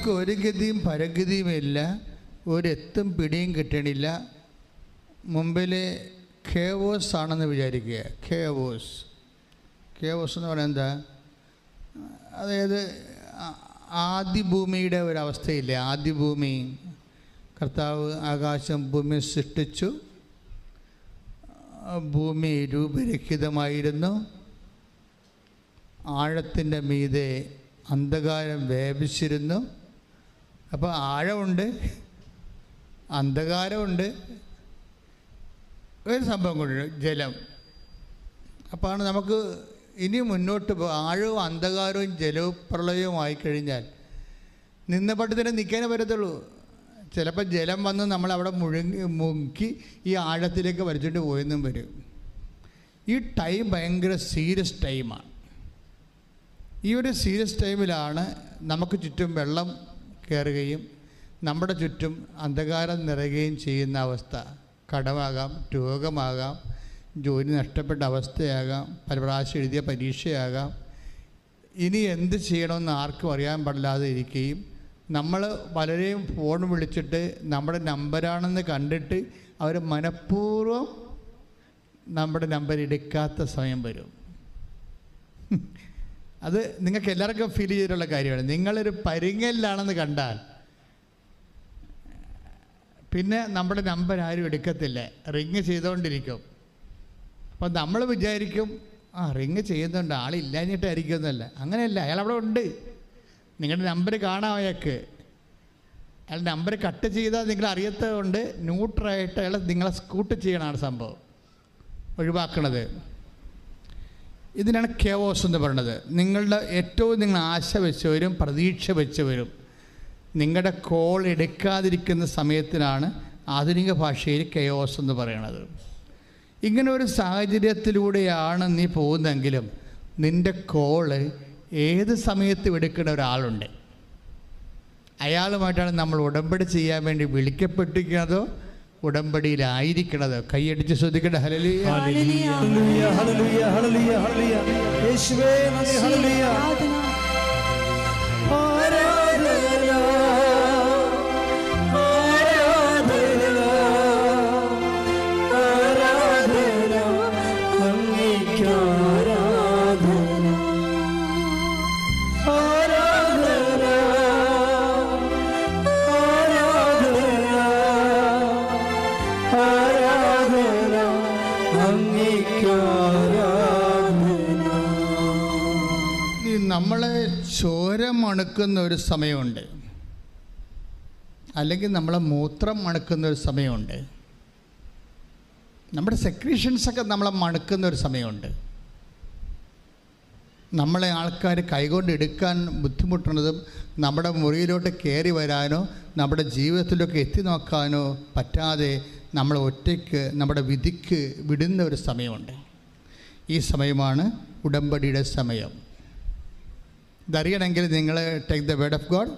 നമുക്ക് ഒരു ഗതിയും പരഗതിയുമില്ല, ഒരെത്തും പിടിയും കിട്ടണില്ല. മുമ്പിൽ കേവോസ് ആണെന്ന് വിചാരിക്കുക. കേവോസ് എന്ന് പറയുന്നത് എന്താ? അതായത് ആദിഭൂമിയുടെ ഒരവസ്ഥയില്ലേ? ആദിഭൂമി, കർത്താവ് ആകാശം ഭൂമി സൃഷ്ടിച്ചു. ഭൂമി രൂപരഹിതമായിരുന്നു. ആഴത്തിൻ്റെ മീതെ അന്ധകാരം വ്യാപിച്ചിരുന്നു. അപ്പോൾ ആഴമുണ്ട്, അന്ധകാരമുണ്ട്, ഒരു സംഭവം കൊണ്ട് ജലം. അപ്പോഴാണ് നമുക്ക് ഇനി മുന്നോട്ട് ആഴവും അന്ധകാരവും ജലവും പ്രളയവും ആയിക്കഴിഞ്ഞാൽ നിന്നപട്ട് തന്നെ നിൽക്കാനേ പറ്റത്തുള്ളൂ. ചിലപ്പോൾ ജലം വന്ന് നമ്മളവിടെ മുക്കി ഈ ആഴത്തിലേക്ക് വലിച്ചിട്ട് പോയെന്നും വരും. ഈ ടൈം ഭയങ്കര സീരിയസ് ടൈമാണ്. ഈ ഒരു സീരിയസ് ടൈമിലാണ് നമുക്ക് ചുറ്റും വെള്ളം കയറുകയും നമ്മുടെ ചുറ്റും അന്ധകാരം നിറയുകയും ചെയ്യുന്ന അവസ്ഥ. കടമാകാം, രോഗമാകാം, ജോലി നഷ്ടപ്പെട്ട അവസ്ഥയാകാം, പല പ്രാവശ്യം എഴുതിയ പരീക്ഷയാകാം. ഇനി എന്ത് ചെയ്യണമെന്ന് ആർക്കും അറിയാൻ പാടില്ലാതെ ഇരിക്കുകയും നമ്മൾ പലരെയും ഫോൺ വിളിച്ചിട്ട് നമ്മുടെ നമ്പരാണെന്ന് കണ്ടിട്ട് അവർ മനഃപൂർവ്വം നമ്മുടെ നമ്പർ എടുക്കാത്ത സമയം വരും. അത് നിങ്ങൾക്ക് എല്ലാവർക്കും ഫീൽ ചെയ്തിട്ടുള്ള കാര്യമാണ്. നിങ്ങളൊരു പരിങ്ങലിലാണെന്ന് കണ്ടാൽ പിന്നെ നമ്മുടെ നമ്പർ ആരും എടുക്കത്തില്ല, റിങ് ചെയ്തുകൊണ്ടിരിക്കും. അപ്പം നമ്മൾ വിചാരിക്കും റിങ് ചെയ്യുന്നുണ്ട്, ആളില്ലാഞ്ഞിട്ടായിരിക്കുമെന്നല്ല. അങ്ങനെയല്ല, അയാളവിടെ ഉണ്ട്. നിങ്ങളുടെ നമ്പർ കാണാം അയാൾക്ക്. അയാൾ നമ്പർ കട്ട് ചെയ്താൽ നിങ്ങൾ അറിയാത്തതുകൊണ്ട് ന്യൂട്രായിട്ട് അയാൾ നിങ്ങളെ സ്കൂട്ട് ചെയ്യണമാണ് സംഭവം, ഒഴിവാക്കണത്. ഇതിനാണ് കേവോസ് എന്ന് പറയുന്നത്. നിങ്ങളുടെ ഏറ്റവും നിങ്ങൾ ആശ വെച്ചവരും പ്രതീക്ഷ വെച്ചവരും നിങ്ങളുടെ കോൾ എടുക്കാതിരിക്കുന്ന സമയത്തിനാണ് ആധുനിക ഭാഷയിൽ കേവോസ് എന്ന് പറയുന്നത്. ഇങ്ങനെ ഒരു സാഹചര്യത്തിലൂടെയാണ് നീ പോകുന്നതെങ്കിലും നിൻ്റെ കോള് ഏത് സമയത്തും എടുക്കുന്ന ഒരാളുണ്ട്. അയാളുമായിട്ടാണ് നമ്മൾ ഉടമ്പടി ചെയ്യാൻ വേണ്ടി വിളിക്കപ്പെട്ടിരിക്കുന്നതോ ഉടമ്പടിയിലായിരിക്കണത്. കൈയടിച്ച് ശ്രദ്ധിക്കട്ടെ. ഹല്ലേലൂയ, ഹല്ലേലൂയ, ഹല്ലേലൂയ, ഹല്ലേലൂയ, ഹല്ലേലൂയ. യേശുവേ നന്ദി, ഹല്ലേലൂയ. നമ്മളെ ചോര മണക്കുന്ന ഒരു സമയമുണ്ട്, അല്ലെങ്കിൽ നമ്മളെ മൂത്രം മണക്കുന്ന ഒരു സമയമുണ്ട്, നമ്മുടെ സെക്രീഷൻസൊക്കെ നമ്മളെ മണക്കുന്ന ഒരു സമയമുണ്ട്. നമ്മളെ ആൾക്കാർ കൈകൊണ്ട് എടുക്കാൻ ബുദ്ധിമുട്ടുന്നതും നമ്മുടെ മുറിയിലോട്ട് കയറി വരാനോ നമ്മുടെ ജീവിതത്തിലൊക്കെ എത്തി നോക്കാനോ പറ്റാതെ നമ്മൾ ഒറ്റയ്ക്ക് നമ്മുടെ വിധിക്ക് വിടുന്ന ഒരു സമയമുണ്ട്. ഈ സമയമാണ് ഉടമ്പടിയുടെ സമയം. ഇതറിയണമെങ്കിൽ നിങ്ങൾ take the word of God.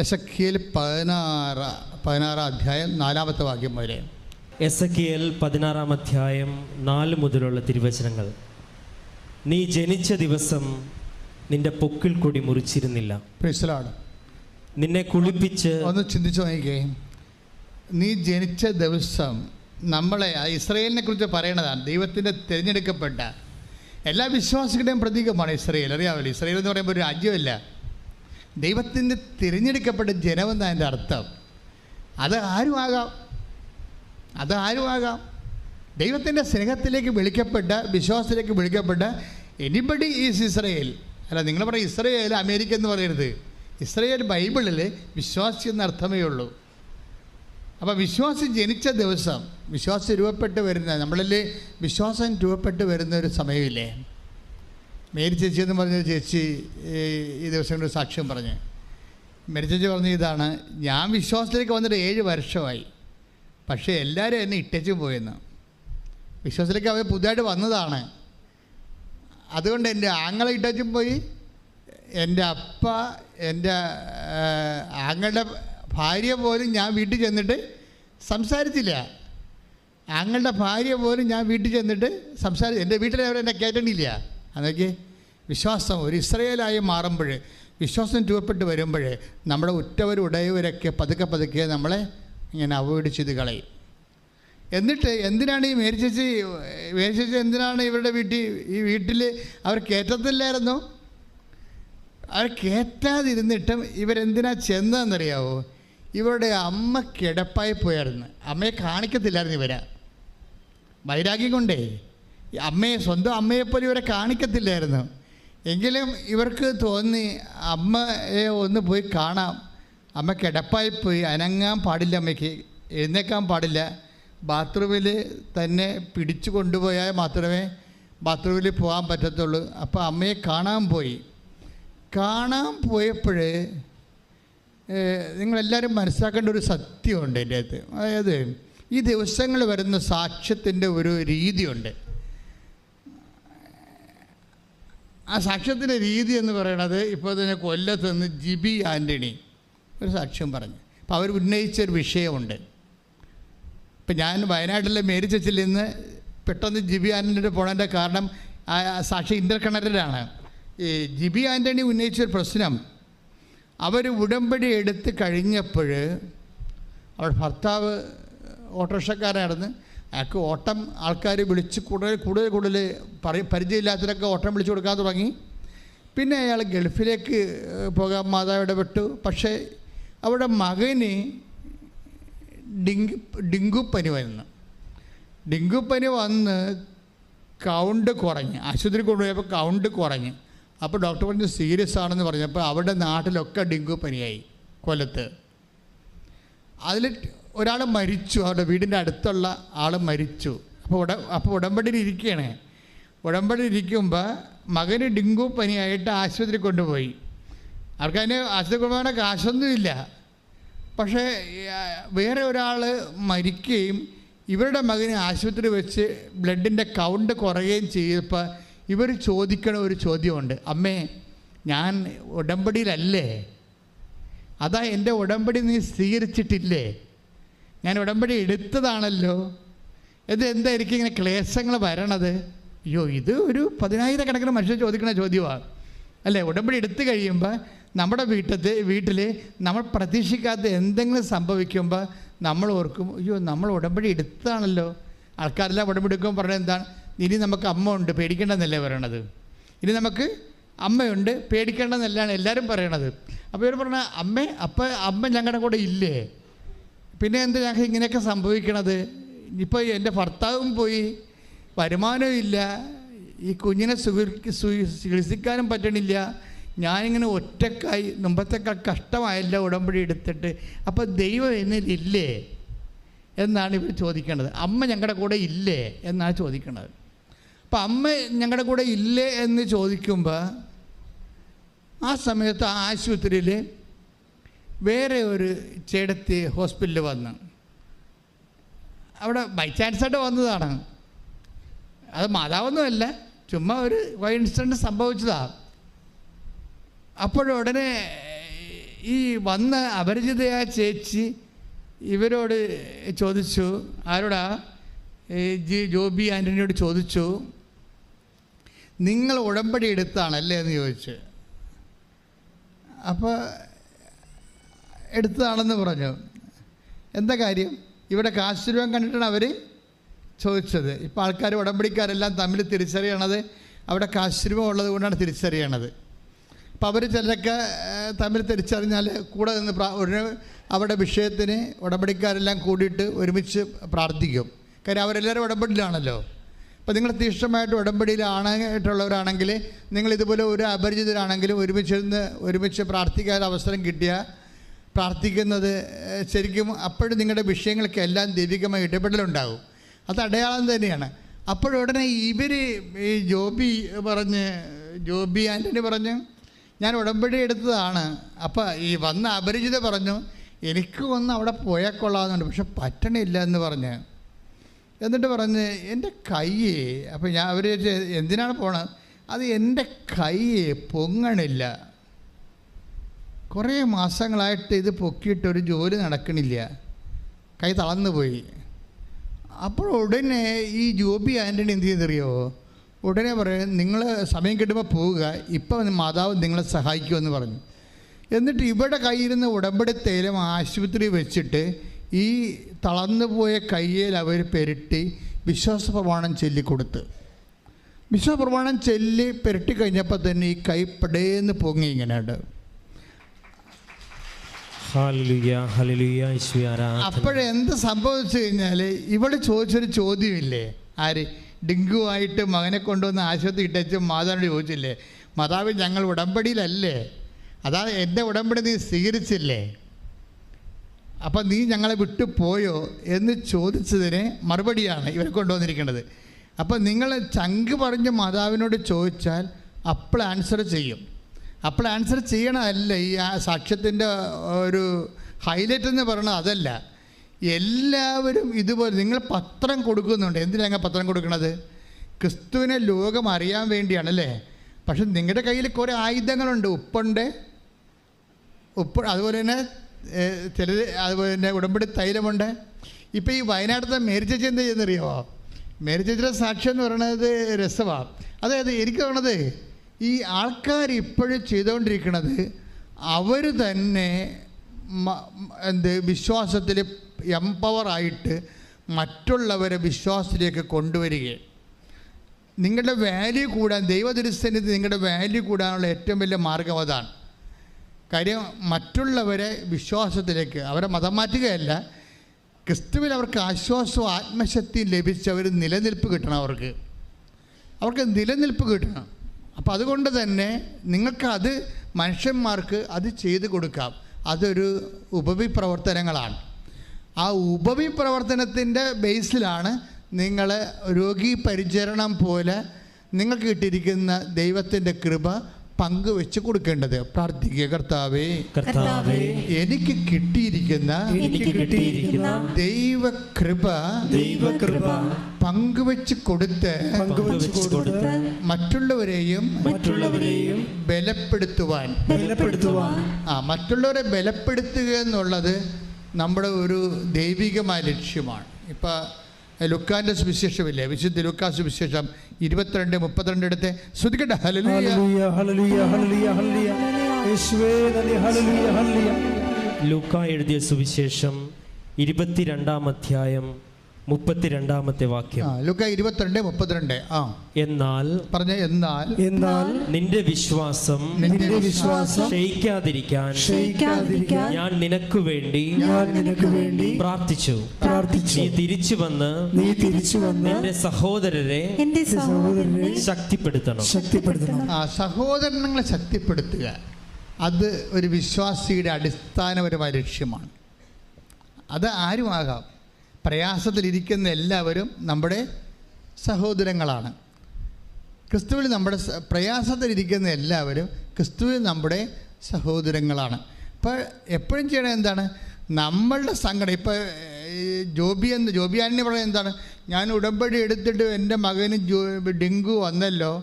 Ezekiel 16 അധ്യായം 4 വാക്യം വരെ. എസെക്കിയേൽ 16 അധ്യായം 4 മുതലുള്ള തിരുവചനങ്ങൾ. നീ ജനിച്ച ദിവസം നിന്റെ പൊക്കിൾ കൊടി മുറിച്ചിരുന്നില്ല. Price the Lord. നിന്നെ കുളിപ്പിച്ച് ഒന്ന് ചിന്തിച്ചു നോക്കിക്കേ. നീ ജനിച്ച ദിവസം, നമ്മളെ ഇസ്രായേലിനെ കുറിച്ച് പറയണതാണ്. ദൈവത്തിൻ്റെ തിരഞ്ഞെടുക്കപ്പെട്ട എല്ലാ വിശ്വാസികളുടെയും പ്രതീകമാണ് ഇസ്രായേൽ. അറിയാമല്ലോ, ഇസ്രായേൽ എന്ന് പറയുമ്പോൾ ഒരു രാജ്യമല്ല, ദൈവത്തിൻ്റെ തിരഞ്ഞെടുക്കപ്പെട്ട ജനമെന്നാണ് അതിൻ്റെ അർത്ഥം. അത് ആരുമാകാം. ദൈവത്തിൻ്റെ സ്നേഹത്തിലേക്ക് വിളിക്കപ്പെട്ട, വിശ്വാസത്തിലേക്ക് വിളിക്കപ്പെട്ട എനിബഡി ഈസ് ഇസ്രായേൽ. അല്ല, നിങ്ങൾ പറയും ഇസ്രായേൽ അമേരിക്ക എന്ന് പറയരുത്. ഇസ്രായേൽ ബൈബിളിൽ വിശ്വാസി എന്ന അർത്ഥമേ ഉള്ളൂ. അപ്പോൾ വിശ്വാസി ജനിച്ച ദിവസം, വിശ്വാസം രൂപപ്പെട്ട് വരുന്ന, നമ്മളിൽ വിശ്വാസം രൂപപ്പെട്ട് വരുന്ന ഒരു സമയമില്ലേ. മേരി ചേച്ചി എന്ന് പറഞ്ഞൊരു ചേച്ചി ഈ ദിവസങ്ങളിൽ സാക്ഷ്യം പറഞ്ഞ്, മേരി ചേച്ചി പറഞ്ഞ ഇതാണ്: ഞാൻ വിശ്വാസത്തിലേക്ക് വന്നിട്ട് 7 വർഷമായി, പക്ഷേ എല്ലാവരും എന്നെ ഇട്ടേച്ച് പോയെന്ന്. വിശ്വാസത്തിലേക്ക് അവർ പുതുതായിട്ട് വന്നതാണ്. അതുകൊണ്ട് എൻ്റെ ആങ്ങളെ ഇട്ടേച്ചും പോയി, എൻ്റെ അപ്പ, എൻ്റെ ആങ്ങളുടെ ഭാര്യ പോലും ഞാൻ വീട്ടിൽ ചെന്നിട്ട് സംസാരിച്ചില്ല. ആങ്ങളുടെ ഭാര്യ പോലും ഞാൻ വീട്ടിൽ ചെന്നിട്ട് എൻ്റെ വീട്ടിലവരെന്നെ കയറ്റണില്ല. അതൊക്കെ വിശ്വാസം ഒരു ഇസ്രായേലായി മാറുമ്പോൾ വിശ്വാസം രൂപപ്പെട്ട് വരുമ്പോഴേ നമ്മുടെ ഉറ്റവരുടയവരൊക്കെ പതുക്കെ നമ്മളെ ഇങ്ങനെ അവോയ്ഡ് ചെയ്ത് കളയും. എന്നിട്ട് എന്തിനാണ് ഈ മേരിച്ചേച്ചി എന്തിനാണ് ഇവരുടെ വീട്ടിൽ അവർ കയറ്റത്തില്ലായിരുന്നു? അവർ കയറ്റാതിരുന്നിട്ടും ഇവരെന്തിനാ ചെന്നതെന്നറിയാവോ? ഇവരുടെ അമ്മ കിടപ്പായി പോയായിരുന്നു. അമ്മയെ കാണിക്കത്തില്ലായിരുന്നു ഇവരെ. വൈരാഗ്യം കൊണ്ടേ സ്വന്തം അമ്മയെപ്പോലെ ഇവരെ കാണിക്കത്തില്ലായിരുന്നു. എങ്കിലും ഇവർക്ക് തോന്നി അമ്മയെ ഒന്ന് പോയി കാണാം. അമ്മ കിടപ്പായി പോയി, അനങ്ങാൻ പാടില്ല, അമ്മയ്ക്ക് എഴുന്നേക്കാൻ പാടില്ല. ബാത്റൂമിൽ തന്നെ പിടിച്ചു കൊണ്ടുപോയാൽ മാത്രമേ ബാത്റൂമിൽ പോകാൻ പറ്റത്തുള്ളൂ. അപ്പോൾ അമ്മയെ കാണാൻ പോയപ്പോൾ നിങ്ങളെല്ലാവരും മനസ്സിലാക്കേണ്ട ഒരു സത്യമുണ്ട് എൻ്റെ അകത്ത്. അതായത് ഈ ദിവസങ്ങൾ വരുന്ന സാക്ഷ്യത്തിൻ്റെ ഒരു രീതിയുണ്ട്. ആ സാക്ഷ്യത്തിൻ്റെ രീതി എന്ന് പറയുന്നത്, ഇപ്പോൾ തന്നെ കൊല്ലത്ത് നിന്ന് ജിബി ആൻ്റണി ഒരു സാക്ഷ്യം പറഞ്ഞു. അപ്പോൾ അവർ ഉന്നയിച്ചൊരു വിഷയമുണ്ട്. ഇപ്പം ഞാൻ വയനാട്ടിലെ മേരി ചർച്ചിൽ നിന്ന് പെട്ടെന്ന് ജിബി ആൻ്റണിയുടെ പോണതിൻ്റെ കാരണം ആ സാക്ഷി ഇൻ്റർ കണക്റ്റഡാണ്. ഈ ജിബി ആൻ്റണി ഉന്നയിച്ചൊരു പ്രശ്നം, അവർ ഉടമ്പടി എടുത്ത് കഴിഞ്ഞപ്പോൾ അവരുടെ ഭർത്താവ് ഓട്ടോറിക്ഷക്കാരായിരുന്നു. അയാൾക്ക് ഓട്ടം ആൾക്കാർ വിളിച്ച് കൂടുതൽ പരിചയമില്ലാത്തവരൊക്കെ ഓട്ടം വിളിച്ചു കൊടുക്കാൻ തുടങ്ങി. പിന്നെ അയാൾ ഗൾഫിലേക്ക് പോകാൻ മാതാവ് ഇടപെട്ടു. പക്ഷേ അവിടെ മകന് ഡെങ്കുപ്പനി വന്ന് കൗണ്ട് കുറഞ്ഞ് ആശുപത്രി കൊണ്ടുപോയപ്പോൾ കൗണ്ട് കുറഞ്ഞ്. അപ്പോൾ ഡോക്ടർ പറഞ്ഞ് സീരിയസ് ആണെന്ന് പറഞ്ഞപ്പോൾ അവിടെ നാട്ടിലൊക്കെ ഡെങ്കുപ്പനിയായി. കൊല്ലത്ത് അതിൽ ഒരാൾ മരിച്ചു, അവരുടെ വീടിൻ്റെ അടുത്തുള്ള ആൾ മരിച്ചു. അപ്പോൾ ഉടമ്പടിയിൽ ഇരിക്കുമ്പോൾ മകന് ഡെങ്കുപ്പനിയായിട്ട് ആശുപത്രി കൊണ്ടുപോയി. ആർക്കതിന് ആശുപത്രി കൊണ്ടുപോകാൻ കാശൊന്നുമില്ല. പക്ഷേ വേറെ ഒരാൾ മരിക്കുകയും ഇവരുടെ മകന് ആശുപത്രി വെച്ച് ബ്ലഡിൻ്റെ കൗണ്ട് കുറയുകയും ചെയ്തപ്പോൾ ഇവർ ചോദിക്കണ ഒരു ചോദ്യമുണ്ട്, അമ്മേ ഞാൻ ഉടമ്പടിയിലല്ലേ? അതാ എൻ്റെ ഉടമ്പടി നീ സ്വീകരിച്ചിട്ടില്ലേ? ഞാൻ ഉടമ്പടി എടുത്തതാണല്ലോ. ഇത് എന്തായിരിക്കും ഇങ്ങനെ ക്ലേശങ്ങൾ വരണത്? അയ്യോ, ഇത് ഒരു 10,000 മനുഷ്യർ ചോദിക്കുന്ന ചോദ്യമാണ് അല്ലേ? ഉടമ്പടി എടുത്തു കഴിയുമ്പോൾ നമ്മുടെ വീട്ടിൽ നമ്മൾ പ്രതീക്ഷിക്കാത്ത എന്തെങ്കിലും സംഭവിക്കുമ്പോൾ നമ്മൾ ഓർക്കും, അയ്യോ നമ്മൾ ഉടമ്പടി എടുത്തതാണല്ലോ. ആൾക്കാരെല്ലാം ഉടമ്പടി എടുക്കുമ്പോൾ പറഞ്ഞത് എന്താണ്? ഇനി നമുക്ക് അമ്മ ഉണ്ട്, പേടിക്കേണ്ടെന്നല്ലേ പറയണത്. ഇനി നമുക്ക് അമ്മയുണ്ട്, പേടിക്കേണ്ടെന്നല്ലാണ് എല്ലാവരും പറയണത്. അപ്പോൾ ഇവർ പറഞ്ഞ അമ്മ ഞങ്ങളുടെ കൂടെ ഇല്ലേ? പിന്നെ എന്താ ഞങ്ങൾക്ക് ഇങ്ങനെയൊക്കെ സംഭവിക്കണത്? ഇപ്പോൾ എൻ്റെ ഭർത്താവും പോയി, വരുമാനവും ഇല്ല, ഈ കുഞ്ഞിനെ ചികിത്സിക്കാനും പറ്റണില്ല, ഞാനിങ്ങനെ ഒറ്റക്കായി, മുമ്പത്തേക്കാൾ കഷ്ടമായല്ലോ ഉടമ്പടി എടുത്തിട്ട്. അപ്പോൾ ദൈവം എന്നിലില്ലേ എന്നാണ് ഇവർ ചോദിക്കേണ്ടത്. അമ്മ ഞങ്ങളുടെ കൂടെ ഇല്ലേ എന്നാണ് ചോദിക്കേണ്ടത്. അപ്പം അമ്മ ഞങ്ങളുടെ കൂടെ ഇല്ലേ എന്ന് ചോദിക്കുമ്പോൾ ആ സമയത്ത് ആശുപത്രിയിൽ വേറെ ഒരു ചേടത്തി ഹോസ്പിറ്റലിൽ വന്ന്, അവിടെ ബൈ ചാൻസായിട്ട് വന്നതാണ്, അത് മാതാവൊന്നുമല്ല, ചുമ്മാ ഒരു കോയിൻസിഡൻസ് സംഭവിച്ചതാണ്. അപ്പോഴുടനെ ഈ വന്ന അപരിചിതയായ ചേച്ചി ഇവരോട് ചോദിച്ചു, ആരോടാ? ജോബി ആൻ്റണിയോട് ചോദിച്ചു, നിങ്ങൾ ഉടമ്പടി എടുത്താണല്ലേ എന്ന് ചോദിച്ചു. അപ്പോൾ എടുത്തതാണെന്ന് പറഞ്ഞു. എന്താ കാര്യം? ഇവിടെ കാശ് രൂപം കണ്ടിട്ടാണ് അവർ ചോദിച്ചത്. ഇപ്പോൾ ആൾക്കാർ ഉടമ്പടിക്കാരെല്ലാം തമ്മിൽ തിരിച്ചറിയണത് അവിടെ കാശ് രൂപം ഉള്ളത് കൊണ്ടാണ് തിരിച്ചറിയണത്. അപ്പോൾ അവർ ചിലരൊക്കെ തമ്മിൽ തിരിച്ചറിഞ്ഞാൽ കൂടെ നിന്ന് അവരുടെ വിഷയത്തിന് ഉടമ്പടിക്കാരെല്ലാം കൂടിയിട്ട് ഒരുമിച്ച് പ്രാർത്ഥിക്കും. കാര്യം അവരെല്ലാവരും ഉടമ്പടിയിലാണല്ലോ. അപ്പോൾ നിങ്ങൾ തീഷ്ണമായിട്ട് ഉടമ്പടിയിലായിട്ടുള്ളവരാണെങ്കിൽ, നിങ്ങളിതുപോലെ ഒരു അപരിചിതരാണെങ്കിലും ഒരുമിച്ച് പ്രാർത്ഥിക്കാൻ അവസരം കിട്ടിയാൽ പ്രാർത്ഥിക്കുന്നത് ശരിക്കും അപ്പോഴും നിങ്ങളുടെ വിഷയങ്ങൾക്കെല്ലാം ദൈവികമായ ഇടപെടലുണ്ടാകും. അത് അടയാളം തന്നെയാണ്. അപ്പോഴുടനെ ഇവർ ഈ ജോബി ആൻ്റണി പറഞ്ഞു, ഞാൻ ഉടമ്പടി എടുത്തതാണ്. അപ്പോൾ ഈ വന്ന അപരിചിത പറഞ്ഞു, എനിക്ക് ഒന്ന് അവിടെ പോയാൽ കൊള്ളാമെന്നുണ്ട്, പക്ഷെ പറ്റണില്ല എന്ന് പറഞ്ഞ്. എന്നിട്ട് പറഞ്ഞ് എൻ്റെ കൈ, അപ്പോൾ അവർ എന്തിനാണ് പോണത്? അത് എൻ്റെ കൈ പൊങ്ങണില്ല, കുറേ മാസങ്ങളായിട്ട് ഇത് പൊക്കിയിട്ടൊരു ജോലി നടക്കണില്ല, കൈ തളർന്നു പോയി. അപ്പോൾ ഉടനെ ഈ ജോബി ആൻ്റണി എന്ത് ചെയ്തെറിയോ? ഉടനെ പറയും, നിങ്ങൾ സമയം കിട്ടുമ്പോൾ പോവുക, ഇപ്പം മാതാവ് നിങ്ങളെ സഹായിക്കുമെന്ന് പറഞ്ഞു. എന്നിട്ട് ഇവിടെ കയ്യിരുന്ന ഉടമ്പടി തൈലം ആശുപത്രി വെച്ചിട്ട് ഈ തളർന്നുപോയ കയ്യിൽ അവർ പെരട്ടി വിശ്വാസ പ്രമാണം ചൊല്ലിക്കൊടുത്ത്. വിശ്വാസ പ്രമാണം ചൊല്ലി പെരട്ടി കഴിഞ്ഞപ്പോൾ തന്നെ ഈ കൈ പടേന്ന് പൊങ്ങി ഇങ്ങനെയുണ്ട്. അപ്പോഴെന്ത് സംഭവിച്ചു കഴിഞ്ഞാൽ ഇവിടെ ചോദിച്ചൊരു ചോദ്യമില്ലേ, ആര് ഡെങ്കു ആയിട്ട് മകനെ കൊണ്ടുവന്ന് ആശുപത്രി ഇട്ടേച്ച് മാതാവിനോട് ചോദിച്ചില്ലേ, മാതാവ് ഞങ്ങൾ ഉടമ്പടിയിലല്ലേ, അതാണ് എൻ്റെ ഉടമ്പടി നീ സ്വീകരിച്ചില്ലേ, അപ്പം നീ ഞങ്ങളെ വിട്ടു പോയോ എന്ന് ചോദിച്ചതിന് മറുപടിയാണ് ഇവരെ കൊണ്ടുവന്നിരിക്കുന്നത്. അപ്പം നിങ്ങൾ ചങ്ക് പറഞ്ഞ് മാതാവിനോട് ചോദിച്ചാൽ അപ്പോൾ ആൻസർ ചെയ്യും. അപ്പോൾ ആൻസർ ചെയ്യണമല്ല ഈ സാക്ഷ്യത്തിൻ്റെ ഒരു ഹൈലൈറ്റ് എന്ന് പറയുന്നത്, അതല്ല. എല്ലാവരും ഇതുപോലെ നിങ്ങൾ പത്രം കൊടുക്കുന്നുണ്ട്. എന്തിനാണ് പത്രം കൊടുക്കുന്നത്? ക്രിസ്തുവിനെ ലോകം അറിയാൻ വേണ്ടിയാണല്ലേ. പക്ഷെ നിങ്ങളുടെ കയ്യിൽ കുറേ ആയുധങ്ങളുണ്ട്. ഉപ്പുണ്ട്, അതുപോലെ തന്നെ ചിലത്, അതുപോലെ തന്നെ ഉടമ്പടി തൈലമുണ്ട്. ഇപ്പോൾ ഈ വയനാട്ടിലത്തെ മേരി ചേച്ചി എന്താ ചെയ്യുന്നറിയാമോ? മേരി ചേച്ചിയുടെ സാക്ഷ്യം എന്ന് പറയുന്നത് രസമാണ്. അതായത് എനിക്ക് തോന്നുന്നത് ഈ ആൾക്കാർ ഇപ്പോഴും ചെയ്തുകൊണ്ടിരിക്കുന്നത് അവർ തന്നെ വിശ്വാസത്തിൽ എംപവറായിട്ട് മറ്റുള്ളവരെ വിശ്വാസത്തിലേക്ക് കൊണ്ടുവരികയും നിങ്ങളുടെ വാല്യൂ കൂടാൻ, ദൈവദൃശ്യത്തിൽ നിങ്ങളുടെ വാല്യൂ കൂടാനുള്ള ഏറ്റവും വലിയ മാർഗം അതാണ്. കാര്യം മറ്റുള്ളവരെ വിശ്വാസത്തിലേക്ക്, അവരെ മതം മാറ്റുകയല്ല, ക്രിസ്തുവിൽ അവർക്ക് ആശ്വാസവും ആത്മശക്തിയും ലഭിച്ച് അവർ നിലനിൽപ്പ് കിട്ടണം. അവർക്ക് നിലനിൽപ്പ് കിട്ടണം. അപ്പോൾ അതുകൊണ്ട് തന്നെ നിങ്ങൾക്ക് അത് മനുഷ്യന്മാർക്ക് അത് ചെയ്തു കൊടുക്കാം. അതൊരു ഉപവിപ്രവർത്തനങ്ങളാണ്. ആ ഉപവിപ്രവർത്തനത്തിൻ്റെ ബേസിലാണ് നിങ്ങൾ രോഗി പരിചരണം പോലെ നിങ്ങൾക്ക് കിട്ടിയിരിക്കുന്ന ദൈവത്തിൻ്റെ കൃപ പങ്കുവെച്ച് കൊടുക്കേണ്ടത്. പ്രാർത്ഥിക്കുക, കർത്താവേ, എനിക്ക് കിട്ടിയിരിക്കുന്ന ദൈവകൃപ പങ്കുവെച്ച് കൊടുത്ത് മറ്റുള്ളവരെയും ബലപ്പെടുത്തുവാൻ. മറ്റുള്ളവരെ ബലപ്പെടുത്തുക എന്നുള്ളത് നമ്മുടെ ഒരു ദൈവികമായ ലക്ഷ്യമാണ്. ഇപ്പം ലുക്കാന്റെ സുവിശേഷമില്ലേ, വിശുദ്ധ ലുക്കാ സുവിശേഷം 22:32 എടുത്ത് ശ്രദ്ധിക്കട്ടെ. ലൂക്കാ എഴുതിയ സുവിശേഷം 22-ാം അധ്യായം 32-ാമത്തെ വാക്യം. ലൂക്കാ 22:32. എന്നാൽ നിന്റെ വിശ്വാസം ക്ഷയിക്കാതിരിക്കാൻ ഞാൻ നിനക്ക് വേണ്ടി പ്രാർത്ഥിച്ചു. നീ തിരിച്ചു വന്ന് നിന്റെ സഹോദരരെ ശക്തിപ്പെടുത്തണം. സഹോദരങ്ങളെ ശക്തിപ്പെടുത്തുക, അത് ഒരു വിശ്വാസിയുടെ അടിസ്ഥാനപരമായ ലക്ഷ്യമാണ്. അത് ആരുമാകാം. പ്രയാസത്തിലിരിക്കുന്ന എല്ലാവരും നമ്മുടെ സഹോദരങ്ങളാണ്. ക്രിസ്തുവിൽ നമ്മുടെ പ്രയാസത്തിലിരിക്കുന്ന എല്ലാവരും ക്രിസ്തുവിൽ നമ്മുടെ സഹോദരങ്ങളാണ്. അപ്പോൾ എപ്പോഴും ചെയ്യണത് എന്താണ്? നമ്മളുടെ സങ്കടം. ഇപ്പോൾ ജോബിയാനെ പറയുന്നത് എന്താണ്? ഞാൻ ഉടമ്പടി എടുത്തിട്ട് എൻ്റെ മകന് ഡെങ്കു വന്നല്ലോ,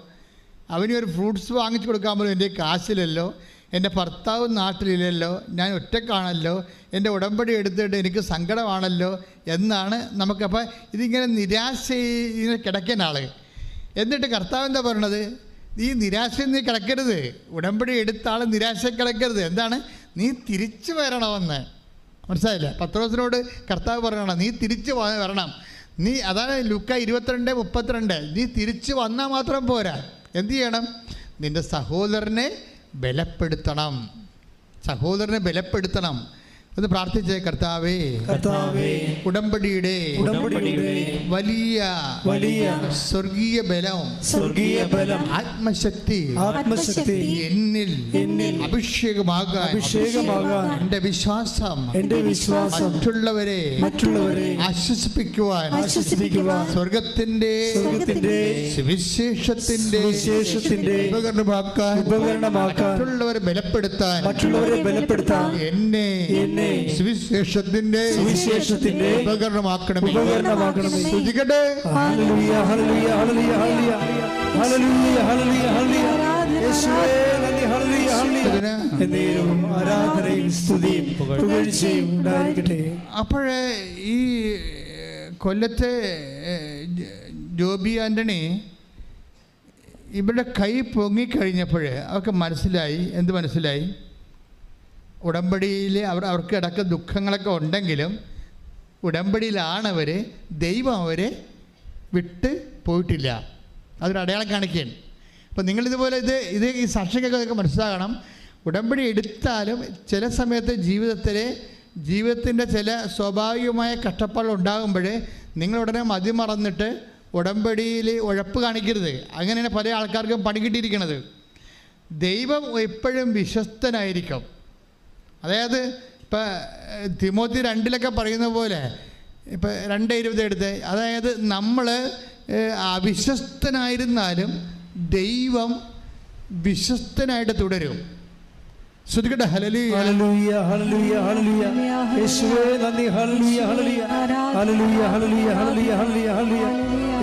അവന് ഒരു ഫ്രൂട്ട്സ് വാങ്ങിച്ചു കൊടുക്കാൻ പോലും എൻ്റെ കാശിലല്ലോ, എൻ്റെ ഭർത്താവ് നാട്ടിലില്ലല്ലോ, ഞാൻ ഒറ്റക്കാണല്ലോ, എൻ്റെ ഉടമ്പടി എടുത്തിട്ട് എനിക്ക് സങ്കടമാണല്ലോ എന്നാണ് നമുക്കപ്പോൾ ഇതിങ്ങനെ ഇങ്ങനെ കിടക്കുന്ന ആൾ. എന്നിട്ട് കർത്താവ് എന്താ പറയണത്? നീ നിരാശയിൽ നീ കിടക്കരുത്, ഉടമ്പടി എടുത്ത ആൾ നിരാശയിൽ കിടക്കരുത്. എന്താണ്? നീ തിരിച്ചു വരണമെന്ന്. മനസ്സിലായില്ലേ? പത്രോസിനോട് കർത്താവ് പറയണം, നീ തിരിച്ചു വരണം. അതാണ് ലൂക്കാ 22:32. നീ തിരിച്ചു വന്നാൽ മാത്രം പോരാ, എന്ത് ചെയ്യണം? നിൻ്റെ സഹോദരനെ ബലപ്പെടുത്തണം. ഒന്ന് പ്രാർത്ഥിച്ചേ. കർത്താവേ, ഉടമ്പടിയുടെ വലിയ സ്വർഗീയ ബലം ആത്മശക്തി എന്നിൽ അഭിഷേകമാകാൻ എന്റെ വിശ്വാസം മറ്റുള്ളവരെ ആശ്വസിപ്പിക്കുവാൻ സ്വർഗത്തിന്റെ സുവിശേഷത്തിന്റെ ഉപകരണമാക്കാൻ മറ്റുള്ളവരെ ബലപ്പെടുത്താൻ എന്നെ സുവിശേഷത്തിന്റെ ഉപകരണമാക്കണമേ. സ്തുതിക്കട്ടെ. അപ്പോഴേ ഈ കൊല്ലത്തെ ജോബി ആന്റണി ഇവരുടെ കൈ പൊങ്ങിക്കഴിഞ്ഞപ്പോൾ അവർക്ക് മനസ്സിലായി. എന്ത് മനസ്സിലായി? ഉടമ്പടിയിൽ അവർക്ക് ഇടയ്ക്ക് ദുഃഖങ്ങളൊക്കെ ഉണ്ടെങ്കിലും ഉടമ്പടിയിലാണവർ. ദൈവം അവരെ വിട്ട് പോയിട്ടില്ല. അതൊരു അടയാളം കാണിക്കുകയാണ്. അപ്പോൾ നിങ്ങളിതുപോലെ ഇത് ഈ സാക്ഷികൾക്ക് മനസ്സിലാകണം. ഉടമ്പടി എടുത്താലും ചില സമയത്ത് ജീവിതത്തിൻ്റെ ചില സ്വാഭാവികമായ കഷ്ടപ്പാടുകൾ ഉണ്ടാകുമ്പോൾ നിങ്ങൾ ഉടനെ മതിമറന്നിട്ട് ഉടമ്പടിയിൽ ഉഴപ്പ് കാണിക്കരുത്. അങ്ങനെയാണ് പല ആൾക്കാർക്കും പണി കിട്ടിയിരിക്കുന്നത്. ദൈവം എപ്പോഴും വിശ്വസ്തനായിരിക്കും. അതായത് ഇപ്പം തിമോത്തി 2 പറയുന്ന പോലെ, ഇപ്പം 2:20 എടുത്ത്, അതായത് നമ്മൾ അവിശ്വസ്തനായിരുന്നാലും ദൈവം വിശ്വസ്തനായിട്ട് തുടരും. ശ്രദ്ധിക്കട്ടെ. ഹല്ലേലൂയ ഹല്ലേലൂയ ഹല്ലേലൂയ ഹല്ലേലൂയ യേശുവേ നന്ദി. ഹല്ലേലൂയ ഹല്ലേലൂയ ഹല്ലേലൂയ ഹല്ലേലൂയ ഹല്ലേലൂയ ഹല്ലേലൂയ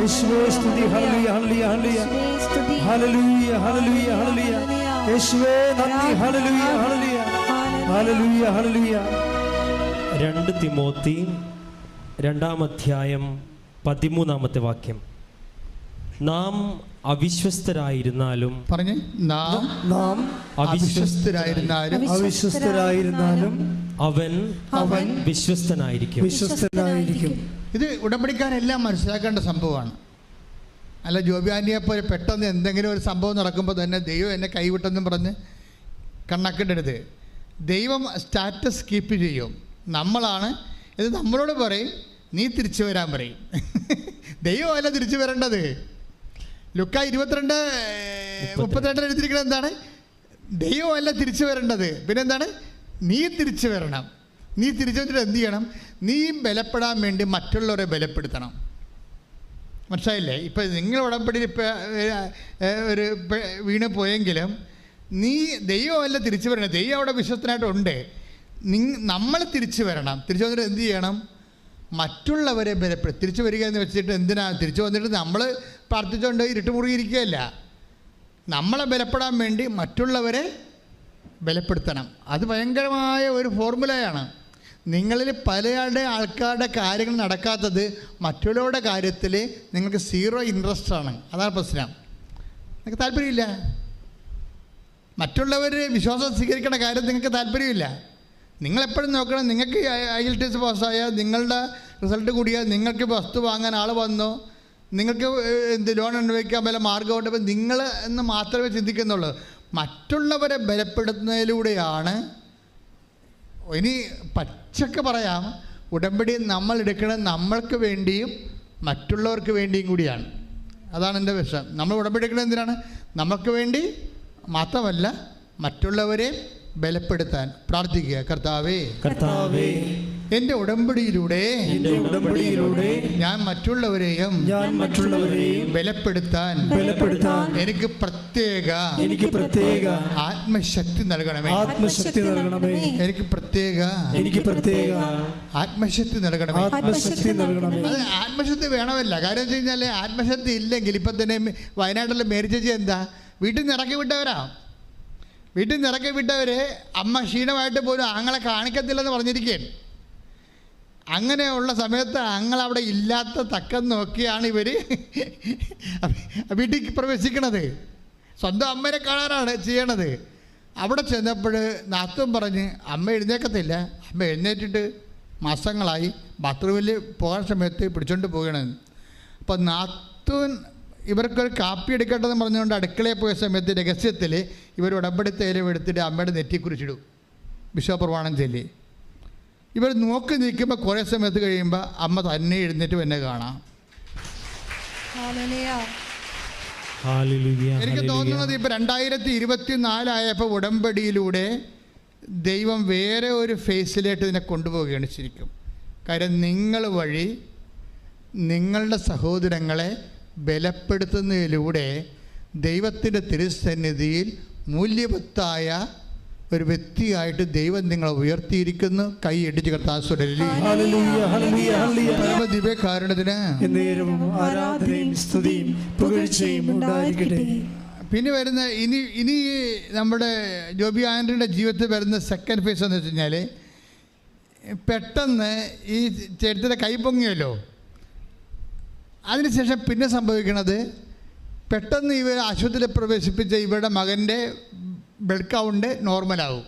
യേശുവേ സ്തുതി. ഹല്ലേലൂയ ഹല്ലേലൂയ ഹല്ലേലൂയ ഹല്ലേലൂയ ഹല്ലേലൂയ യേശുവേ നന്ദി. ഹല്ലേലൂയ ഹല്ലേലൂയ ഹല്ലേലൂയ ഹല്ലേലൂയ. 2 തിമോത്തി 2-ാം-അധ്യായം 13-ാമത്തെ വാക്യം. നാം അവിശ്വസ്തരായിരുന്നാലും പറഞ്ഞേ, നാം അവിശ്വസ്തരായിരുന്നാലും അവൻ വിശ്വസ്തനായിരിക്കും. ഇത് ഉടമ്പടിക്കാരെല്ലാം മനസ്സിലാക്കേണ്ട സംഭവമാണ്. അല്ല ജോബിയാനിയെപ്പോലെ പെട്ടെന്ന് എന്തെങ്കിലും ഒരു സംഭവം നടക്കുമ്പോൾ തന്നെ ദൈവം എന്നെ കൈവിട്ടെന്നും പറഞ്ഞ് കണ്ണാക്കേണ്ടത്. ദൈവം സ്റ്റാറ്റസ് കീപ്പ് ചെയ്യും. നമ്മളാണ് ഇത്. നമ്മളോട് പറയും നീ തിരിച്ചു വരാൻ പറയും. ദൈവമല്ല തിരിച്ചു വരേണ്ടത്. ലുക്ക 22:32 എഴുതിയിരിക്കുന്നത് എന്താണ്? ദൈവമല്ല തിരിച്ചു വരേണ്ടത്, പിന്നെന്താണ്? നീ തിരിച്ചു വരണം. നീ തിരിച്ചു വന്നിട്ട് എന്ത് ചെയ്യണം? നീ ബലപ്പെടാൻ വേണ്ടി മറ്റുള്ളവരെ ബലപ്പെടുത്തണം. മനസ്സിലായില്ലേ? ഇപ്പം നിങ്ങൾ ഉടമ്പടിയിൽ ഒരു വീണ് പോയെങ്കിലും നീ ദൈവമല്ല തിരിച്ചു വരണം. ദൈവം അവിടെ വിശ്വസ്തനായിട്ടുണ്ട്. നമ്മൾ തിരിച്ചു വരണം. തിരിച്ചു വന്നിട്ട് എന്ത് ചെയ്യണം? മറ്റുള്ളവരെ തിരിച്ചു വരിക എന്ന് വെച്ചിട്ട് എന്തിനാ? തിരിച്ചു വന്നിട്ട് നമ്മൾ പ്രാർത്ഥിച്ചുകൊണ്ട് ഇരുട്ടുമുറിയിരിക്കുകയല്ല. നമ്മളെ ബലപ്പെടാൻ വേണ്ടി മറ്റുള്ളവരെ ബലപ്പെടുത്തണം. അത് ഭയങ്കരമായ ഒരു ഫോർമുലയാണ്. നിങ്ങളിൽ പലയുടെ ആൾക്കാരുടെ കാര്യങ്ങൾ നടക്കാത്തത് മറ്റുള്ളവരുടെ കാര്യത്തിൽ നിങ്ങൾക്ക് 0 ഇൻട്രസ്റ്റ് ആണ്. അതാണ് പ്രശ്നം. നിങ്ങൾക്ക് താല്പര്യമില്ല. മറ്റുള്ളവർ വിശ്വാസം സ്വീകരിക്കേണ്ട കാര്യം നിങ്ങൾക്ക് താല്പര്യമില്ല. നിങ്ങളെപ്പോഴും നോക്കണം, നിങ്ങൾക്ക് IELTS പാസ്സായാൽ, നിങ്ങളുടെ റിസൾട്ട് കൂടിയാൽ, നിങ്ങൾക്ക് വസ്തു വാങ്ങാൻ ആൾ വന്നോ, നിങ്ങൾക്ക് ലോൺ അനുഭവിക്കാൻ വല്ല മാർഗമുണ്ട്, അപ്പോൾ നിങ്ങൾ എന്ന് മാത്രമേ ചിന്തിക്കുന്നുള്ളൂ. മറ്റുള്ളവരെ ബലപ്പെടുത്തുന്നതിലൂടെയാണ്. ഇനി പച്ചക്ക് പറയാം, ഉടമ്പടി നമ്മൾ എടുക്കുന്നത് നമ്മൾക്ക് വേണ്ടിയും മറ്റുള്ളവർക്ക് വേണ്ടിയും കൂടിയാണ്. അതാണ് എൻ്റെ വിഷയം. നമ്മൾ ഉടമ്പടി എടുക്കുന്നത് എന്തിനാണ്? നമുക്ക് വേണ്ടി മാത്രമല്ല, മറ്റുള്ളവരെ ബലപ്പെടുത്താൻ പ്രാർത്ഥിക്കുക. കർത്താവേ, എൻ്റെ ഉടമ്പടിയിലൂടെ ഞാൻ മറ്റുള്ളവരെയും ബലപ്പെടുത്താൻ എനിക്ക് പ്രത്യേക ആത്മശക്തി നൽകണമേ. എനിക്ക് പ്രത്യേക ആത്മശക്തി നൽകണമേ. അത് ആത്മശക്തി വേണമല്ല. കാര്യം വെച്ച് കഴിഞ്ഞാൽ ആത്മശക്തി ഇല്ലെങ്കിൽ ഇപ്പം തന്നെ വയനാട്ടിലെ മേരിച്ചേച്ചി എന്താ വീട്ടിൽ നിന്ന് ഇറക്കി വിട്ടവർ അമ്മ ക്ഷീണമായിട്ട് പോലും ആങ്ങളെ കാണിക്കത്തില്ലെന്ന് പറഞ്ഞിരിക്കുകയാണ്. അങ്ങനെയുള്ള സമയത്ത് ആങ്ങളവിടെ ഇല്ലാത്ത തക്കം നോക്കിയാണ് ഇവർ വീട്ടിൽ പ്രവേശിക്കണത്. സ്വന്തം അമ്മേനെ കാണാനാണ് ചെയ്യണത്. അവിടെ ചെന്നപ്പോൾ നാത്തൂൻ പറഞ്ഞ് അമ്മ എഴുന്നേക്കത്തില്ല. അമ്മ എഴുന്നേറ്റിട്ട് മാസങ്ങളായി ബാത്റൂമിൽ പോകാൻ സമയത്ത് പിടിച്ചോണ്ട് പോകണമെന്ന്. അപ്പോൾ നാത്തൂൻ ഇവർക്കൊരു കാപ്പി എടുക്കട്ടെന്ന് പറഞ്ഞുകൊണ്ട് അടുക്കളയിൽ പോയ സമയത്ത് രഹസ്യത്തിൽ ഇവർ ഉടമ്പടി തേയില എടുത്തിട്ട് അമ്മയുടെ നെറ്റി കുറിച്ചിടും. വിശ്വപ്രമാണം ചൊല്ലി ഇവർ നോക്കി നിൽക്കുമ്പോൾ കുറേ സമയത്ത് കഴിയുമ്പോൾ അമ്മ തന്നെ എഴുന്നേറ്റ് എന്നെ കാണാം. എനിക്ക് തോന്നുന്നത് ഇപ്പോൾ 2024 ആയപ്പോൾ ഉടമ്പടിയിലൂടെ ദൈവം വേറെ ഒരു ഫേസിലേക്ക് ഇതിനെ കൊണ്ടുപോവുകയാണ് ശരിക്കും. കാര്യം നിങ്ങൾ വഴി നിങ്ങളുടെ സഹോദരങ്ങളെ ബലപ്പെടുത്തുന്നതിലൂടെ ദൈവത്തിൻ്റെ തിരുസന്നിധിയിൽ മൂല്യവത്തായ ഒരു വ്യക്തിയായിട്ട് ദൈവം നിങ്ങളെ ഉയർത്തിയിരിക്കുന്നു. കൈ ഇടിച്ച് കർത്താവിന് ദിവ്യകാരുണ്യത്തിന് പിന്നെ വരുന്ന ഇനി നമ്മുടെ ജോബി ആൻ്റണിയുടെ ജീവിതത്തിൽ വരുന്ന സെക്കൻഡ് ഫേസ് എന്ന് വെച്ച് കഴിഞ്ഞാൽ പെട്ടെന്ന് ഈ ചേട്ടത്തിൻ്റെ കൈ പൊങ്ങിയല്ലോ. അതിനുശേഷം പിന്നെ സംഭവിക്കുന്നത് പെട്ടെന്ന് ഇവർ ആശുപത്രിയിൽ പ്രവേശിപ്പിച്ച ഇവരുടെ മകൻ്റെ ബ്ലഡ് കൗണ്ട് നോർമലാവും.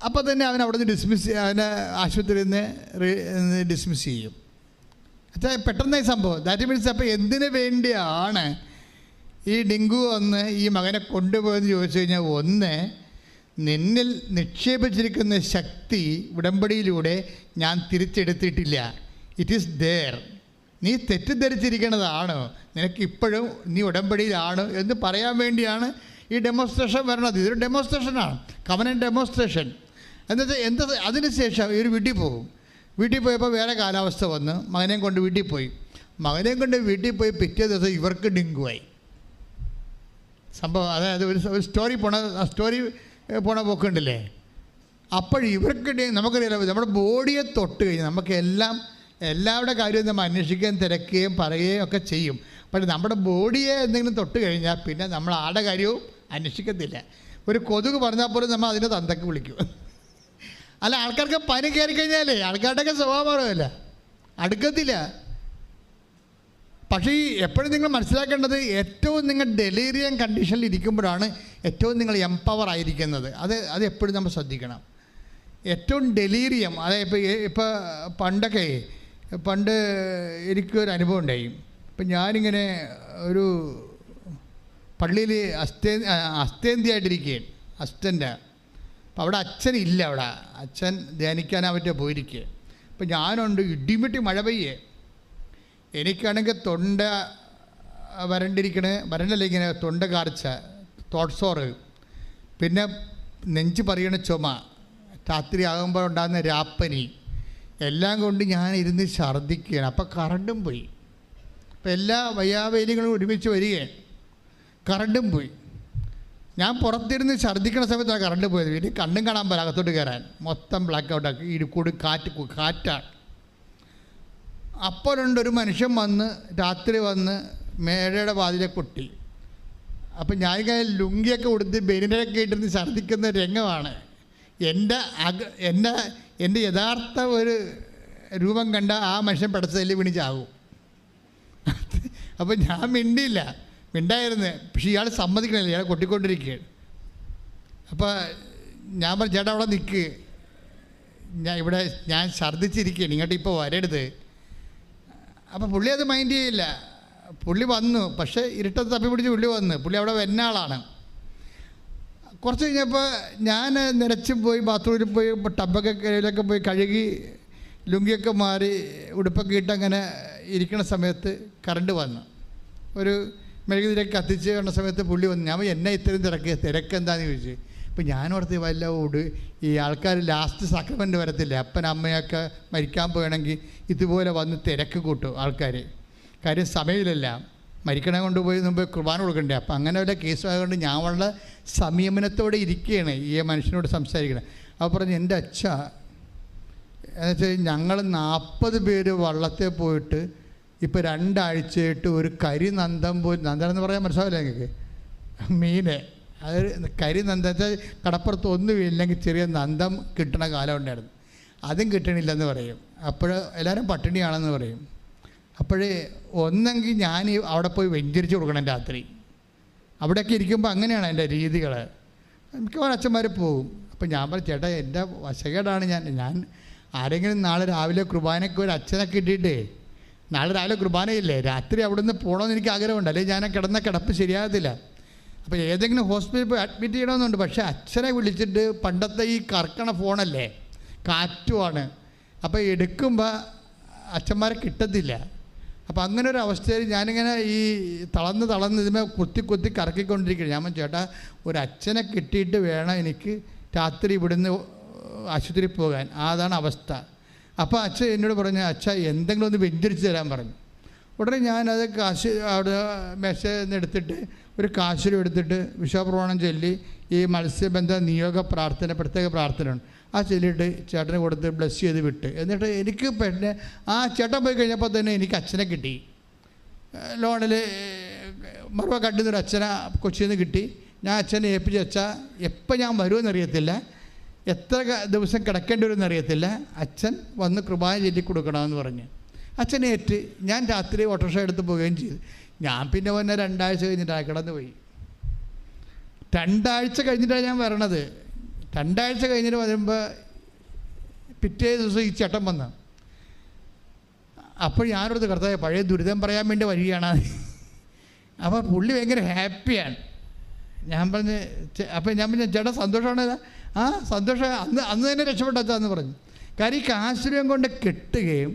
അപ്പോൾ തന്നെ അവൻ അവിടെ നിന്ന് അവനെ ആശുപത്രിയിൽ നിന്ന് ഡിസ്മിസ് ചെയ്യും. അച്ഛാ പെട്ടെന്ന് ഈ സംഭവം ദാറ്റ് മീൻസ് അപ്പോൾ എന്തിനു വേണ്ടിയാണ് ഈ ഡെങ്കു വന്ന് ഈ മകനെ കൊണ്ടുപോയെന്ന് ചോദിച്ചു കഴിഞ്ഞാൽ, ഒന്ന്, നിന്നിൽ നിക്ഷേപിച്ചിരിക്കുന്ന ശക്തി ഉടമ്പടിയിലൂടെ ഞാൻ തിരിച്ചെടുത്തിട്ടില്ല. It is there. നീ തെറ്റിദ്ധരിച്ചിരിക്കുന്നതാണ്, നിനക്കിപ്പോഴും നീ ഉടമ്പടിയിലാണ് എന്ന് പറയാൻ വേണ്ടിയാണ് ഈ ഡെമോൺസ്ട്രേഷൻ വരണത്. ഇതൊരു ഡെമോൺസ്ട്രേഷനാണ്, കവനന്റ് ഡെമോൺസ്ട്രേഷൻ. എന്താ അതിനുശേഷം ഇവർ വീട്ടിൽ പോകും. വീട്ടിൽ പോയപ്പോൾ വേറെ കാലാവസ്ഥ വന്ന് മകനെയും കൊണ്ട് വീട്ടിൽ പോയി. മകനെയും കൊണ്ട് വീട്ടിൽ പോയി പിറ്റേ ദിവസം ഇവർക്ക് ഡെങ്കുവായി സംഭവം. അതായത് ഒരു സ്റ്റോറി പോണ പോക്കുണ്ടല്ലേ. അപ്പോൾ ഇവർക്ക് നമുക്കറിയാലോ, നമ്മുടെ ബോഡിയെ തൊട്ട് കഴിഞ്ഞാൽ നമുക്ക് എല്ലാവരുടെ കാര്യവും നമ്മൾ അന്വേഷിക്കുകയും തിരക്കുകയും പറയുകയും ഒക്കെ ചെയ്യും. പക്ഷേ നമ്മുടെ ബോഡിയെ എന്തെങ്കിലും തൊട്ട് കഴിഞ്ഞാൽ പിന്നെ നമ്മൾ ആരുടെ കാര്യവും അന്വേഷിക്കത്തില്ല. ഒരു കൊതുക് പറഞ്ഞാൽ പോലും നമ്മൾ അതിനെ തന്തക്ക് വിളിക്കും. അല്ല, ആൾക്കാർക്ക് പനി കയറി കഴിഞ്ഞാലേ ആൾക്കാരുടെയൊക്കെ സ്വഭാവമല്ല, അടുക്കത്തില്ല. പക്ഷേ എപ്പോഴും നിങ്ങൾ മനസ്സിലാക്കേണ്ടത്, ഏറ്റവും നിങ്ങൾ ഡെലീരിയം കണ്ടീഷനിൽ ഇരിക്കുമ്പോഴാണ് ഏറ്റവും നിങ്ങൾ എംപവർ ആയിരിക്കുന്നത്. അത് എപ്പോഴും നമ്മൾ ശ്രദ്ധിക്കണം. ഏറ്റവും ഡെലീരിയം, അതായത് ഇപ്പോൾ പണ്ട് എനിക്കൊരു അനുഭവം ഉണ്ടായി. ഇപ്പം ഞാനിങ്ങനെ ഒരു പള്ളിയിൽ അസ്തേന്തിയായിട്ടിരിക്കുകയാണ്, അസ്റ്റൻ്റ്. അപ്പം അവിടെ അച്ഛനില്ല, അവിടെ അച്ഛൻ ധ്യാനിക്കാനാവറ്റ പോയിരിക്കുക. അപ്പം ഞാനുണ്ട്, ഇടിമിട്ടി മഴ പെയ്യേ. എനിക്കാണെങ്കിൽ തൊണ്ട വരണ്ടല്ല, ഇങ്ങനെ തൊണ്ട കാർച്ച, തോട്ട്സോറ്, പിന്നെ നെഞ്ച് പറയണ ചുമ, രാത്രി ആകുമ്പോൾ ഉണ്ടാകുന്ന രാപ്പനി, എല്ലാം കൊണ്ട് ഞാൻ ഇരുന്ന് ഛർദ്ദിക്കുകയാണ്. അപ്പോൾ കറണ്ടും പോയി. അപ്പോൾ എല്ലാ വയ്യാവേലികളും ഒരുമിച്ച് വരികയാണ്, കറണ്ടും പോയി. ഞാൻ പുറത്തിരുന്ന് ഛർദ്ദിക്കുന്ന സമയത്താണ് കറണ്ട് പോയത്. ഇനി കണ്ണും കാണാൻ പോലെ അകത്തോട്ട് കയറാൻ, മൊത്തം ബ്ലാക്ക് ഔട്ടാക്കി. ഇടുക്കൂട് കാറ്റാണ്. അപ്പോഴുണ്ട് ഒരു മനുഷ്യൻ വന്ന് രാത്രി വന്ന് മേടയുടെ വാതിലെ കൊട്ടി. അപ്പം ഞാനിങ്ങനെ ലുങ്കിയൊക്കെ കൊടുത്ത് ബെനിനൊക്കെ ഇട്ടിരുന്ന് ഛർദ്ദിക്കുന്ന രംഗമാണ്. എൻ്റെ യഥാർത്ഥ ഒരു രൂപം കണ്ട ആ മനുഷ്യൻ പടച്ചതിൽ വീണിച്ചാകും. അപ്പം ഞാൻ മിണ്ടായിരുന്നു. പക്ഷേ ഇയാൾ സമ്മതിക്കണില്ല, ഇയാൾ കൊട്ടിക്കൊണ്ടിരിക്കുകയാണ്. അപ്പോൾ ഞാൻ പറഞ്ഞു, ചേട്ടാ അവിടെ നിൽക്ക്, ഞാൻ ഛർദ്ദിച്ചിരിക്കുകയാണ്, ഇങ്ങോട്ട് ഇപ്പോൾ വരരുത്. അപ്പോൾ പുള്ളി അത് മൈൻഡ് ചെയ്യില്ല. പുള്ളി വന്നു, പക്ഷേ ഇരുട്ടത്ത് തപ്പി പിടിച്ച് പുള്ളി അവിടെ വരുന്ന ആളാണ്. കുറച്ച് കഴിഞ്ഞപ്പോൾ ഞാൻ നിരച്ച് പോയി ബാത്റൂമിൽ പോയി ടബൊക്കെ കയ്യിലൊക്കെ പോയി കഴുകി ലുങ്കിയൊക്കെ മാറി ഉടുപ്പൊക്കെ ഇട്ട് അങ്ങനെ ഇരിക്കുന്ന സമയത്ത് കറണ്ട് വന്നു. ഒരു മെഴുകുതിരിയൊക്കെ കത്തിച്ച് കണ്ട സമയത്ത് പുള്ളി വന്നു. ഞാൻ എന്നെ ഇത്രയും തിരക്കെന്താണെന്ന് ചോദിച്ചു. ഇപ്പം ഞാനോർത്ത് വല്ല ഈ ആൾക്കാർ ലാസ്റ്റ് സക്രമെൻ്റ് വരത്തില്ലേ, അപ്പൻ അമ്മയൊക്കെ മരിക്കാൻ പോകണമെങ്കിൽ ഇതുപോലെ വന്ന് തിരക്ക് കൂട്ടും ആൾക്കാർ. കാര്യം സമയമില്ലല്ല, മരിക്കണ കൊണ്ടുപോയി മുമ്പ് കുർബാന കൊടുക്കണ്ടേ. അപ്പം അങ്ങനെ വല്ല കേസുമായതുകൊണ്ട് ഞാൻ വളരെ സംയമനത്തോടെ ഇരിക്കുകയാണ് ഈ മനുഷ്യനോട് സംസാരിക്കണം. അപ്പോൾ പറഞ്ഞു, എൻ്റെ അച്ഛ, എന്നുവെച്ചാൽ ഞങ്ങൾ 40 പേര് വള്ളത്തിൽ പോയിട്ട് ഇപ്പോൾ 2 ആഴ്ചയായിട്ട് ഒരു കരിനന്ദം പോയി, നന്ദനം എന്ന് പറയാൻ മനസ്സിലാവില്ല നിങ്ങൾക്ക്, മീന്, അത് കരിനന്ദം വെച്ചാൽ കടപ്പുറത്ത് ഒന്നുമില്ലെങ്കിൽ ചെറിയ നന്ദം കിട്ടണ കാലം ഉണ്ടായിരുന്നു. അതും കിട്ടണില്ലെന്ന് പറയും. അപ്പോൾ എല്ലാവരും പട്ടിണിയാണെന്ന് പറയും. അപ്പോഴേ ഒന്നെങ്കിൽ ഞാൻ അവിടെ പോയി വെഞ്ചരിച്ച് കൊടുക്കണം രാത്രി. അവിടെയൊക്കെ ഇരിക്കുമ്പോൾ അങ്ങനെയാണ് എൻ്റെ രീതികൾ. മിക്കവാറും അച്ഛന്മാർ പോകും. അപ്പോൾ ഞാൻ പറഞ്ഞു, ചേട്ടാ എൻ്റെ വശകേടാണ്, ഞാൻ ആരെങ്കിലും നാളെ രാവിലെ കുർബാനയ്ക്ക് ഒരു അച്ഛനൊക്കെ ഇട്ടിട്ടേ, നാളെ രാവിലെ കുർബാനയില്ലേ, രാത്രി അവിടെ നിന്ന് പോകണമെന്ന് എനിക്ക് ആഗ്രഹമുണ്ട്, അല്ലെങ്കിൽ ഞാൻ കിടന്ന കിടപ്പ് ശരിയാകത്തില്ല. അപ്പോൾ ഏതെങ്കിലും ഹോസ്പിറ്റലിൽ പോയി അഡ്മിറ്റ് ചെയ്യണമെന്നുണ്ട്. പക്ഷേ അച്ഛനെ വിളിച്ചിട്ട് പണ്ടത്തെ ഈ കറക്കണ ഫോണല്ലേ, കാറ്റുമാണ്, അപ്പോൾ എടുക്കുമ്പോൾ അച്ഛന്മാരെ കിട്ടത്തില്ല. അപ്പോൾ അങ്ങനെ ഒരു അവസ്ഥയിൽ ഞാനിങ്ങനെ ഈ തളർന്ന് ഇതിമേ കുത്തി കറക്കിക്കൊണ്ടിരിക്കുകയാണ്. ഞാൻ ചേട്ടാ ഒരു അച്ഛനെ കിട്ടിയിട്ട് വേണം എനിക്ക് രാത്രി ഇവിടുന്ന് ആശുപത്രിയിൽ പോകാൻ, അതാണ് അവസ്ഥ. അപ്പോൾ അച്ഛൻ എന്നോട് പറഞ്ഞു, അച്ഛ എന്തെങ്കിലും ഒന്ന് വെഞ്ചരിച്ച് തരാൻ പറഞ്ഞു. ഉടനെ ഞാനത് കാശ് അവിടെ മെസ്സേജ് നിന്ന് എടുത്തിട്ട് ഒരു കാശുരം എടുത്തിട്ട് വിശ്വപ്രമാണം ചൊല്ലി ഈ മത്സ്യബന്ധ നിയോഗ പ്രാർത്ഥന, പ്രത്യേക പ്രാർത്ഥനയുണ്ട്, ആ ചൊല്ലിയിട്ട് ചേട്ടന് കൊടുത്ത് ബ്ലസ് ചെയ്ത് വിട്ട്. എന്നിട്ട് എനിക്ക് പിന്നെ ആ ചേട്ടൻ പോയി കഴിഞ്ഞപ്പോൾ തന്നെ എനിക്ക് അച്ഛനെ കിട്ടി. ലോണിൽ മറുപ കണ്ടുന്നൊരു അച്ഛനെ കൊച്ചിയിൽ നിന്ന് കിട്ടി. ഞാൻ അച്ഛനെ ഏൽപ്പിച്ച് വെച്ചാൽ എപ്പോൾ ഞാൻ വരുമെന്നറിയത്തില്ല, എത്ര ദിവസം കിടക്കേണ്ടി വരുമെന്ന് അറിയത്തില്ല, അച്ഛൻ വന്ന് കുർബാന ചൊല്ലി കൊടുക്കണമെന്ന് പറഞ്ഞ് അച്ഛനെ ഏറ്റ് ഞാൻ രാത്രി ഓട്ടോറിക്ഷ എടുത്ത് പോവുകയും ചെയ്തു. ഞാൻ പിന്നെ വന്ന 2 ആഴ്ച കഴിഞ്ഞിട്ടാണ് കിടന്നു പോയി. 2 ആഴ്ച കഴിഞ്ഞിട്ടാണ് ഞാൻ വരണത്. 2 ആഴ്ച കഴിഞ്ഞിട്ട് വരുമ്പോൾ പിറ്റേ ദിവസം ഈ ചേട്ടൻ വന്നു. അപ്പോൾ ഞാനോടത്ത് കർത്താവേ പഴയ ദുരിതം പറയാൻ വേണ്ടി വരികയാണ്. അപ്പോൾ പുള്ളി ഭയങ്കര ഹാപ്പിയാണ്. ഞാൻ പറഞ്ഞ് അപ്പോൾ ഞാൻ പറഞ്ഞ ചേട്ടാ സന്തോഷമാണ്. ആ സന്തോഷം അന്ന് തന്നെ രക്ഷപ്പെട്ടെന്ന് പറഞ്ഞു. കാര്യം ഈ കാശുരം കൊണ്ട് കെട്ടുകയും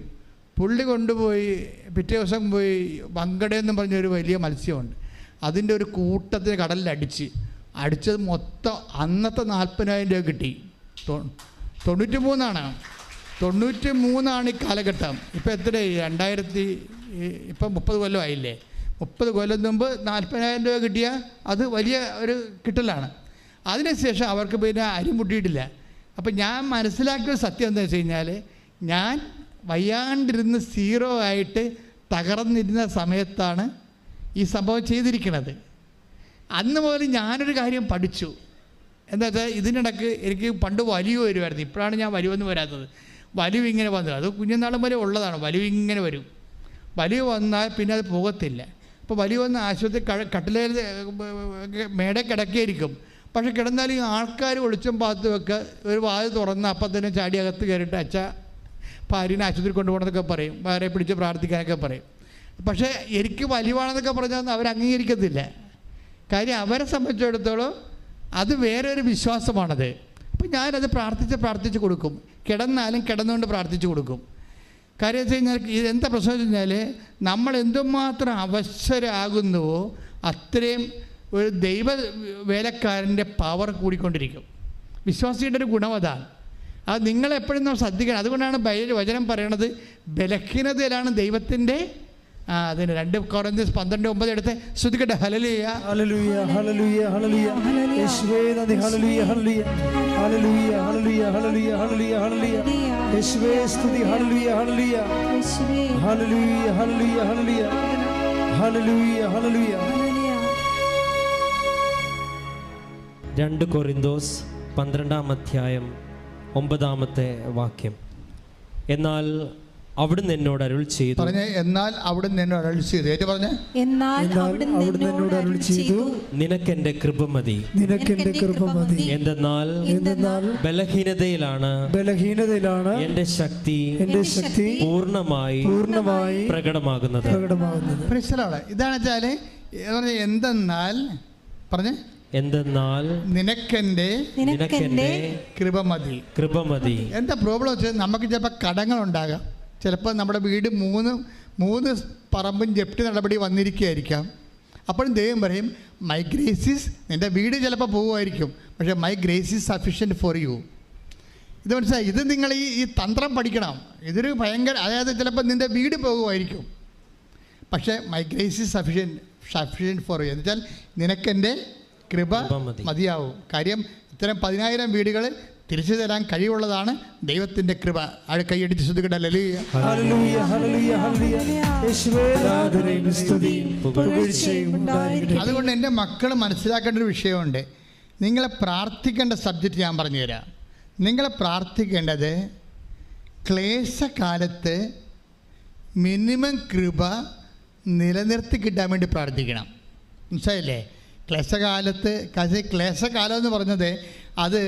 പുള്ളി കൊണ്ടുപോയി പിറ്റേ ദിവസം പോയി വങ്കടയെന്നും പറഞ്ഞൊരു വലിയ മത്സ്യമുണ്ട്, അതിൻ്റെ ഒരു കൂട്ടത്തിന് അടിച്ചത് മൊത്തം അന്നത്തെ 40,000 രൂപ കിട്ടി. 93 ഈ കാലഘട്ടം. ഇപ്പോൾ എത്രയായി? 2000 ഇപ്പം 30 കൊല്ലം ആയില്ലേ. 30 കൊല്ലം മുമ്പ് 40,000 രൂപ കിട്ടിയ അത് വലിയ ഒരു കിട്ടലാണ്. അതിനുശേഷം അവർക്ക് പിന്നെ അരി മുട്ടിയിട്ടില്ല. അപ്പം ഞാൻ മനസ്സിലാക്കിയ സത്യം എന്താ വെച്ച് കഴിഞ്ഞാൽ, ഞാൻ വയ്യാണ്ടിരുന്ന് 0 ആയിട്ട് തകർന്നിരുന്ന സമയത്താണ് ഈ സംഭവം ചെയ്തിരിക്കുന്നത്. അന്ന് മുതൽ ഞാനൊരു കാര്യം പഠിച്ചു. എന്താ വെച്ചാൽ ഇതിനിടയ്ക്ക് എനിക്ക് പണ്ട് വലിവ് വരുമായിരുന്നു. ഇപ്പോഴാണ് ഞാൻ വലിവൊന്നും വരാത്തത്. വലിവ് ഇങ്ങനെ വന്നത് അത് കുഞ്ഞുനാളും വരെ ഉള്ളതാണ്. വലിവ് ഇങ്ങനെ വരും. വലിവ് വന്നാൽ പിന്നെ അത് പോകത്തില്ല. അപ്പോൾ വലിവ് വന്ന് ആശുപത്രി കട്ടിലേൽ മേടെ കിടക്കിയിരിക്കും. പക്ഷെ കിടന്നാലും ഈ ആൾക്കാർ ഒളിച്ചും പാത്തുമൊക്കെ ഒരു വാതിൽ തുറന്ന് അപ്പം തന്നെ ചാടി അകത്ത് കയറിയിട്ട് അച്ഛ ഭാര്യനെ ആശുപത്രി കൊണ്ടുപോകണമെന്നൊക്കെ പറയും, ഭാര്യയെ പിടിച്ച് പ്രാർത്ഥിക്കാനൊക്കെ പറയും. പക്ഷേ എനിക്ക് വലിവാണെന്നൊക്കെ പറഞ്ഞാൽ അവർ അംഗീകരിക്കത്തില്ല. കാര്യം അവരെ സംബന്ധിച്ചിടത്തോളം അത് വേറെ ഒരു വിശ്വാസമാണത്. അപ്പം ഞാനത് പ്രാർത്ഥിച്ച് കൊടുക്കും. കിടന്നാലും കിടന്നുകൊണ്ട് പ്രാർത്ഥിച്ചു കൊടുക്കും. കാര്യം വെച്ച് കഴിഞ്ഞാൽ ഇതെന്താ പ്രശ്നം വെച്ച് കഴിഞ്ഞാൽ, നമ്മൾ എന്തുമാത്രം അവശരാകുന്നുവോ അത്രയും ഒരു ദൈവ വേലക്കാരൻ്റെ പവർ കൂടിക്കൊണ്ടിരിക്കും. വിശ്വാസിയുടെ ഒരു ഗുണം അതാണ്. അത് നിങ്ങളെപ്പോഴും നമ്മൾ ശ്രദ്ധിക്കണം. അതുകൊണ്ടാണ് വചനം പറയണത് ബലഹീനതയിലാണ് ദൈവത്തിൻ്റെ അതിന് 2 കൊരിന്ത്യർ 12:9 എടുത്ത് ശ്രദ്ധിക്കട്ടെ. ഹല്ലേലൂയ ഹല്ലേലൂയ ഹല്ലേലൂയ ഹല്ലേലൂയ യേശുവേ നന്ദി. ഹല്ലേലൂയ ഹല്ലേലൂയ ഹല്ലേലൂയ ഹല്ലേലൂയ ഹല്ലേലൂയ ഹല്ലേലൂയ ഹല്ലേലൂയ യേശുവേ സ്തുതി. ഹല്ലേലൂയ ഹല്ലേലൂയ ഹല്ലേലൂയ ഹല്ലേലൂയ ഹല്ലേലൂയ ഹല്ലേലൂയ ഹല്ലേലൂയ. 2 കൊരിന്തോസ് 12:9 എന്നാൽ അവിടുന്ന് എന്നോട് അരുൾ ചെയ്തു. പറഞ്ഞേ, എന്നാൽ അവിടുന്ന് എന്നോട് അരുൾ ചെയ്തു. ഏറ്റു പറഞ്ഞേ, എന്നാൽ അവിടുന്ന് എന്നോട് അരുൾ ചെയ്തു. നിനക്കെന്റെ കൃപ മതി, നിനക്കെന്റെ കൃപ മതി. എന്തെന്നാൽ ബലഹീനതയിലാണ് എന്റെ ശക്തി പൂർണ്ണമായി പ്രകടമാകുന്നത്. ഇതാണ് വെച്ചാല് എന്തെന്നാൽ പറഞ്ഞേ, എന്തെന്നാൽ നിനക്കെന്റെ കൃപ മതി. എന്താ പ്രോബ്ലം വെച്ചാൽ നമുക്ക് ചിലപ്പോൾ കടങ്ങളുണ്ടാകാം. ചിലപ്പോൾ നമ്മുടെ വീട് മൂന്ന് പറമ്പും ജപ്തി നടപടി വന്നിരിക്കുകയായിരിക്കാം. അപ്പോഴും ദൈവം പറയും മൈ ഗ്രേസ് നിൻ്റെ വീട് ചിലപ്പോൾ പോകുമായിരിക്കും, പക്ഷേ my grace is sufficient for you. ഇത് മനസ്സിലായി? ഇത് നിങ്ങൾ ഈ തന്ത്രം പഠിക്കണം. ഇതൊരു ഭയങ്കര, അതായത് ചിലപ്പോൾ നിൻ്റെ വീട് പോകുമായിരിക്കും, പക്ഷേ my grace is sufficient for you എന്ന് വെച്ചാൽ നിനക്കെൻ്റെ കൃപ മതിയാവും. കാര്യം ഇത്തരം 10,000 വീടുകൾ തിരിച്ചു തരാൻ കഴിവുള്ളതാണ് ദൈവത്തിൻ്റെ കൃപ. ആഴെ കൈയടിച്ച് ശ്രദ്ധിക്കട്ടെ. അതുകൊണ്ട് എൻ്റെ മക്കൾ മനസ്സിലാക്കേണ്ട ഒരു വിഷയമുണ്ട്. നിങ്ങളെ പ്രാർത്ഥിക്കേണ്ട സബ്ജക്റ്റ് ഞാൻ പറഞ്ഞുതരാം. നിങ്ങളെ പ്രാർത്ഥിക്കേണ്ടത് ക്ലേശകാലത്ത് മിനിമം കൃപ നിലനിർത്തി കിട്ടാൻ വേണ്ടി പ്രാർത്ഥിക്കണം. മനസ്സിലായില്ലേ? ക്ലേശകാലം എന്ന് പറഞ്ഞത് അത്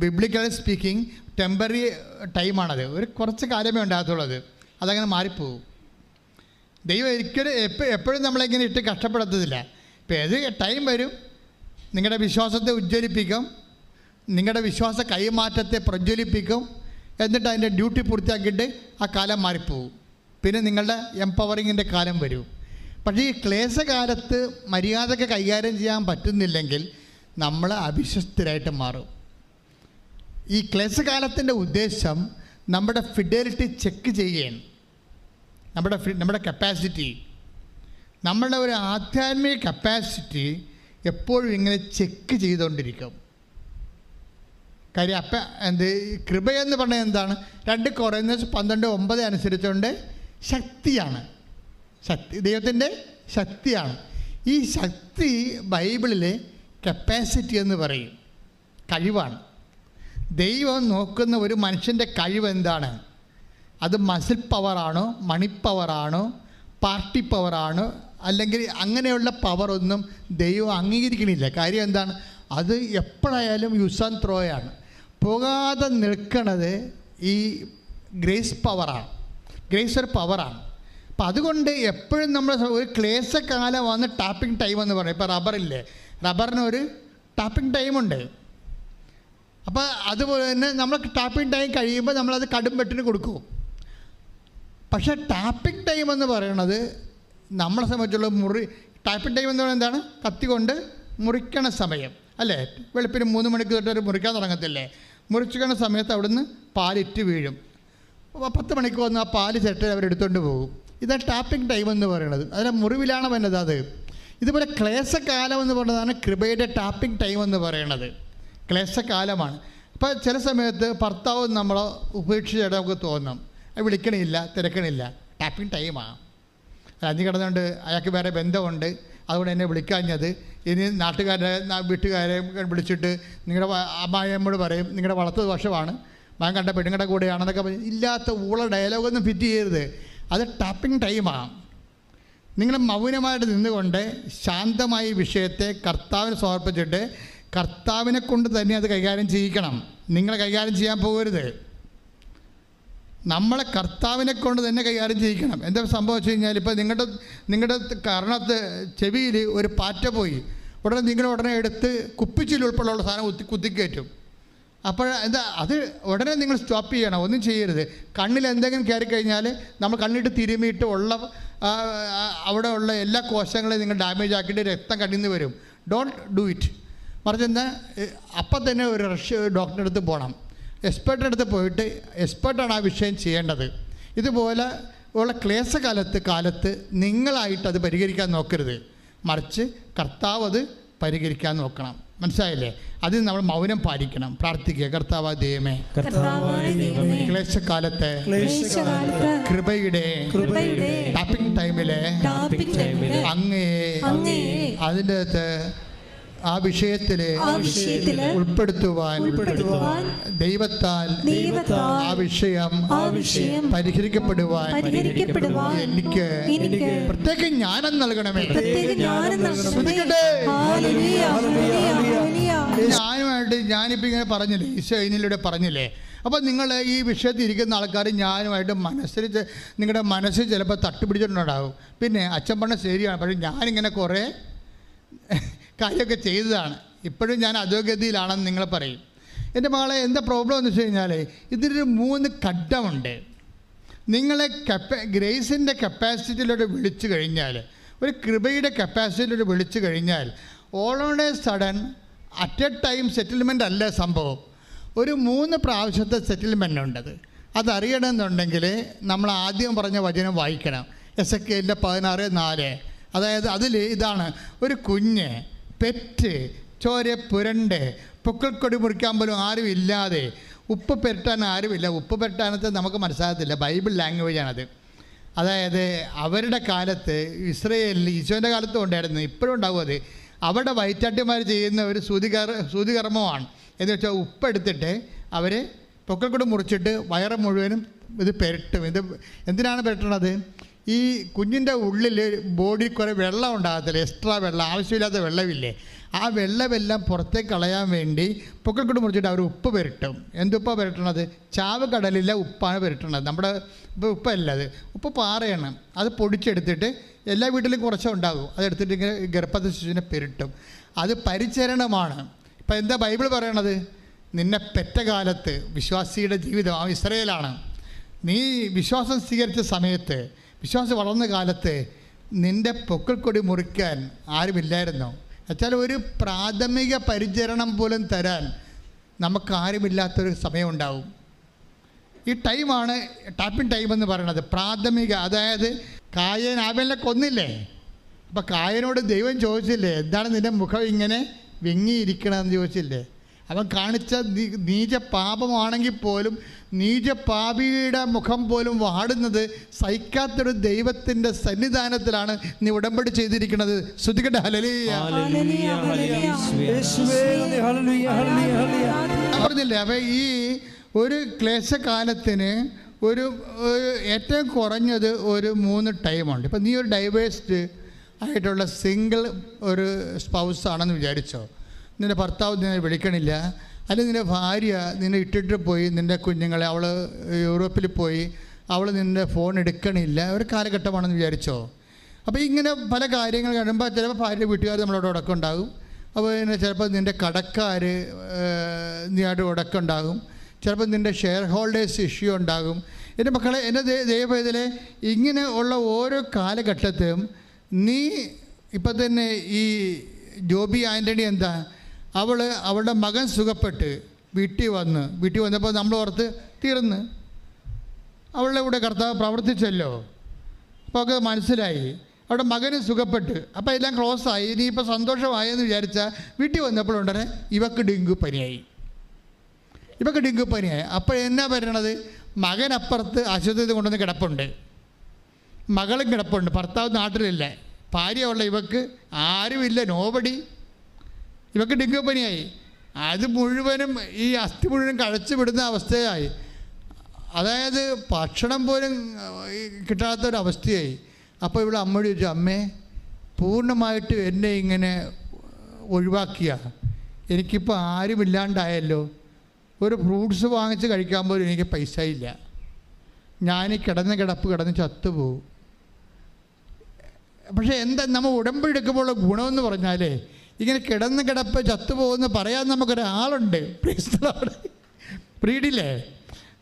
ബിബ്ലിക്കലി സ്പീക്കിംഗ് ടെമ്പററി ടൈമാണത്. ഒരു കുറച്ച് കാലമേ ഉണ്ടാകത്തുള്ളത്, അതങ്ങനെ മാറിപ്പോവും. ദൈവം ഒരിക്കലും എപ്പോഴും നമ്മളിങ്ങനെ ഇട്ട് കഷ്ടപ്പെടുത്തതില്ല. ഇപ്പോൾ ഏത് ടൈം വരും, നിങ്ങളുടെ വിശ്വാസത്തെ ഉജ്ജ്വലിപ്പിക്കും, നിങ്ങളുടെ വിശ്വാസ കൈമാറ്റത്തെ പ്രജ്വലിപ്പിക്കും, എന്നിട്ട് അതിൻ്റെ ഡ്യൂട്ടി പൂർത്തിയാക്കിയിട്ട് ആ കാലം മാറിപ്പോവും. പിന്നെ നിങ്ങളുടെ എംപവറിങ്ങിൻ്റെ കാലം വരും. പക്ഷേ ഈ ക്ലേശകാലത്ത് മര്യാദയ്ക്ക് കൈകാര്യം ചെയ്യാൻ പറ്റുന്നില്ലെങ്കിൽ നമ്മൾ അവിശ്വസ്തരായിട്ട് മാറും. ഈ ക്ലേശകാലത്തിൻ്റെ ഉദ്ദേശം നമ്മുടെ ഫിഡലിറ്റി ചെക്ക് ചെയ്യുകയാണ്. നമ്മുടെ കപ്പാസിറ്റി, നമ്മളുടെ ഒരു ആധ്യാത്മിക കപ്പാസിറ്റി എപ്പോഴും ഇങ്ങനെ ചെക്ക് ചെയ്തുകൊണ്ടിരിക്കും. കാര്യം കൃപയെന്ന് പറഞ്ഞാൽ എന്താണ്? 2 കൊരിന്ത്യർ 12:9 അനുസരിച്ചുകൊണ്ട് ശക്തിയാണ്. ദൈവത്തിൻ്റെ ശക്തിയാണ്. ഈ ശക്തി ബൈബിളിലെ കപ്പാസിറ്റി എന്ന് പറയും, കഴിവാണ്. ദൈവം നോക്കുന്ന ഒരു മനുഷ്യൻ്റെ കഴിവ് എന്താണ്? അത് മസിൽ പവറാണോ, മണി പവറാണോ, പാർട്ടി പവറാണോ, അല്ലെങ്കിൽ അങ്ങനെയുള്ള പവറൊന്നും ദൈവം അംഗീകരിക്കണില്ല. കാര്യം എന്താണ്? അത് എപ്പോഴായാലും യൂസ് ആൻഡ് ത്രോയാണ്. പോകാതെ നിൽക്കണത് ഈ ഗ്രേസ് പവറാണ്. ഗ്രേസ് ഒരു പവറാണ്. അപ്പം അതുകൊണ്ട് എപ്പോഴും നമ്മൾ ഒരു ക്ലേശകാലം വന്ന് ടാപ്പിംഗ് ടൈം എന്ന് പറയും. ഇപ്പോൾ റബ്ബറില്ലേ, റബ്ബറിനൊരു ടാപ്പിംഗ് ടൈമുണ്ട്. അപ്പോൾ അതുപോലെ തന്നെ നമ്മൾ ടാപ്പിംഗ് ടൈം കഴിയുമ്പോൾ നമ്മളത് കടും വെട്ടിന് കൊടുക്കും. പക്ഷേ ടാപ്പിംഗ് ടൈം എന്ന് പറയുന്നത് നമ്മളെ സംബന്ധിച്ചുള്ള ടാപ്പിംഗ് ടൈം എന്ന് പറയുന്നത് എന്താണ്? കത്തി കൊണ്ട് മുറിക്കണ സമയം അല്ലേ? വെളുപ്പിന് 3 മണിക്ക് തൊട്ട് മുറിക്കാൻ തുടങ്ങത്തില്ലേ? മുറിച്ചിക്കണ സമയത്ത് അവിടുന്ന് പാലിറ്റ് വീഴും. 10 മണിക്ക് വന്ന് ആ പാല് സെറ്റ് അവരെടുത്തുകൊണ്ട് പോകും. ഇതാണ് ടാപ്പിംഗ് ടൈം എന്ന് പറയുന്നത്. അതിൻ്റെ മുറിവിലാണ് വന്നത്. അത് ഇതുപോലെ ക്ലേശകാലം എന്ന് പറയുന്നതാണ് കൃപയുടെ ടാപ്പിംഗ് ടൈം എന്ന് പറയുന്നത്. ക്ലേശകാലമാണ്. അപ്പോൾ ചില സമയത്ത് ഭർത്താവ് നമ്മളെ ഉപേക്ഷിച്ചിട്ട് നമുക്ക് തോന്നും, വിളിക്കണില്ല, തിരക്കണില്ല, ടാപ്പിംഗ് ടൈമാണ്. അഞ്ഞു കിടന്നുകൊണ്ട് അയാൾക്ക് വേറെ ബന്ധമുണ്ട്, അതുകൊണ്ട് എന്നെ വിളിക്കാഞ്ഞത്. ഇനി വീട്ടുകാരെ വിളിച്ചിട്ട് നിങ്ങളുടെ അമ്മായിയമ്മോട് പറയും നിങ്ങളുടെ വളർത്തത് വർഷമാണ്, മകൻ കണ്ട പെണ്ണുങ്ങളുടെ കൂടെയാണെന്നൊക്കെ പറഞ്ഞ് ഇല്ലാത്ത ഊള ഡയലോഗൊന്നും ഫിറ്റ് ചെയ്യരുത്. അത് ടാപ്പിംഗ് ടൈമാണ്. നിങ്ങൾ മൗനമായിട്ട് നിന്നുകൊണ്ട് ശാന്തമായി വിഷയത്തെ കർത്താവിന് സമർപ്പിച്ചിട്ട് കർത്താവിനെ കൊണ്ട് തന്നെ അത് കൈകാര്യം ചെയ്യിക്കണം. നിങ്ങളെ കൈകാര്യം ചെയ്യാൻ പോകരുത്. നമ്മളെ കർത്താവിനെ കൊണ്ട് തന്നെ കൈകാര്യം ചെയ്യിക്കണം. എന്താ സംഭവിച്ചു കഴിഞ്ഞാൽ, ഇപ്പോൾ നിങ്ങളുടെ കർണത്ത് ചെവിയിൽ ഒരു പാറ്റ പോയി, ഉടനെ എടുത്ത് കുപ്പിച്ചിൽ ഉൾപ്പെടെയുള്ള സാധനം കുത്തിക്കയറ്റും. അപ്പോൾ എന്താ അത് ഉടനെ നിങ്ങൾ സ്റ്റോപ്പ് ചെയ്യണം. ഒന്നും ചെയ്യരുത്. കണ്ണിൽ എന്തെങ്കിലും കയറി കഴിഞ്ഞാൽ നമ്മൾ കണ്ണിട്ട് തിരുമിയിട്ട് അവിടെ ഉള്ള എല്ലാ കോശങ്ങളെയും നിങ്ങൾ ഡാമേജ് ആക്കിയിട്ട് രക്തം കണ്ണിൽ നിന്ന് വരും. Don't do it. മറിച്ച് എന്താ, അപ്പം തന്നെ ഒരു ഡോക്ടറുടെ അടുത്ത് പോകണം. എക്സ്പേർട്ടിൻ്റെ അടുത്ത് പോയിട്ട് എക്സ്പേർട്ടാണ് ആ വിഷയം ചെയ്യേണ്ടത്. ഇതുപോലെ ഉള്ള ക്ലേശകാലത്ത് നിങ്ങളായിട്ട് അത് പരിഹരിക്കാൻ നോക്കരുത്. മറിച്ച് കർത്താവ് അത് പരിഹരിക്കാൻ നോക്കണം. മനസ്സിലായില്ലേ? അതിന് നമ്മൾ മൗനം പാലിക്കണം, പ്രാർത്ഥിക്കുക. കർത്താവ് ദൈവമേ, ക്ലേശകാലത്തെ കൃപയുടെ ടാപ്പിംഗ് ടൈമിലെ അങ്ങേ അതിൻ്റെ അകത്ത് ആ വിഷയത്തില് ഉൾപ്പെടുത്തുവാൻ ദൈവത്താൽ ആ വിഷയം പരിഹരിക്കപ്പെടുവാൻ എനിക്ക് പ്രത്യേക ജ്ഞാനം നൽകണമേ. ഞാനിപ്പോൾ ഇങ്ങനെ പറഞ്ഞില്ലേ, ഈശോ ഇതിലൂടെ പറഞ്ഞില്ലേ. അപ്പോൾ നിങ്ങൾ ഈ വിഷയത്തിൽ ഇരിക്കുന്ന ആൾക്കാർ ഞാനുമായിട്ട് നിങ്ങളുടെ മനസ്സിൽ ചിലപ്പോൾ തട്ടുപിടിച്ചിട്ടുണ്ടാകും. പിന്നെ അച്ഛൻ പറഞ്ഞ ശരിയാണ്, പക്ഷേ ഞാനിങ്ങനെ കുറേ കാര്യമൊക്കെ ചെയ്തതാണ്, ഇപ്പോഴും ഞാൻ അധോഗതിയിലാണെന്ന് നിങ്ങൾ പറയും. എൻ്റെ മകളെ എന്താ പ്രോബ്ലം എന്ന് വെച്ച് കഴിഞ്ഞാൽ, ഇതിനൊരു 3 ഘട്ടമുണ്ട്. നിങ്ങളെ ഗ്രേസിൻ്റെ കപ്പാസിറ്റിയിലൂടെ വിളിച്ചു കഴിഞ്ഞാൽ, ഒരു കൃപയുടെ കപ്പാസിറ്റിയിലൂടെ വിളിച്ചു കഴിഞ്ഞാൽ all on A sudden at A time settlement അല്ല സംഭവം. ഒരു 3 പ്രാവശ്യത്തെ സെറ്റിൽമെൻ്റ് ഉണ്ടത്. അതറിയണമെന്നുണ്ടെങ്കിൽ നമ്മൾ ആദ്യം പറഞ്ഞ വചനം വായിക്കണം. എസെക്കിയേലിൻ്റെ 16:4. അതായത് അതിൽ ഇതാണ്, ഒരു കുഞ്ഞ് പെറ്റ് ചോര പുരണ്ട് പൊക്കിൾക്കൊടി മുറിക്കാൻ പോലും ആരും ഇല്ലാതെ, ഉപ്പ് പെരട്ടാൻ ആരുമില്ല. ഉപ്പ് പെരട്ടാനത്ത് നമുക്ക് മനസ്സിലാകത്തില്ല, ബൈബിൾ ലാംഗ്വേജാണത്. അതായത് അവരുടെ കാലത്ത് ഇസ്രയേലിൽ ഈശോൻ്റെ കാലത്തും ഉണ്ടായിരുന്നു, ഇപ്പോഴും ഉണ്ടാവും അത്. അവിടെ വൈറ്റാട്ടിമാർ ചെയ്യുന്ന ഒരു സൂതികർമ്മമാണ്. എന്ന് വെച്ചാൽ ഉപ്പെടുത്തിട്ട് അവർ പൊക്കിൾക്കൊടി മുറിച്ചിട്ട് വയറ് മുഴുവനും ഇത് പെരട്ടും. ഇത് എന്തിനാണ് പെരട്ടണത്? ഈ കുഞ്ഞിൻ്റെ ഉള്ളിൽ ബോഡിയിൽ കുറേ വെള്ളം ഉണ്ടാകത്തില്ല, എക്സ്ട്രാ വെള്ളം, ആവശ്യമില്ലാത്ത വെള്ളമില്ലേ, ആ വെള്ളമെല്ലാം പുറത്തേക്ക് കളയാൻ വേണ്ടി പൊക്കിൾക്കൊടി മുറിച്ചിട്ട് അവർ ഉപ്പ് പെരട്ടും. എന്തുപ്പാണ് പെരട്ടണത്? ചാവ് കടലിലെ ഉപ്പാണ് പെരട്ടണത്. നമ്മുടെ ഇപ്പോൾ ഉപ്പല്ല, അത് ഉപ്പ് പാറയാണ്. അത് പൊടിച്ചെടുത്തിട്ട് എല്ലാ വീട്ടിലും കുറച്ചേ ഉണ്ടാകും. അതെടുത്തിട്ട് ഇങ്ങനെ ഗർഭസ്ഥ ശിശുവിനെ പെരട്ടും. അത് പരിചരണമാണ്. ഇപ്പം എന്താ ബൈബിൾ പറയണത്? നിന്നെ പെറ്റ കാലത്ത് വിശ്വാസിയുടെ ജീവിതം ആ ഇസ്രയേലാണ്. നീ വിശ്വാസം സ്വീകരിച്ച സമയത്ത്, വിശ്വാസം വളർന്ന കാലത്ത് നിൻ്റെ പൊക്കിൾക്കൊടി മുറിക്കാൻ ആരുമില്ലായിരുന്നോ? എന്നുവെച്ചാൽ ഒരു പ്രാഥമിക പരിചരണം പോലും തരാൻ നമുക്കാരുമില്ലാത്തൊരു സമയമുണ്ടാവും. ഈ ടൈമാണ് ടാപ്പിംഗ് ടൈം എന്ന് പറയുന്നത്. പ്രാഥമിക, അതായത് കായൻ ആബേലിനെ കൊന്നില്ലേ? അപ്പം കായനോട് ദൈവം ചോദിച്ചില്ലേ, എന്താണ് നിൻ്റെ മുഖം ഇങ്ങനെ വിങ്ങിയിരിക്കണമെന്ന് ചോദിച്ചില്ലേ? അവൻ കാണിച്ച നീച പാപമാണെങ്കിൽ പോലും നീചപാപിയുടെ മുഖം പോലും വാടുന്നത് സഹിക്കാത്തൊരു ദൈവത്തിൻ്റെ സന്നിധാനത്തിലാണ് നീ ഉടമ്പടി ചെയ്തിരിക്കുന്നത്. ശ്രുതികട്ടെ ഹല്ലേലൂയ. പറഞ്ഞില്ലേ? അപ്പം ഈ ഒരു ക്ലേശകാലത്തിന് ഒരു ഏറ്റവും കുറഞ്ഞത് ഒരു 3 ടൈമുണ്ട്. ഇപ്പം നീ ഒരു ഡൈവേഴ്സ്ഡ് ആയിട്ടുള്ള സിംഗിൾ ഒരു സ്പൗസ് ആണെന്ന് വിചാരിച്ചോ. നിൻ്റെ ഭർത്താവ് നിന്നെ വിളിക്കണില്ല, അല്ലെങ്കിൽ നിൻ്റെ ഭാര്യ നിന്നെ ഇട്ടിട്ട് പോയി, നിൻ്റെ കുഞ്ഞുങ്ങളെ അവൾ യൂറോപ്പിൽ പോയി, അവൾ നിൻ്റെ ഫോൺ എടുക്കണില്ല, ഒരു കാലഘട്ടമാണെന്ന് വിചാരിച്ചോ. അപ്പോൾ ഇങ്ങനെ പല കാര്യങ്ങൾ കഴിയുമ്പോൾ ചിലപ്പോൾ ഭാര്യ വീട്ടുകാർ നമ്മളോട് ഉടക്കമുണ്ടാകും. അപ്പോൾ പിന്നെ ചിലപ്പോൾ നിൻ്റെ കടക്കാർ നീയായിട്ട് ഉടക്കമുണ്ടാകും, ചിലപ്പോൾ നിൻ്റെ ഷെയർ ഹോൾഡേഴ്സ് ഇഷ്യൂ ഉണ്ടാകും. എൻ്റെ മക്കളെ, എൻ്റെ ദൈവവേദലെ, ഇങ്ങനെ ഉള്ള ഓരോ കാലഘട്ടത്തിലും നീ ഇപ്പം തന്നെ ഈ ജോബി ആൻ്റണി എന്താ, അവളുടെ മകൻ സുഖപ്പെട്ട് വീട്ടിൽ വന്നപ്പോൾ നമ്മൾ ഓർത്ത് തീർന്ന്, അവളുടെ കൂടെ കർത്താവ് പ്രവർത്തിച്ചല്ലോ. അപ്പോൾ ഒക്കെ മനസ്സിലായി, അവിടെ മകന് സുഖപ്പെട്ട്, അപ്പോൾ എല്ലാം ക്ലോസായി, ഇനിയിപ്പോൾ സന്തോഷമായെന്ന് വിചാരിച്ചാൽ വീട്ടിൽ വന്നപ്പോൾ ഉടനെ ഇവക്ക് ഡെങ്കു പനിയായി. അപ്പോൾ എന്നാ പറയണത്, മകനപ്പുറത്ത് ആശുപത്രിയിൽ കൊണ്ടുവന്ന് കിടപ്പുണ്ട്, മകളും കിടപ്പുണ്ട്, ഭർത്താവ് നാട്ടിലില്ല, ഭാര്യയുള്ള ഇവക്ക് ആരുമില്ല, നോബടി. ഇവക്ക് ഡെങ്കു പനിയായി. അത് മുഴുവനും ഈ അസ്ഥി മുഴുവനും കഴിച്ചു വിടുന്ന അവസ്ഥയായി. അതായത് ഭക്ഷണം പോലും കിട്ടാത്തൊരവസ്ഥയായി. അപ്പോൾ ഇവിടെ അമ്മയോട് ചോദിച്ചു, അമ്മേ പൂർണ്ണമായിട്ട് എന്നെ ഇങ്ങനെ ഒഴിവാക്കിയ, എനിക്കിപ്പോൾ ആരുമില്ലാണ്ടായല്ലോ, ഒരു ഫ്രൂട്ട്സ് വാങ്ങിച്ച് കഴിക്കാൻ പോലും എനിക്ക് പൈസ ഇല്ല, ഞാൻ കിടന്ന് ചത്തുപോകും. പക്ഷേ എന്താ നമ്മൾ ഉടമ്പടി എടുക്കുമ്പോഴുള്ള ഗുണമെന്ന് പറഞ്ഞാൽ, ഇങ്ങനെ കിടപ്പ് ചത്തുപോകുമെന്ന് പറയാൻ നമുക്കൊരാളുണ്ട്. പ്രീഡില്ലേ,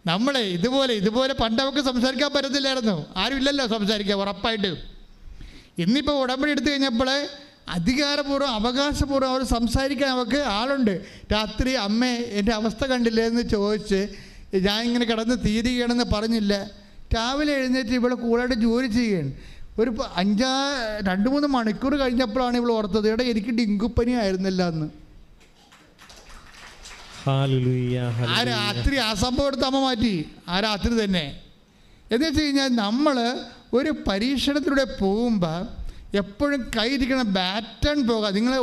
നമ്മളെ ഇതുപോലെ പണ്ട് നമുക്ക് സംസാരിക്കാൻ പറ്റത്തില്ലായിരുന്നു, ആരുമില്ലല്ലോ സംസാരിക്കാൻ ഉറപ്പായിട്ട്. ഇന്നിപ്പോൾ ഉടമ്പടി എടുത്തു കഴിഞ്ഞപ്പോൾ അധികാരപൂർവ്വം അവകാശപൂർവ്വം അവർ സംസാരിക്കാൻ അവർക്ക് ആളുണ്ട്. രാത്രി അമ്മേ എൻ്റെ അവസ്ഥ കണ്ടില്ലേ എന്ന് ചോദിച്ച്, ഞാൻ ഇങ്ങനെ കിടന്ന് തീരുകയാണെന്ന് പറഞ്ഞില്ല, രാവിലെ എഴുന്നേറ്റ് ഇവളെ കൂടായിട്ട് ജോലി ചെയ്യുകയാണ്. ഒരു 2-3 മണിക്കൂർ കഴിഞ്ഞപ്പോഴാണ് ഇവൾ ഓർത്തത്, എടാ എനിക്ക് ഡെങ്കുപ്പനി ആയിരുന്നില്ല എന്ന്. ആ രാത്രി ആ സംഭവം എടുത്ത് അമ്മ മാറ്റി, ആ രാത്രി തന്നെ. എന്ന് വെച്ച് കഴിഞ്ഞാൽ നമ്മൾ ഒരു പരീക്ഷണത്തിലൂടെ പോകുമ്പോൾ എപ്പോഴും കൈയിരിക്കണം ബാറ്റൺ പോകാതെ. നിങ്ങൾ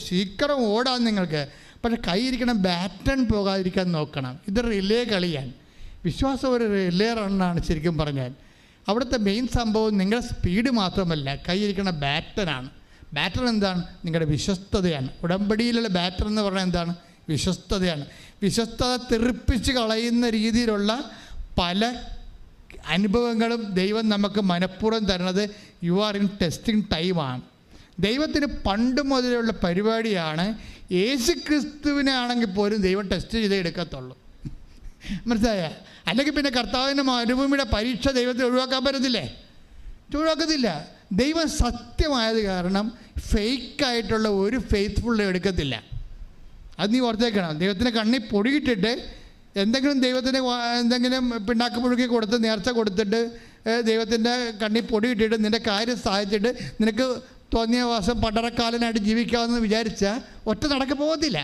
ശീക്കരം ഓടാൻ നിങ്ങൾക്ക്, പക്ഷെ കൈയിരിക്കണം ബാറ്റൺ പോകാതിരിക്കാൻ നോക്കണം. ഇത് റിലേ കളിയാണ്. വിശ്വാസം ഒരു റിലേ റണ്ണാണ് ശരിക്കും പറഞ്ഞാൽ. അവിടുത്തെ മെയിൻ സംഭവം നിങ്ങളുടെ സ്പീഡ് മാത്രമല്ല, കൈയിരിക്കുന്ന ബാറ്റനാണ്. ബാറ്റർ എന്താണ്? നിങ്ങളുടെ വിശ്വസ്തതയാണ്. ഉടമ്പടിയിലുള്ള ബാറ്റർ എന്ന് പറഞ്ഞാൽ എന്താണ്? വിശ്വസ്തതയാണ്. വിശ്വസ്തത തെറിപ്പിച്ച് കളയുന്ന രീതിയിലുള്ള പല അനുഭവങ്ങളും ദൈവം നമുക്ക് മനഃപൂർവ്വം തരുന്നത് യു ആർ ഇൻ ടെസ്റ്റിംഗ് ടൈമാണ്. ദൈവത്തിന് പണ്ട് മുതലുള്ള പരിപാടിയാണ്. യേശു ക്രിസ്തുവിനെ ആണെങ്കിൽ പോലും ദൈവം ടെസ്റ്റ് ചെയ്തേ എടുക്കത്തുള്ളൂ. മനസ്സിലായ? അല്ലെങ്കിൽ പിന്നെ കർത്താവിൻ്റെ മരുഭൂമിയുടെ പരീക്ഷ ദൈവത്തെ ഒഴിവാക്കാൻ പറ്റത്തില്ലേ? ഒഴിവാക്കത്തില്ല. ദൈവം സത്യമായത് കാരണം ഫേക്കായിട്ടുള്ള ഒരു ഫെയ്ത്ത്ഫുൾ എടുക്കത്തില്ല. അത് നീ ഓർത്തേക്കണം. ദൈവത്തിന് കണ്ണി പൊടിയിട്ടിട്ട് എന്തെങ്കിലും പിണ്ണാക്ക് പുഴുക്കി കൊടുത്ത് നേർച്ച കൊടുത്തിട്ട് ദൈവത്തിൻ്റെ കണ്ണി പൊടിയിട്ടിട്ട് നിൻ്റെ കാര്യം സാധിച്ചിട്ട് നിനക്ക് തോന്നിയ വാസം പടറക്കാലനായിട്ട് ജീവിക്കാമെന്ന് വിചാരിച്ചാൽ ഒറ്റ നടക്ക് പോകത്തില്ല.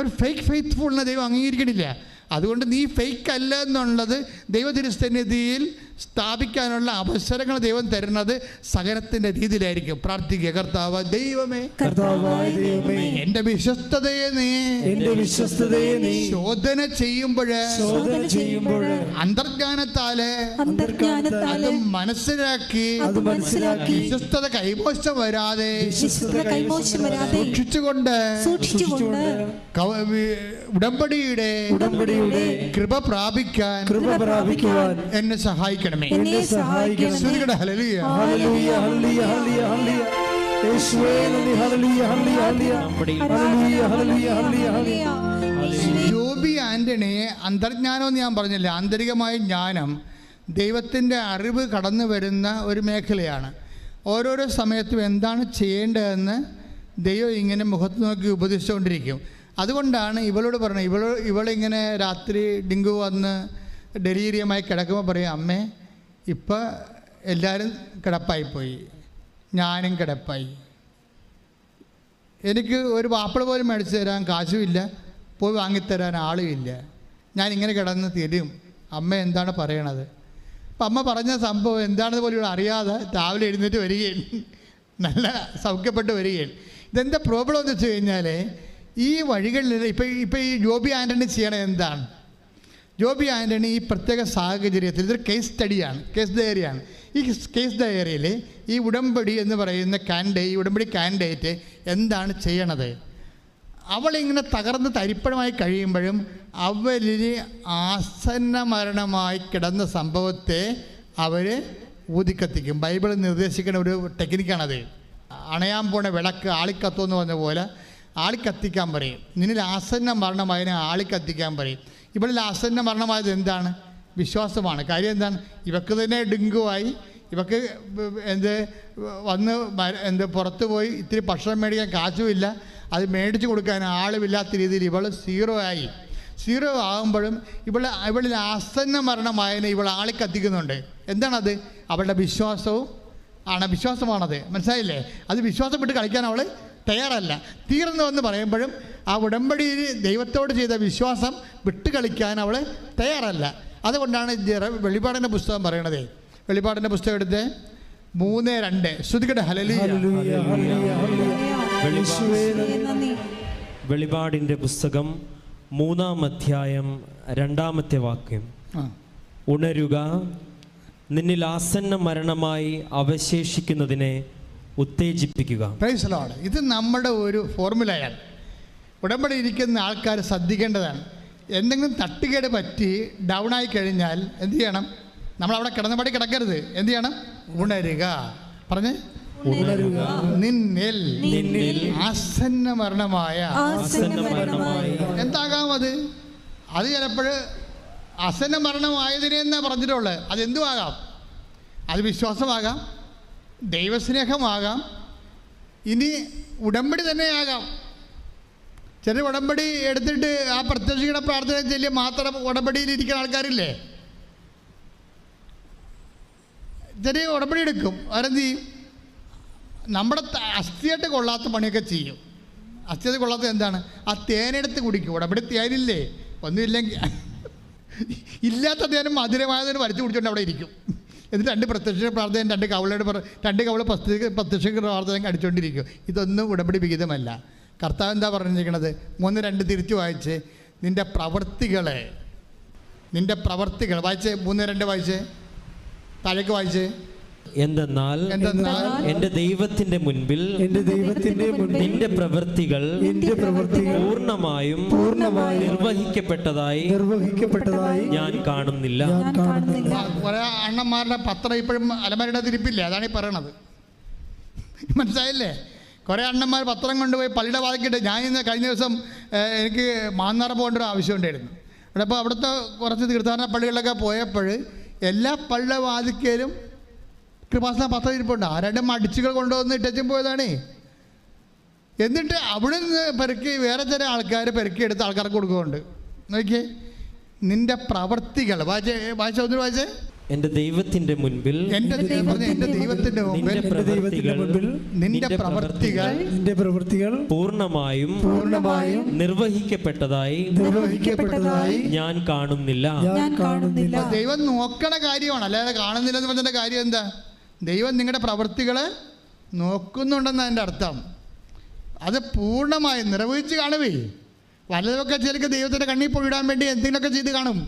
ഒരു ഫേക്ക് ഫെയ്ത്ത്ഫുള്ളിനെ ദൈവം അംഗീകരിക്കണില്ല. അതുകൊണ്ട് നീ ഫേക്ക് അല്ല എന്നുള്ളത് ദൈവതിരുസന്നിധിയിൽ സ്ഥാപിക്കാനുള്ള അവസരങ്ങൾ ദൈവം തരുന്നത് സഹനത്തിൻ്റെ രീതിയിലായിരിക്കും. പ്രാർത്ഥിക്കുക, കർത്താവ് ദൈവമേ, എൻ്റെ വിശ്വസ്തതയെ നീ ശോധന ചെയ്യുമ്പോൾ അന്തർജ്ഞാനത്താല് അത് മനസ്സിലാക്കി വിശ്വസ്തത കൈമോശം വരാതെ സൂക്ഷിച്ചുകൊണ്ട് ഉടമ്പടിയുടെ കൃപ പ്രാപിക്കാൻ എന്നെ സഹായിക്കണമേ. ഹല്ലേലൂയ, ഹല്ലേലൂയ, ഹല്ലേലൂയ, ഹല്ലേലൂയ. ജോബി ആന്റണിയെ അന്തർജ്ഞാനം എന്ന് ഞാൻ പറഞ്ഞില്ല, ആന്തരികമായ ജ്ഞാനം, ദൈവത്തിൻ്റെ അറിവ് കടന്നു വരുന്ന ഒരു മേഖലയാണ്. ഓരോരോ സമയത്തും എന്താണ് ചെയ്യേണ്ടതെന്ന് ദൈവം ഇങ്ങനെ മുഖത്ത് നോക്കി ഉപദേശിച്ചുകൊണ്ടിരിക്കും. അതുകൊണ്ടാണ് ഇവളോട് പറഞ്ഞത്, ഇവളിങ്ങനെ രാത്രി ഡെങ്കു വന്ന് ഡെലീരിയമായി കിടക്കുമ്പോൾ പറയും, അമ്മേ ഇപ്പം എല്ലാവരും കിടപ്പായിപ്പോയി, ഞാനും കിടപ്പായി, എനിക്ക് ഒരു വാപ്പിള പോലും മേടിച്ച് തരാൻ കാശുമില്ല, പോയി വാങ്ങിത്തരാൻ ആളുമില്ല, ഞാനിങ്ങനെ കിടന്ന് തരും, അമ്മ എന്താണ് പറയണത്? അപ്പം അമ്മ പറഞ്ഞ സംഭവം എന്താണെന്ന് പോലും ഇവിടെ അറിയാതെ രാവിലെ എഴുന്നേറ്റ് വരികയാണ്, നല്ല സൗഖ്യപ്പെട്ട് വരികയാണ്. ഇതെന്താ പ്രോബ്ലം എന്ന് വെച്ച് കഴിഞ്ഞാൽ, ഈ വഴികളിൽ ഇപ്പം ഈ ജോബി ആൻ്റണി ചെയ്യണത് എന്താണ്? ജോബി ആൻ്റണി ഈ പ്രത്യേക സാഹചര്യത്തിൽ ഇതൊരു കേസ് സ്റ്റഡിയാണ്, കേസ് ഡയറിയാണ്. ഈ കേസ് ഡയറിയിൽ ഈ ഉടമ്പടി എന്ന് പറയുന്ന ഈ ഉടമ്പടി കാൻഡിഡേറ്റ് എന്താണ് ചെയ്യണത്? അവളിങ്ങനെ തകർന്ന് തരിപ്പണമായി കഴിയുമ്പോഴും അവരിൽ ആസന്ന മരണമായി കിടന്ന സംഭവത്തെ അവർ ഊതിക്കത്തിക്കും. ബൈബിൾ നിർദ്ദേശിക്കുന്ന ഒരു ടെക്നിക്കാണത്. അണയാൻ പോണ വിളക്ക് ആളിക്കത്തുമെന്ന് പറഞ്ഞ പോലെ ആളിക്കത്തിക്കാൻ പറയും. നിന്നിൽ ആസന്ന മരണമായതിനെ ആളിക്കത്തിക്കാൻ പറയും. ഇവളിൽ ആസന്ന മരണമായത് എന്താണ്? വിശ്വാസമാണ്. കാര്യം എന്താണ്? ഇവക്ക് തന്നെ ഡെങ്കുവായി, ഇവക്ക് വന്ന് പുറത്ത് പോയി ഇത്തിരി ഭക്ഷണം മേടിക്കാൻ കാശുമില്ല, അത് മേടിച്ചു കൊടുക്കാൻ ആളുമില്ലാത്ത രീതിയിൽ ഇവൾ സീറോ ആകുമ്പോഴും ഇവളിൽ ആസന്ന മരണമായതിനെ ഇവൾ ആളിക്കത്തിക്കുന്നുണ്ട്. എന്താണത്? അവളുടെ വിശ്വാസമാണത്. മനസ്സിലായില്ലേ? അത് വിശ്വാസം വിട്ട് കളിക്കാൻ അവൾ തയ്യാറല്ല. തീർന്നു എന്ന് പറയുമ്പോഴും ആ ഉടമ്പടിയിൽ ദൈവത്തോട് ചെയ്ത വിശ്വാസം വിട്ട് കളിക്കാൻ അവൾ തയ്യാറല്ല. അതുകൊണ്ടാണ് വെളിപാടിൻ്റെ പുസ്തകം പറയണത്. വെളിപാടിൻ്റെ പുസ്തകം എടുത്ത് 3:2 ശ്രുതികടെ ഹല്ലേലൂയ. വെളിപാടിൻ്റെ പുസ്തകം 3-ാം അധ്യായം 2-ാമത്തെ വാക്യം. ഉണരുക, നിന്നിൽ ആസന്ന മരണമായി അവശേഷിക്കുന്നതിനെ ഉത്തേജിപ്പിക്കുക. Praise the lord. ഇത് നമ്മുടെ ഒരു ഫോർമുലയാണ്. ഉടമ്പടി ഇരിക്കുന്ന ആൾക്കാർ ശ്രദ്ധിക്കേണ്ടതാണ്. എന്തെങ്കിലും തട്ടുകേട് പറ്റി ഡൗൺ ആയി കഴിഞ്ഞാൽ എന്ത് ചെയ്യണം? നമ്മളവിടെ കിടന്നപടി കിടക്കരുത്. എന്ത് ചെയ്യണം? ഉണരുക. പറഞ്ഞ് ഉണരുക, നിന്നിൽ ആസന്ന മരണമായ എന്താകാം അത്? അത് ചിലപ്പോൾ ആസന്ന മരണമായതിനെ എന്നാ പറഞ്ഞിട്ടുള്ളത്. അതെന്തുമാകാം? അത് വിശ്വാസമാകാം, ദൈവസ്നേഹമാകാം, ഇനി ഉടമ്പടി തന്നെയാകാം. ചില ഉടമ്പടി എടുത്തിട്ട് ആ പ്രത്യക്ഷയുടെ പ്രാർത്ഥന ചൊല്ലി മാത്രം ഉടമ്പടിയിൽ ഇരിക്കുന്ന ആൾക്കാരില്ലേ? ചെറിയ ഉടമ്പടി എടുക്കും, അവരെന്ത് ചെയ്യും? നമ്മുടെ അസ്ഥിയായിട്ട് കൊള്ളാത്ത പണിയൊക്കെ ചെയ്യും. അസ്ഥിയായിട്ട് കൊള്ളാത്ത എന്താണ്? ആ തേനെടുത്ത് കുടിക്കും. ഉടമ്പടി തേനില്ലേ? ഒന്നുമില്ലെങ്കിൽ ഇല്ലാത്ത തേനും മധുരമായതിന് വലിച്ചു കുടിച്ചുകൊണ്ട് അവിടെ ഇരിക്കും. എന്നിട്ട് 2 പ്രത്യക്ഷ പ്രാർത്ഥന, 2 കവള പ്രത്യക്ഷ പ്രാർത്ഥന അടിച്ചുകൊണ്ടിരിക്കും. ഇതൊന്നും ഉടമ്പടി വിഹിതമല്ല. കർത്താവ് എന്താ പറഞ്ഞിരിക്കുന്നത്? 3:2 തിരിച്ചു വായിച്ച്, നിൻ്റെ പ്രവൃത്തികൾ വായിച്ച് 3:2 വായിച്ച് താഴേക്ക് വായിച്ച്. എന്തെന്നാൽ എന്റെ ദൈവത്തിന്റെ മുൻപിൽ നിന്റെ പ്രവൃത്തികൾ പൂർണ്ണമായും നിർവഹിക്കപ്പെട്ടതായി ഞാൻ കാണുന്നില്ല. കുറെ അണ്ണന്മാരുടെ പത്രം ഇപ്പോഴും അലമാരയുടെ തിരിപ്പില്ലേ? അതാണ് ഈ പറയണത്. മനസ്സിലായില്ലേ? കുറേ അണ്ണന്മാർ പത്രം കൊണ്ടുപോയി പള്ളിയുടെ വാതിക്കിട്ട്. ഞാൻ ഇന്ന് കഴിഞ്ഞ ദിവസം എനിക്ക് മാന്നാർ പോകേണ്ട ഒരു ആവശ്യമുണ്ടായിരുന്നു. അപ്പോൾ അവിടുത്തെ കുറച്ച് തീർത്ഥാടന പള്ളികളിലൊക്കെ പോയപ്പോൾ എല്ലാ പള്ളിയുടെ വാതിക്കലും കൃപാസന പത്രം ഇരിപ്പുണ്ട്. ആരുടെ മടിച്ചുകൾ കൊണ്ടുവന്ന് ഇട്ടും പോയതാണ്. എന്നിട്ട് അവിടെ നിന്ന് പെറുക്കി വേറെ ചില ആൾക്കാർ പെറുക്കിയെടുത്ത് ആൾക്കാർക്ക് കൊടുക്കുന്നുണ്ട്. നോക്കിയേ, നിന്റെ പ്രവൃത്തികൾ വായിച്ചേ. എന്റെ ദൈവത്തിന്റെ മുൻപിൽ നിന്റെ പ്രവൃത്തികൾ പൂർണ്ണമായും നിർവഹിക്കപ്പെട്ടതായി ഞാൻ കാണുന്നില്ല. ദൈവം നോക്കണ കാര്യമാണ്, അല്ലാതെ കാണുന്നില്ലെന്ന് പറഞ്ഞ കാര്യം എന്താ? ദൈവം നിങ്ങളുടെ പ്രവൃത്തികളെ നോക്കുന്നുണ്ടെന്ന് അതിൻ്റെ അർത്ഥം. അത് പൂർണ്ണമായി നിർവഹിച്ച് കാണുവേ. വല്ലതൊക്കെ ചിലക്ക് ദൈവത്തിൻ്റെ കണ്ണിൽ പോയിടാൻ വേണ്ടി എന്തെങ്കിലുമൊക്കെ ചെയ്ത് കാണും.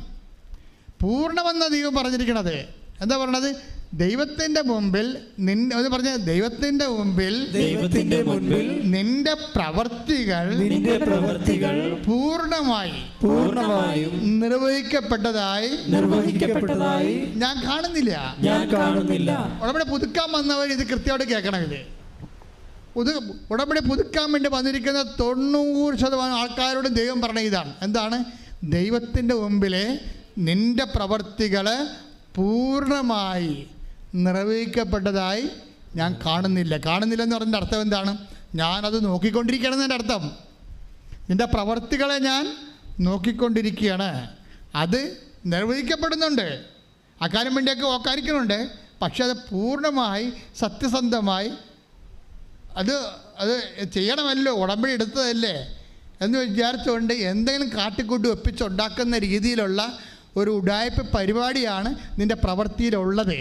പൂർണ്ണമെന്ന ദൈവം പറഞ്ഞിരിക്കണത്. എന്താ പറയണത്? ദൈവത്തിൻ്റെ മുമ്പിൽ ദൈവത്തിൻ്റെ മുമ്പിൽ നിന്റെ പ്രവൃത്തികൾ പൂർണ്ണമായും നിർവഹിക്കപ്പെട്ടതായി ഞാൻ കാണുന്നില്ല. ഉടമ്പടി പുതുക്കാൻ വന്നവർ ഇത് കൃത്യമായിട്ട് കേൾക്കണം. ഇത് ഉടമ്പടി പുതുക്കാൻ വേണ്ടി വന്നിരിക്കുന്ന 90% ആൾക്കാരോടും ദൈവം പറഞ്ഞ ഇതാണ്. എന്താണ്? ദൈവത്തിൻ്റെ മുമ്പിലെ നിന്റെ പ്രവൃത്തികൾ പൂർണ്ണമായി നിർവഹിക്കപ്പെട്ടതായി ഞാൻ കാണുന്നില്ല. കാണുന്നില്ലെന്ന് പറഞ്ഞതിൻ്റെ അർത്ഥം എന്താണ്? ഞാനത് നോക്കിക്കൊണ്ടിരിക്കുകയാണ് എൻ്റെ അർത്ഥം. നിന്റെ പ്രവൃത്തികളെ ഞാൻ നോക്കിക്കൊണ്ടിരിക്കുകയാണ്. അത് നിർവഹിക്കപ്പെടുന്നുണ്ട്, അക്കാര്യം വേണ്ടിയൊക്കെ ഓക്കാരിക്കുന്നുണ്ട്. പക്ഷെ അത് പൂർണ്ണമായി സത്യസന്ധമായി അത് ചെയ്യണമല്ലോ, ഉടമ്പടി എടുത്തതല്ലേ എന്ന് വിചാരിച്ചുകൊണ്ട് എന്തെങ്കിലും കാട്ടിക്കൂട്ടി ഒപ്പിച്ചുണ്ടാക്കുന്ന രീതിയിലുള്ള ഒരു ഉഡായിപ്പ് പരിപാടിയാണ് നിൻ്റെ പ്രവൃത്തിയിലുള്ളത്.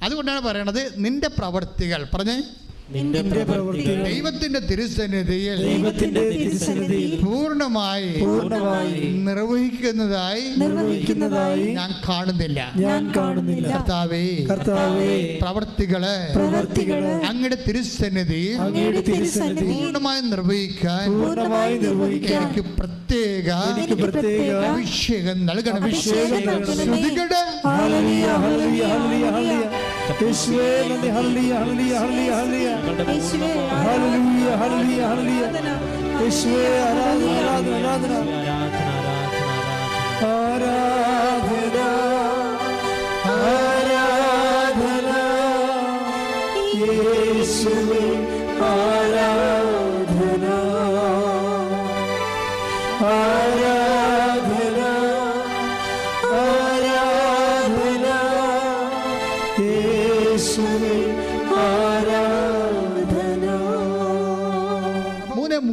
അതുകൊണ്ടാണ് പറയണത് നിൻ്റെ പ്രവൃത്തികൾ. പറഞ്ഞേ, നിന്റെ പ്രവൃത്തികൾ ദൈവത്തിന്റെ തിരുസന്നിധിയിൽ പൂർണ്ണമായി നിർവഹിക്കുന്നതായി ഞാൻ കാണുന്നില്ല. കർത്താവേ, പ്രവൃത്തികള് അങ്ങയുടെ തിരുസന്നിധിയിൽ പൂർണ്ണമായി നിർവഹിക്കാൻ എനിക്ക് പ്രത്യേക അഭിഷേകം നൽകണം. ശ്രുതികടെ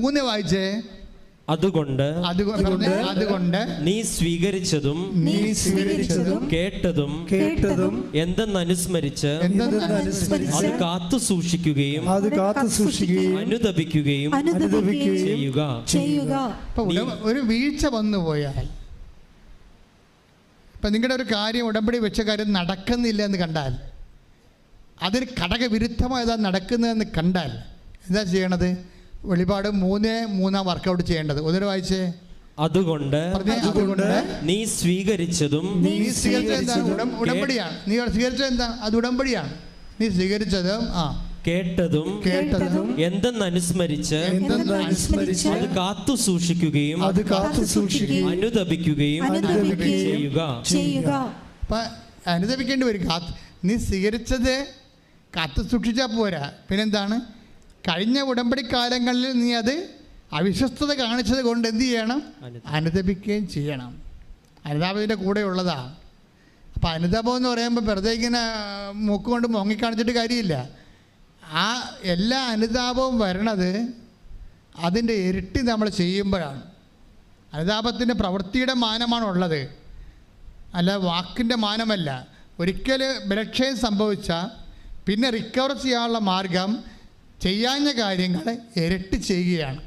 മൂന്ന് വായിച്ചേ. അതുകൊണ്ട് നീ സ്വീകരിച്ചതും കേട്ടതും എന്തെന്നനുസ്മരിച്ച് അത് കാത്തു സൂക്ഷിക്കുകയും അനുതപിക്കുകയും ചെയ്യുക. ഒരു വീഴ്ച വന്നു പോയാൽ, ഇപ്പം നിങ്ങളുടെ ഒരു കാര്യം, ഉടമ്പടി വെച്ച കാര്യം നടക്കുന്നില്ല എന്ന് കണ്ടാൽ, അതിന് ഘടകവിരുദ്ധമായതാ നടക്കുന്നതെന്ന് കണ്ടാൽ എന്താ ചെയ്യണത്? വെളിപാട് 3:3 വർക്കൗട്ട് ചെയ്യേണ്ടത്. ഒന്നിനു വായിച്ചേ. അതുകൊണ്ട് നീ സ്വീകരിച്ചതും ഉടമ്പടിയാണ്. നീ സ്വീകരിച്ചത് എന്താ? അത് ഉടമ്പടിയാണ്. നീ സ്വീകരിച്ചതും കേട്ടതും എന്തെന്നനുസ്മരിച്ച് അത് കാത്തു സൂക്ഷിക്കുകയും അനുതപിക്കുകയും ചെയ്യുക. അനുതപിക്കേണ്ടി വരും. നീ സ്വീകരിച്ചത് കാത്തു സൂക്ഷിച്ചാൽ പോരാ, പിന്നെന്താണ്? കഴിഞ്ഞ ഉടമ്പടി കാലങ്ങളിൽ നീ അത് അവിശ്വസ്തത കാണിച്ചത് കൊണ്ട് എന്ത് ചെയ്യണം? അനുതപിക്കുകയും ചെയ്യണം. അനുതാപത്തിൻ്റെ കൂടെ ഉള്ളതാണ്. അപ്പോൾ അനുതാപം എന്ന് പറയുമ്പോൾ വെറുതെ ഇങ്ങനെ മൂക്കുകൊണ്ട് മുങ്ങിക്കാണിച്ചിട്ട് കാര്യമില്ല. ആ എല്ലാ അനുതാപവും വരണത് അതിൻ്റെ ഇരട്ടി നമ്മൾ ചെയ്യുമ്പോഴാണ്. അനുതാപത്തിൻ്റെ പ്രവൃത്തിയുടെ മാനമാണുള്ളത്, അല്ല വാക്കിൻ്റെ മാനമല്ല. ഒരിക്കൽ ബലക്ഷയം സംഭവിച്ചാൽ പിന്നെ റിക്കവർ ചെയ്യാനുള്ള മാർഗം ചെയ്യാഞ്ഞ കാര്യങ്ങൾ ഇരട്ടി ചെയ്യുകയാണ്.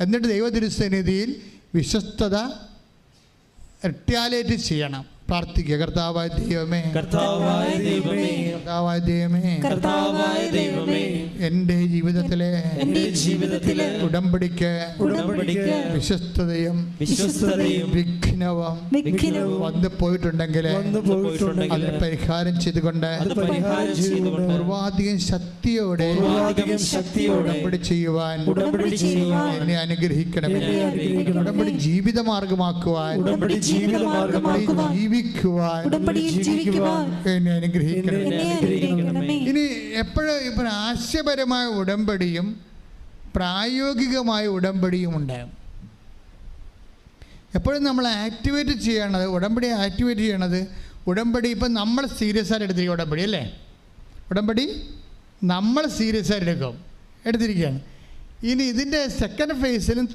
എന്നിട്ട് ദൈവതിരുസന്നിധിയിൽ വിശ്വസ്തത റിറ്റാലിയേറ്റ് ചെയ്യണം. പ്രാർത്ഥിക്കുക. കർത്താവായ ദൈവമേ, എൻ്റെ ജീവിതത്തിലെ ഉടമ്പടിക്ക് വിശ്വസ്തതയും വിഘ്നവും വന്നു പോയിട്ടുണ്ടെങ്കിൽ അതിന് പരിഹാരം ചെയ്തുകൊണ്ട് പൂർവാധികം ശക്തിയോടെ ഉടമ്പടി ചെയ്യുവാൻ എന്നെ അനുഗ്രഹിക്കണമേ. ഉടമ്പടി ജീവിതമാർഗമാക്കുവാൻ, ജീവിക്കുവാൻ എന്നെ അനുഗ്രഹിക്കണമേ. ഇനി എപ്പോഴും ഇപ്പം ആശയപരമായ ഉടമ്പടിയും പ്രായോഗികമായ ഉടമ്പടിയും ഉണ്ടാകും. എപ്പോഴും നമ്മൾ ആക്ടിവേറ്റ് ചെയ്യണത്, ഉടമ്പടി ആക്ടിവേറ്റ് ചെയ്യണത്, ഉടമ്പടി ഇപ്പം നമ്മൾ സീരിയസ് ആയിട്ട് എടുത്തിരിക്കും. ഉടമ്പടി അല്ലേ, ഉടമ്പടി നമ്മൾ സീരിയസ് ആയിട്ട് എടുത്തിരിക്കുകയാണ്. ഇനി ഇതിൻ്റെ സെക്കൻഡ് ഫേസിലും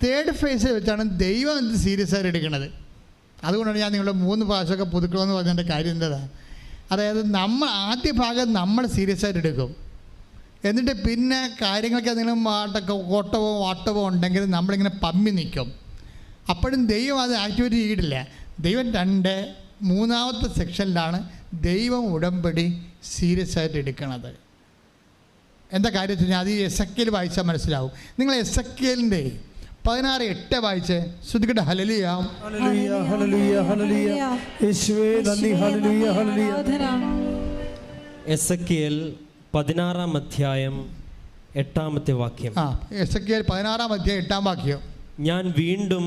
തേർഡ് ഫേസിൽ വെച്ചാണ് ദൈവം ഇത് സീരിയസ് ആയിട്ട് എടുക്കുന്നത്. അതുകൊണ്ടാണ് ഞാൻ നിങ്ങളുടെ 3 പ്രാവശ്യമൊക്കെ പുതുക്കണമെന്ന് പറഞ്ഞതിൻ്റെ കാര്യം എന്താണ്? അതായത് നമ്മൾ ആദ്യ ഭാഗം നമ്മൾ സീരിയസ് ആയിട്ട് എടുക്കും, എന്നിട്ട് പിന്നെ കാര്യങ്ങൾക്ക് എന്തെങ്കിലും കോട്ടവോ വാട്ടവോ ഉണ്ടെങ്കിൽ നമ്മളിങ്ങനെ പമ്മി നിൽക്കും. അപ്പോഴും ദൈവം അത് ആക്ടിവേറ്റ് ചെയ്തിട്ടില്ല. ദൈവം 3-ാമത്തെ സെക്ഷനിലാണ് ദൈവം ഉടമ്പടി സീരിയസ് ആയിട്ട് എടുക്കുന്നത്. എന്താ കാര്യം വെച്ച് കഴിഞ്ഞാൽ അത് എസെക്കിയേൽ വായിച്ചാൽ മനസ്സിലാവും. നിങ്ങൾ എസെക്കിയേലിൻ്റെ 16:8 വായിച്ച് ശ്രുതികട്ടെ. ഹല്ലേലൂയ, ഹല്ലേലൂയ, ഹല്ലേലൂയ, ഹല്ലേലൂയ. യേശുവേ നന്ദി. ഹല്ലേലൂയ, ഹല്ലേലൂയ. എസെക്കിയേൽ 16-ാം അധ്യായം 8-ാമത്തെ വാക്യം. എസെക്കിയേൽ 16-ാം അധ്യായം 8-ാം വാക്യം. ഞാൻ വീണ്ടും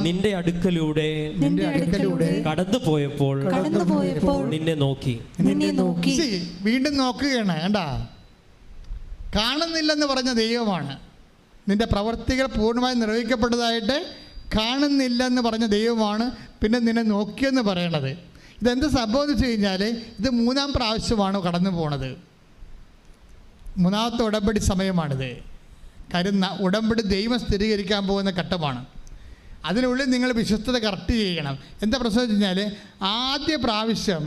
നിന്റെ അടുക്കലൂടെ കടന്നു പോയപ്പോൾ നിന്നെ നോക്കി. വീണ്ടും നോക്കുകയാണ്. കണ്ടാ, കാണുന്നില്ലെന്ന് പറഞ്ഞ ദൈവമാണ്. നിന്റെ പ്രവർത്തികൾ പൂർണ്ണമായി നിർവഹിക്കപ്പെട്ടതായിട്ട് കാണുന്നില്ലെന്ന് പറഞ്ഞ ദൈവമാണ് പിന്നെ നിന്നെ നോക്കിയെന്ന് പറയണത്. ഇതെന്ത് സംഭവം എന്ന് വെച്ച് കഴിഞ്ഞാൽ ഇത് 3-ാം പ്രാവശ്യമാണ് കടന്നു പോണത്. 3-ാമത്തെ ഉടമ്പടി സമയമാണിത്. കാര്യം ഉടമ്പടി ദൈവം സ്ഥിരീകരിക്കാൻ പോകുന്ന ഘട്ടമാണ്. അതിനുള്ളിൽ നിങ്ങൾ വിശ്വസ്തത കറക്റ്റ് ചെയ്യണം. എന്താ പ്രശ്നം വെച്ച് കഴിഞ്ഞാൽ ആദ്യ പ്രാവശ്യം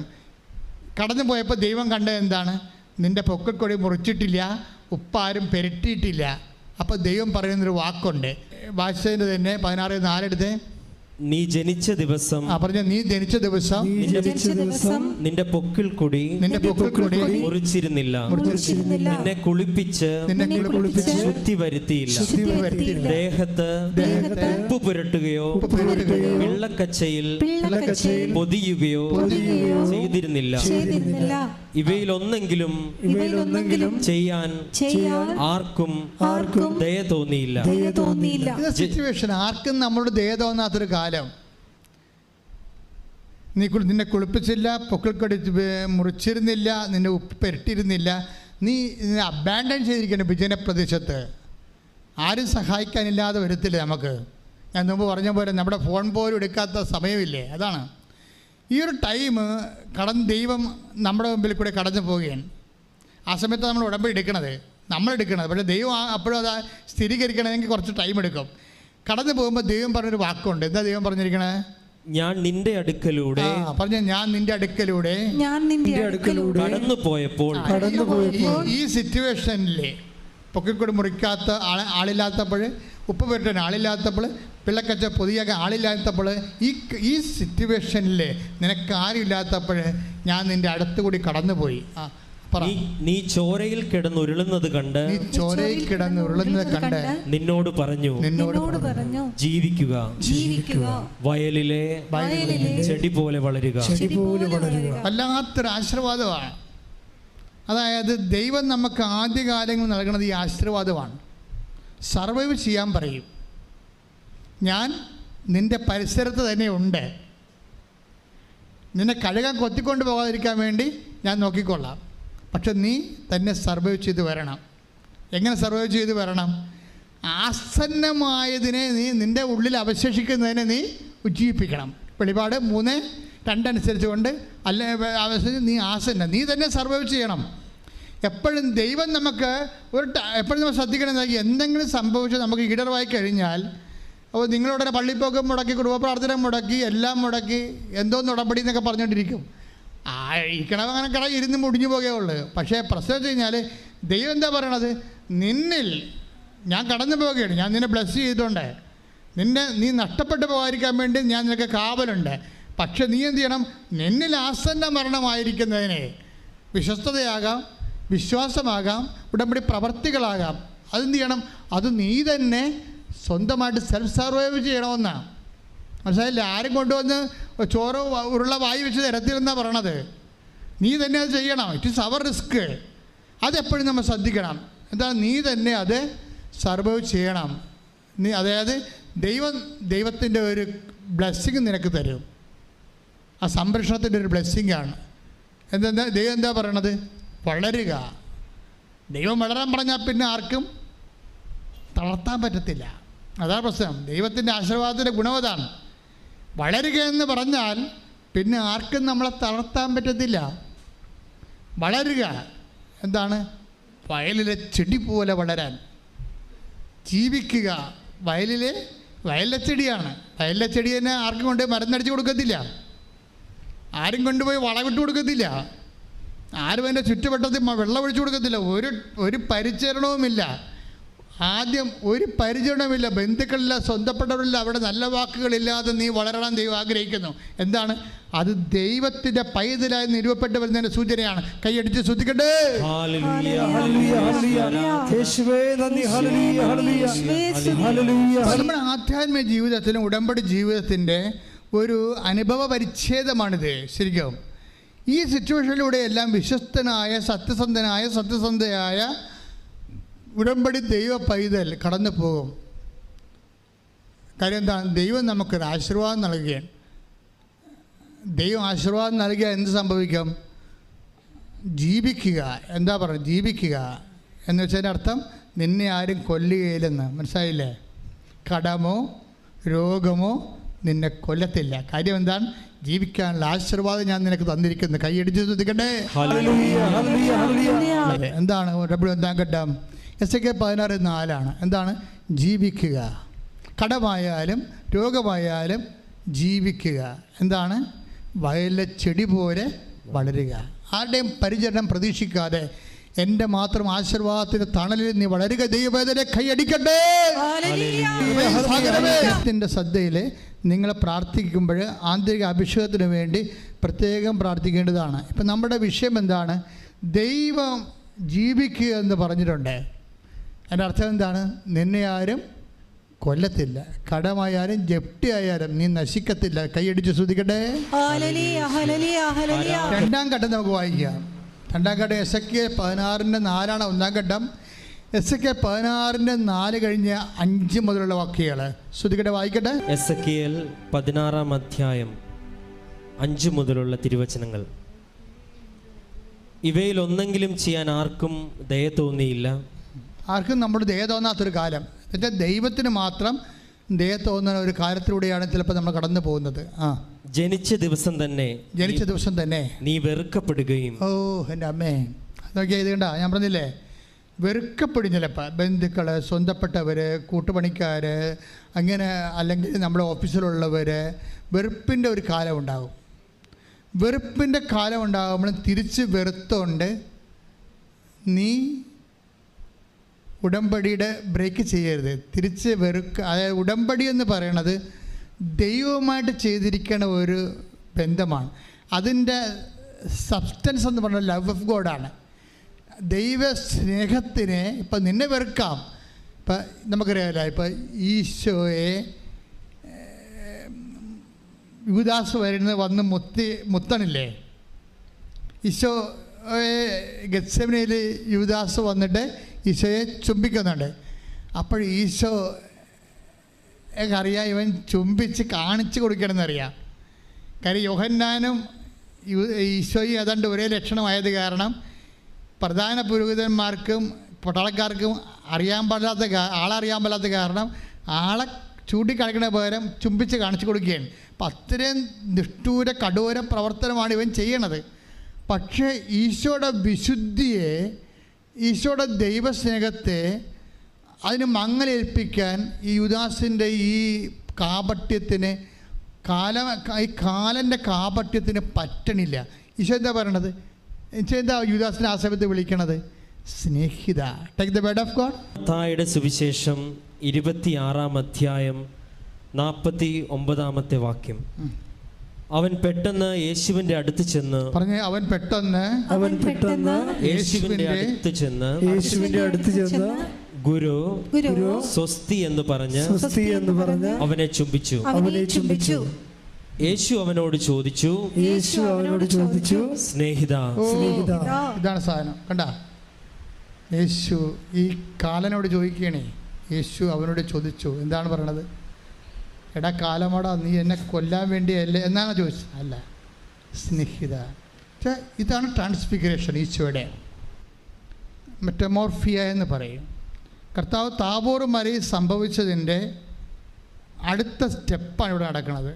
കടന്നു പോയപ്പോൾ ദൈവം കണ്ടത് എന്താണ്? നിൻ്റെ പൊക്കിൾക്കൊടി മുറിച്ചിട്ടില്ല, ഉപ്പാരും പെരട്ടിയിട്ടില്ല. അപ്പോൾ ദൈവം പറയുന്നൊരു വാക്കുണ്ട്, വായിച്ചതിൻ്റെ തന്നെ 16:4 നീ ജനിച്ച ദിവസം പറഞ്ഞ നീ ജനിച്ച ദിവസം നിന്റെ പൊക്കിൾ കൊടി മുറിച്ചിരുന്നില്ല, നിന്നെ കുളിപ്പിച്ച് ശുദ്ധി വരുത്തിയില്ല, ദേഹത്ത് ഉപ്പ് പുരട്ടുകയോ വെള്ളക്കച്ചയിൽ പൊതിയുകയോ ചെയ്തിരുന്നില്ല. ഇവയിലൊന്നെങ്കിലും ചെയ്യാൻ ആർക്കും ദയ തോന്നിയില്ല. സിറ്റുവേഷൻ ആർക്കും നമ്മളോട് ദയ തോന്നാത്തൊരു കാലം. നിന്നെ കുളിപ്പിച്ചില്ല, പൊക്കിൾക്കൊടി മുറിച്ചിരുന്നില്ല, നിന്നെ ഉപ്പ് പെരട്ടിയിരുന്നില്ല, നീ അബാൻഡൻ ചെയ്തിരിക്കുന്ന വിജനപ്രദേശത്ത്. ആരും സഹായിക്കാനില്ലാതെ വരത്തില്ല നമുക്ക്. ഞാൻ മുമ്പ് പറഞ്ഞ പോലെ നമ്മുടെ ഫോൺ പോലും എടുക്കാത്ത സമയമില്ലേ, അതാണ്. ഈ ഒരു ടൈം ദൈവം നമ്മുടെ മുമ്പിൽ കൂടെ കടന്നു പോവുകയാണ്. ആ സമയത്ത് നമ്മൾ ഉടമ്പടി നമ്മളെടുക്കണത്. പക്ഷേ ദൈവം അപ്പോഴും അത് സ്ഥിരീകരിക്കണമെങ്കിൽ കുറച്ച് ടൈം എടുക്കും. കടന്നു പോകുമ്പോൾ ദൈവം പറഞ്ഞൊരു വാക്കുണ്ട്. എന്താ ദൈവം പറഞ്ഞിരിക്കണേ? ഞാൻ നിന്റെ അടുക്കലൂടെ ഞാൻ നിന്റെ അടുക്കലൂടെ കടന്നു പോയപ്പോൾ ഈ സിറ്റുവേഷനിലെ പൊക്കിൾക്കൊടി മുറിക്കാത്ത ആളില്ലാത്തപ്പോൾ, ഉപ്പ് പുരട്ടാൻ ആളില്ലാത്തപ്പോൾ, പിള്ളക്കച്ച പൊതിയാക്കാൻ ആളില്ലാത്തപ്പോൾ, ഈ സിറ്റുവേഷനിൽ നിനക്ക് ആരുമില്ലാത്തപ്പോൾ ഞാൻ നിന്റെ അടുത്തുകൂടി കടന്നുപോയി. നീ ചോരയിൽ കിടന്നുരുളുന്നത് കണ്ട് നിന്നോട് പറഞ്ഞു ജീവിക്കുക, വയലിലെ ചെടി പോലെ വളരുക. വല്ലാത്തൊരു ആശീർവാദമാണ്. അതായത് ദൈവം നമുക്ക് ആദ്യകാലങ്ങൾ നൽകുന്നത് ഈ ആശീർവാദമാണ്. സർവൈവ് ചെയ്യാൻ പറയും. ഞാൻ നിന്റെ പരിസരത്ത് തന്നെ ഉണ്ട്, നിന്നെ കഴുകാൻ കൊത്തിക്കൊണ്ട് പോകാതിരിക്കാൻ വേണ്ടി ഞാൻ നോക്കിക്കൊള്ളാം. പക്ഷെ നീ തന്നെ സർവൈവ് ചെയ്ത് വരണം. എങ്ങനെ സർവൈവ് ചെയ്ത് വരണം? ആസന്നമായതിനെ നിൻ്റെ ഉള്ളിൽ അവശേഷിക്കുന്നതിനെ നീ ഉജ്ജീവിപ്പിക്കണം. വെളിപാട് 3:2 അനുസരിച്ച് കൊണ്ട് നീ ആസന്ന, നീ തന്നെ സർവൈവ് ചെയ്യണം. എപ്പോഴും ദൈവം നമുക്ക് എപ്പോഴും നമ്മൾ ശ്രദ്ധിക്കണം. എന്തെങ്കിലും സംഭവിച്ച് നമുക്ക് ഈടർവായി കഴിഞ്ഞാൽ, അപ്പോൾ നിങ്ങളോടനെ പള്ളിപ്പോക്കം മുടക്കി, കുടുംബ പ്രാർത്ഥന മുടക്കി, എല്ലാം മുടക്കി, എന്തോന്ന് ഉടമ്പടി എന്നൊക്കെ പറഞ്ഞുകൊണ്ടിരിക്കും. ഈ കിണവ് അങ്ങനെ കിട ഇരുന്ന് മുടിഞ്ഞു പോകുകയുള്ളൂ. പക്ഷേ പ്രശ്നം വെച്ച് കഴിഞ്ഞാൽ ദൈവം എന്താ പറയണത്? നിന്നിൽ ഞാൻ കടന്നു പോവുകയാണ്, ഞാൻ നിന്നെ ബ്ലെസ് ചെയ്തിട്ടുണ്ട്, നീ നഷ്ടപ്പെട്ടു പോകാതിരിക്കാൻ വേണ്ടി ഞാൻ നിനക്ക് കാവലുണ്ട്. പക്ഷെ നീ എന്ത് ചെയ്യണം? നിന്നിൽ ആസന്ന മരണമായിരിക്കുന്നതിനെ വിശ്വസ്തതയാകാം, വിശ്വാസമാകാം, ഉടമ്പടി പ്രവർത്തികളാകാം, അതെന്ത് ചെയ്യണം? അത് നീ തന്നെ സ്വന്തമായിട്ട് സെൽഫ് സർവൈവ് ചെയ്യണമെന്നാണ്. മനസ്സിലായില്ല? ആരും കൊണ്ടുവന്ന് ചോറ് ഉരുള വായി വെച്ച് തരത്തില്ലെന്നാണ് പറയണത്. നീ തന്നെ അത് ചെയ്യണം. It is our risk. അതെപ്പോഴും നമ്മൾ ശ്രദ്ധിക്കണം. എന്താ? നീ തന്നെ അത് സർവൈവ് ചെയ്യണം. അതായത് ദൈവത്തിൻ്റെ ഒരു ബ്ലെസ്സിങ് നിനക്ക് തരും. ആ സംരക്ഷണത്തിൻ്റെ ഒരു ബ്ലെസ്സിങ്ങാണ്. ദൈവം എന്താ പറയണത്? വളരുക. ദൈവം വളരാൻ പറഞ്ഞാൽ പിന്നെ ആർക്കും തളർത്താൻ പറ്റത്തില്ല. അതാണ് പ്രശ്നം. ദൈവത്തിൻ്റെ ആശീർവാദത്തിൻ്റെ ഗുണവതാണ്. വളരുക എന്ന് പറഞ്ഞാൽ പിന്നെ ആർക്കും നമ്മളെ തളർത്താൻ പറ്റത്തില്ല. വളരുക എന്താണ്? വയലിലെ ചെടി പോലെ വളരാൻ. ജീവിക്കുക. വയലിലെ ചെടിയാണ്. വയലിലെ ചെടി തന്നെ ആർക്കും കൊണ്ടുപോയി മരുന്നടിച്ച് കൊടുക്കത്തില്ല, ആരും കൊണ്ടുപോയി വളമിട്ട് കൊടുക്കത്തില്ല, ആരും അതിൻ്റെ ചുറ്റുവട്ടത്തിൽ വെള്ളം ഒഴിച്ചു കൊടുക്കത്തില്ല. ഒരു പരിചരണവുമില്ല. ആദ്യം ഒരു പരിചരണമില്ല, ബന്ധുക്കളില്ല, സ്വന്തപ്പെട്ടവരില്ല. അവിടെ നല്ല വാക്കുകളില്ലാതെ നീ വളരണം ദൈവം ആഗ്രഹിക്കുന്നു. എന്താണ്? അത് ദൈവത്തിൻ്റെ പൈതലായി നിരൂപപ്പെട്ട് വരുന്നതിൻ്റെ സൂചനയാണ്. കൈയടിച്ച് ശ്രദ്ധിക്കട്ടെ. നമ്മുടെ ആധ്യാത്മിക ജീവിതത്തിലും ഉടമ്പടി ജീവിതത്തിൻ്റെ ഒരു അനുഭവ പരിച്ഛേദമാണിത്. ശരിക്കും ഈ സിറ്റുവേഷനിലൂടെ എല്ലാം വിശ്വസ്തനായ സത്യസന്ധയായ ഉടമ്പടി ദൈവ പൈതൽ കടന്നു പോകും. കാര്യം എന്താണ്? ദൈവം നമുക്കൊരു ആശീർവാദം നൽകുകയാണ്. ദൈവം ആശീർവാദം നൽകിയാൽ എന്ത് സംഭവിക്കും? ജീവിക്കുക. എന്താ പറയുക? ജീവിക്കുക എന്ന് വെച്ചതിൻ്റെ അർത്ഥം നിന്നെ ആരും കൊല്ലുകയില്ലെന്ന്. മനസ്സിലായില്ലേ? കടമോ രോഗമോ നിന്നെ കൊല്ലത്തില്ല. കാര്യം എന്താണ്? ജീവിക്കാനുള്ള ആശീർവാദം ഞാൻ നിനക്ക് തന്നിരിക്കുന്നു. കൈയടിച്ച് ശ്രദ്ധിക്കട്ടെ. എന്താണ് എന്താ കേട്ടാം? എസ്.കെ 16:4 എന്താണ്? ജീവിക്കുക. കടമായാലും രോഗമായാലും ജീവിക്കുക. എന്താണ്? വയലിലെ ചെടി പോലെ വളരുക. ആരുടെയും പരിചരണം പ്രതീക്ഷിക്കാതെ എൻ്റെ മാത്രം ആശീർവാദത്തിൻ്റെ തണലിൽ നീ വളരുക. ദൈവവേദന കൈയടിക്കട്ടെ. ത്തിൻ്റെ ശ്രദ്ധയിൽ നിങ്ങൾ പ്രാർത്ഥിക്കുമ്പോൾ ആന്തരിക അഭിഷേകത്തിന് വേണ്ടി പ്രത്യേകം പ്രാർത്ഥിക്കേണ്ടതാണ്. ഇപ്പം നമ്മുടെ വിഷയം എന്താണ്? ദൈവം ജീവിക്കുക എന്ന് പറഞ്ഞിട്ടുണ്ട്. അതിൻ്റെ അർത്ഥം എന്താണ്? നിന്നെ ആരും കൊല്ലത്തില്ല, കടമായാലും ജപ്തിയായാലും നീ നശിക്കത്തില്ല. കൈയടിച്ച് ശ്രദ്ധിക്കട്ടെ. രണ്ടാം ഘട്ടം നമുക്ക് വായിക്കാം. രണ്ടാം ഘട്ടം എസെക്കിയേൽ 16:4 ഒന്നാം ഘട്ടം. എസെക്കിയേൽ 16:4 കഴിഞ്ഞ് 5 മുതലുള്ള വാക്യങ്ങൾ ശ്രദ്ധിക്കട്ടെ, വായിക്കട്ടെ. എസെക്കിയേൽ 16 മുതലുള്ള തിരുവചനങ്ങൾ. ഇവയിൽ ഒന്നെങ്കിലും ചെയ്യാൻ ആർക്കും ദയ തോന്നിയില്ല. ആർക്കും നമ്മുടെ ദയ തോന്നാത്തൊരു കാലം, എന്നുവെച്ചാൽ ദൈവത്തിന് മാത്രം ദയ തോന്നുന്ന ഒരു കാര്യത്തിലൂടെയാണ് ചിലപ്പോൾ നമ്മൾ കടന്നു പോകുന്നത്. ജനിച്ച ദിവസം തന്നെ നീ വെറുക്കപ്പെടുകയും. ഓ എൻ്റെ അമ്മേ, നോക്കിയാൽ ഇത് കണ്ടാ, ഞാൻ പറഞ്ഞില്ലേ, വെറുക്കപ്പെടും ചിലപ്പോൾ ബന്ധുക്കൾ, സ്വന്തപ്പെട്ടവർ, കൂട്ടുപണിക്കാർ, അങ്ങനെ അല്ലെങ്കിൽ നമ്മുടെ ഓഫീസിലുള്ളവർ. വെറുപ്പിൻ്റെ ഒരു കാലം ഉണ്ടാകും. വെറുപ്പിൻ്റെ കാലം ഉണ്ടാകുമ്പോൾ തിരിച്ച് വെറുത്തോണ്ട് നീ ഉടമ്പടിയുടെ ബ്രേക്ക് ചെയ്യരുത്. തിരിച്ച് അതായത് ഉടമ്പടി എന്ന് പറയണത് ദൈവവുമായിട്ട് ചെയ്തിരിക്കുന്ന ഒരു ബന്ധമാണ്. അതിൻ്റെ സബ്സ്റ്റൻസ് എന്ന് പറഞ്ഞാൽ ലവ് ഓഫ് ഗോഡാണ്. ദൈവ സ്നേഹത്തിനെ ഇപ്പം നിന്നെ വെറുക്കാം. ഇപ്പം നമുക്കറിയാമല്ലോ, ഇപ്പം ഈശോയെ യൂദാസ് വന്ന് മുത്തണില്ലേ? ഈശോയെ ഗെത്സെമനയിൽ യൂദാസ് വന്നിട്ട് ഈശോയെ ചുംബിക്കുന്നുണ്ട്. അപ്പോൾ ഈശോ അറിയാം ഇവൻ ചുംബിച്ച് കാണിച്ചു കൊടുക്കണമെന്നറിയാം. കാര്യം യോഹന്നാനും ഈശോയും ഏതാണ്ട് ഒരേ ലക്ഷണമായത് കാരണം പ്രധാന പുരോഹിതന്മാർക്കും പട്ടാളക്കാർക്കും ആളറിയാൻ പാടില്ലാത്ത കാരണം ആളെ ചൂണ്ടിക്കാണിക്കുന്ന പകരം ചുംബിച്ച് കാണിച്ചു കൊടുക്കുകയാണ്. അപ്പം അത്രയും നിഷ്ഠൂര കഠോര പ്രവർത്തനമാണ് ഇവൻ ചെയ്യണത്. പക്ഷേ ഈശോയുടെ വിശുദ്ധിയെ, ഈശോയുടെ ദൈവസ്നേഹത്തെ അതിന് മങ്ങലേൽപ്പിക്കാൻ ഈ യൂദാസിൻ്റെ ഈ കാപട്യത്തിന് ഈ കാലൻ്റെ കാപട്യത്തിന് പറ്റണില്ല. ഈശോ എന്താ പറയണത്? ഈശോ എന്താ യൂദാസിനെ ആ സമയത്ത് വിളിക്കണത്? സ്നേഹിത. Take the word of God. മത്തായിയുടെ സുവിശേഷം 26 വാക്യം. അവൻ പെട്ടെന്ന് യേശുവിന്റെ അടുത്ത് ചെന്ന് അവൻ പെട്ടെന്ന് യേശുവിന്റെ അടുത്ത് ചെന്ന് ഗുരു സ്വസ്തി എന്ന് പറഞ്ഞ് അവനെ ചുംബിച്ചു. യേശു അവനോട് ചോദിച്ചു സ്നേഹിത. ഇതാണ് സാധനം, കണ്ട. യേശു ഈ കാലനോട് ചോദിക്കണേ. യേശു അവനോട് ചോദിച്ചു. എന്താണ് പറയണത്? എടാ കാലമാടാ, നീ എന്നെ കൊല്ലാൻ വേണ്ടിയല്ലേ എന്നാണ് ചോദിച്ചത്? അല്ല, സ്നേഹിത. പക്ഷേ ഇതാണ് ട്രാൻസ്ഫിഗറേഷൻ, ഈശോയുടെ മെറ്റമോർഫിയ എന്ന് പറയും. കർത്താവ് താബോർ മലയിൽ സംഭവിച്ചതിൻ്റെ അടുത്ത സ്റ്റെപ്പാണ് ഇവിടെ നടക്കുന്നത്.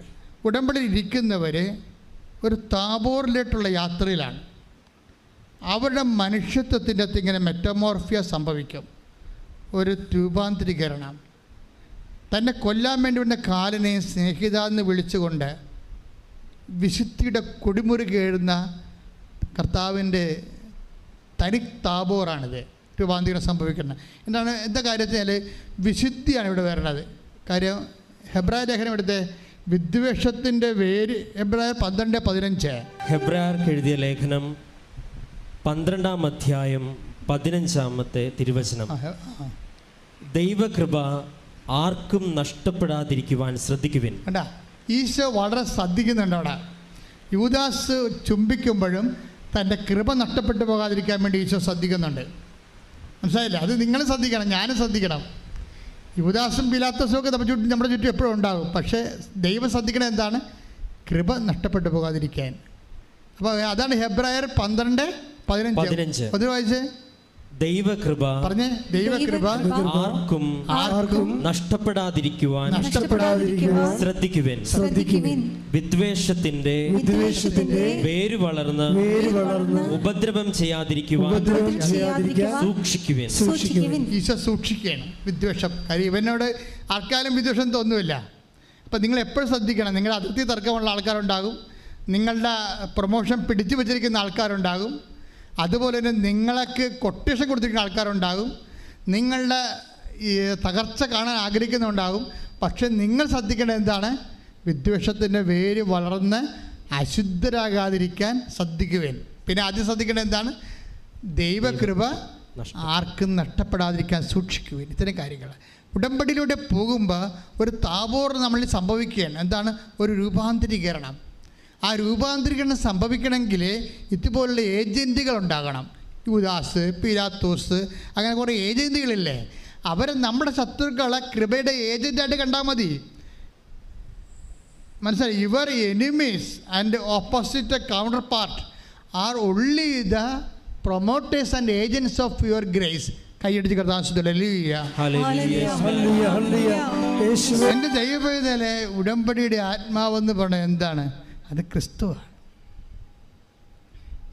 ഉടമ്പടിയിൽ ഇരിക്കുന്നവർ ഒരു താബോറിലേട്ടുള്ള യാത്രയിലാണ്. അവരുടെ മനുഷ്യത്വത്തിൻ്റെ അകത്ത് ഇങ്ങനെ മെറ്റമോർഫിയ സംഭവിക്കും, ഒരു രൂപാന്തരീകരണം. തന്നെ കൊല്ലാൻ വേണ്ടി വന്ന കാലിനെ സ്നേഹിത എന്ന് വിളിച്ചുകൊണ്ട് വിശുദ്ധിയുടെ കൊടിമുറി കേഴുന്ന കർത്താവിൻ്റെ തനി താബോറാണിത് രൂപാന്തരീകരണം സംഭവിക്കുന്നത്. എന്താ കാര്യത്തിൽ വിശുദ്ധിയാണ് ഇവിടെ വരുന്നത്. കാര്യം ഹെബ്രായ ലേഖനം ഇവിടുത്തെ വിദ്വേഷത്തിൻ്റെ വേര്. ഹെബ്രായർ 12:15. ഹെബ്രായർക്ക് എഴുതിയ ലേഖനം 12 തിരുവചനം. ദൈവകൃപ ആർക്കും നഷ്ടപ്പെടാതിരിക്കുവാൻ ശ്രദ്ധിക്കുവിൻ. കണ്ടാ, ഈശോ വളരെ ശ്രദ്ധിക്കുന്നുണ്ട് അവിടെ. യൂദാസ് ചുംബിക്കുമ്പോഴും തൻ്റെ കൃപ നഷ്ടപ്പെട്ടു പോകാതിരിക്കാൻ വേണ്ടി ഈശോ ശ്രദ്ധിക്കുന്നുണ്ട്. മനസ്സിലായില്ല? അത് നിങ്ങൾ ശ്രദ്ധിക്കണം, ഞാനും ശ്രദ്ധിക്കണം. യൂദാസും പിലാത്തോസും ഒക്കെ നമ്മുടെ ചുറ്റും എപ്പോഴും ഉണ്ടാകും. പക്ഷേ ദൈവം ശ്രദ്ധിക്കണത് എന്താണ്? കൃപ നഷ്ടപ്പെട്ടു പോകാതിരിക്കാൻ. അപ്പോൾ അതാണ് ഹെബ്രായർ 12:15. ഒന്ന് വായിച്ചേ. ദൈവകൃപ ആർക്കും നഷ്ടപ്പെടാതിരിക്കുവാൻ ശ്രദ്ധിക്കുവിൻ. വിദ്വേഷത്തിന്റെ വേര് വളർന്ന് ഉപദ്രവം ചെയ്യാതിരിക്കുവാൻ സൂക്ഷിക്കുവിൻ. ഈശോ സൂക്ഷിക്കുകയാണ് വിദ്വേഷം. കാര്യം ഇവനോട് ആർക്കാലും വിദ്വേഷം തോന്നുമില്ല. അപ്പം നിങ്ങൾ എപ്പോഴും ശ്രദ്ധിക്കണം. നിങ്ങൾ അതിർത്തി തർക്കമുള്ള ആൾക്കാരുണ്ടാകും, നിങ്ങളുടെ പ്രൊമോഷൻ പിടിച്ചു വച്ചിരിക്കുന്ന ആൾക്കാരുണ്ടാകും, അതുപോലെ തന്നെ നിങ്ങൾക്ക് കൊട്ടേഷൻ കൊടുത്തിരിക്കുന്ന ആൾക്കാരുണ്ടാകും, നിങ്ങളുടെ ഈ തകർച്ച കാണാൻ ആഗ്രഹിക്കുന്നുണ്ടാകും. പക്ഷെ നിങ്ങൾ ശ്രദ്ധിക്കേണ്ടത് എന്താണ്? വിദ്വേഷത്തിൻ്റെ വേര് വളർന്ന് അശുദ്ധരാകാതിരിക്കാൻ ശ്രദ്ധിക്കുവേൻ. പിന്നെ ആദ്യം ശ്രദ്ധിക്കേണ്ടത് എന്താണ്? ദൈവകൃപ ആർക്കും നഷ്ടപ്പെടാതിരിക്കാൻ സൂക്ഷിക്കുവേൻ. ഇത്തരം കാര്യങ്ങൾ ഉടമ്പടിയിലൂടെ പോകുമ്പോൾ ഒരു താബോർ നമ്മളിൽ സംഭവിക്കുകയാണ്. എന്താണ്? ഒരു രൂപാന്തരീകരണം. ആ രൂപാന്തരീകരണം സംഭവിക്കണമെങ്കിൽ ഇതുപോലുള്ള ഏജൻറ്റുകൾ ഉണ്ടാകണം. യൂദാസ്, പീലാത്തോസ്, അങ്ങനെ കുറേ ഏജൻറ്റുകളില്ലേ? അവരെ നമ്മുടെ ശത്രുക്കളെ കൃപയുടെ ഏജൻ്റായിട്ട് കണ്ടാൽ മതി. മനസ്സിലായി? Your enemies and opposite counter part are only the promoters and agents of your grace. കൈയടിച്ച് എൻ്റെ ദൈവവേദനയിലെ ഉടമ്പടിയുടെ ആത്മാവെന്ന് പറഞ്ഞാൽ എന്താണ്? അത് ക്രിസ്തുവാണ്.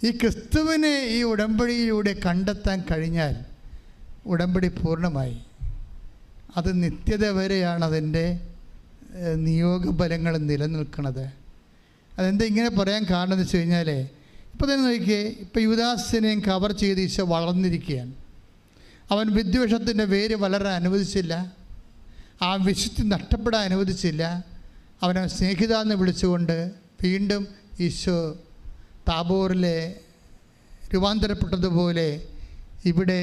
ഈ ക്രിസ്തുവിനെ ഈ ഉടമ്പടിയിലൂടെ കണ്ടെത്താൻ കഴിഞ്ഞാൽ ഉടമ്പടി പൂർണ്ണമായി. അത് നിത്യത വരെയാണ് അതിൻ്റെ നിയോഗഫലങ്ങൾ നിലനിൽക്കുന്നത്. അതെന്താ ഇങ്ങനെ പറയാൻ കാരണം എന്ന് വെച്ച് കഴിഞ്ഞാൽ, ഇപ്പോൾ തന്നെ നോക്കിയേ, ഇപ്പോൾ യൂദാസിനെയും കവർ ചെയ്ത് ഈശോ വളർന്നിരിക്കുകയാണ്. അവൻ വിദ്വേഷത്തിൻ്റെ വേര് വളരാൻ അനുവദിച്ചില്ല, ആ വിശുദ്ധി നഷ്ടപ്പെടാൻ അനുവദിച്ചില്ല. അവനെ സ്നേഹിത എന്ന് വിളിച്ചുകൊണ്ട് വീണ്ടും ഈശോ താബോറിലെ രൂപാന്തരപ്പെട്ടതുപോലെ ഇവിടെ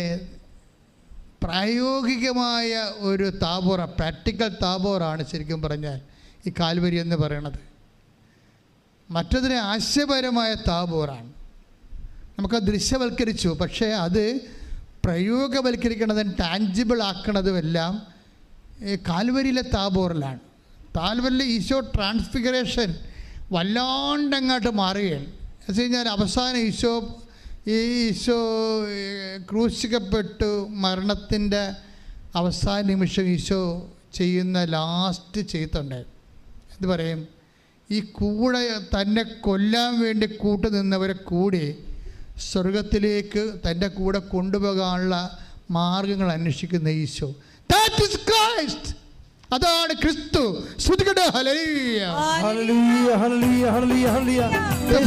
പ്രായോഗികമായ ഒരു താബോറ, പ്രാക്ടിക്കൽ താബോറാണ് ശരിക്കും പറഞ്ഞാൽ ഈ കാൽവരി എന്ന് പറയണത്. മറ്റതിന് ആശയപരമായ താബോറാണ്. നമുക്ക് ദൃശ്യവൽക്കരിച്ചു, പക്ഷേ അത് പ്രയോഗവൽക്കരിക്കണതും ടാഞ്ചിബിൾ ആക്കണതും എല്ലാം കാൽവരിയിലെ താബോറിലാണ്. താൽവരിലെ ഈശോ ട്രാൻസ്ഫിഗറേഷൻ വല്ലാണ്ടങ്ങോട്ട് മാറുകയാണ്. എന്ന് വെച്ച് കഴിഞ്ഞാൽ അവസാനം ഈശോ ക്രൂശിക്കപ്പെട്ടു മരണത്തിൻ്റെ അവസാന നിമിഷം ഈശോ ചെയ്യുന്ന ലാസ്റ്റ് ചെയ്തുണ്ട്. എന്ത് പറയും? ഈ കൂടെ തന്നെ കൊല്ലാൻ വേണ്ടി കൂട്ടു നിന്നവരെ കൂടി സ്വർഗത്തിലേക്ക് തൻ്റെ കൂടെ കൊണ്ടുപോകാനുള്ള മാർഗങ്ങൾ അന്വേഷിക്കുന്ന ഈശോ. That is Christ. അതാണ് ക്രിസ്തു.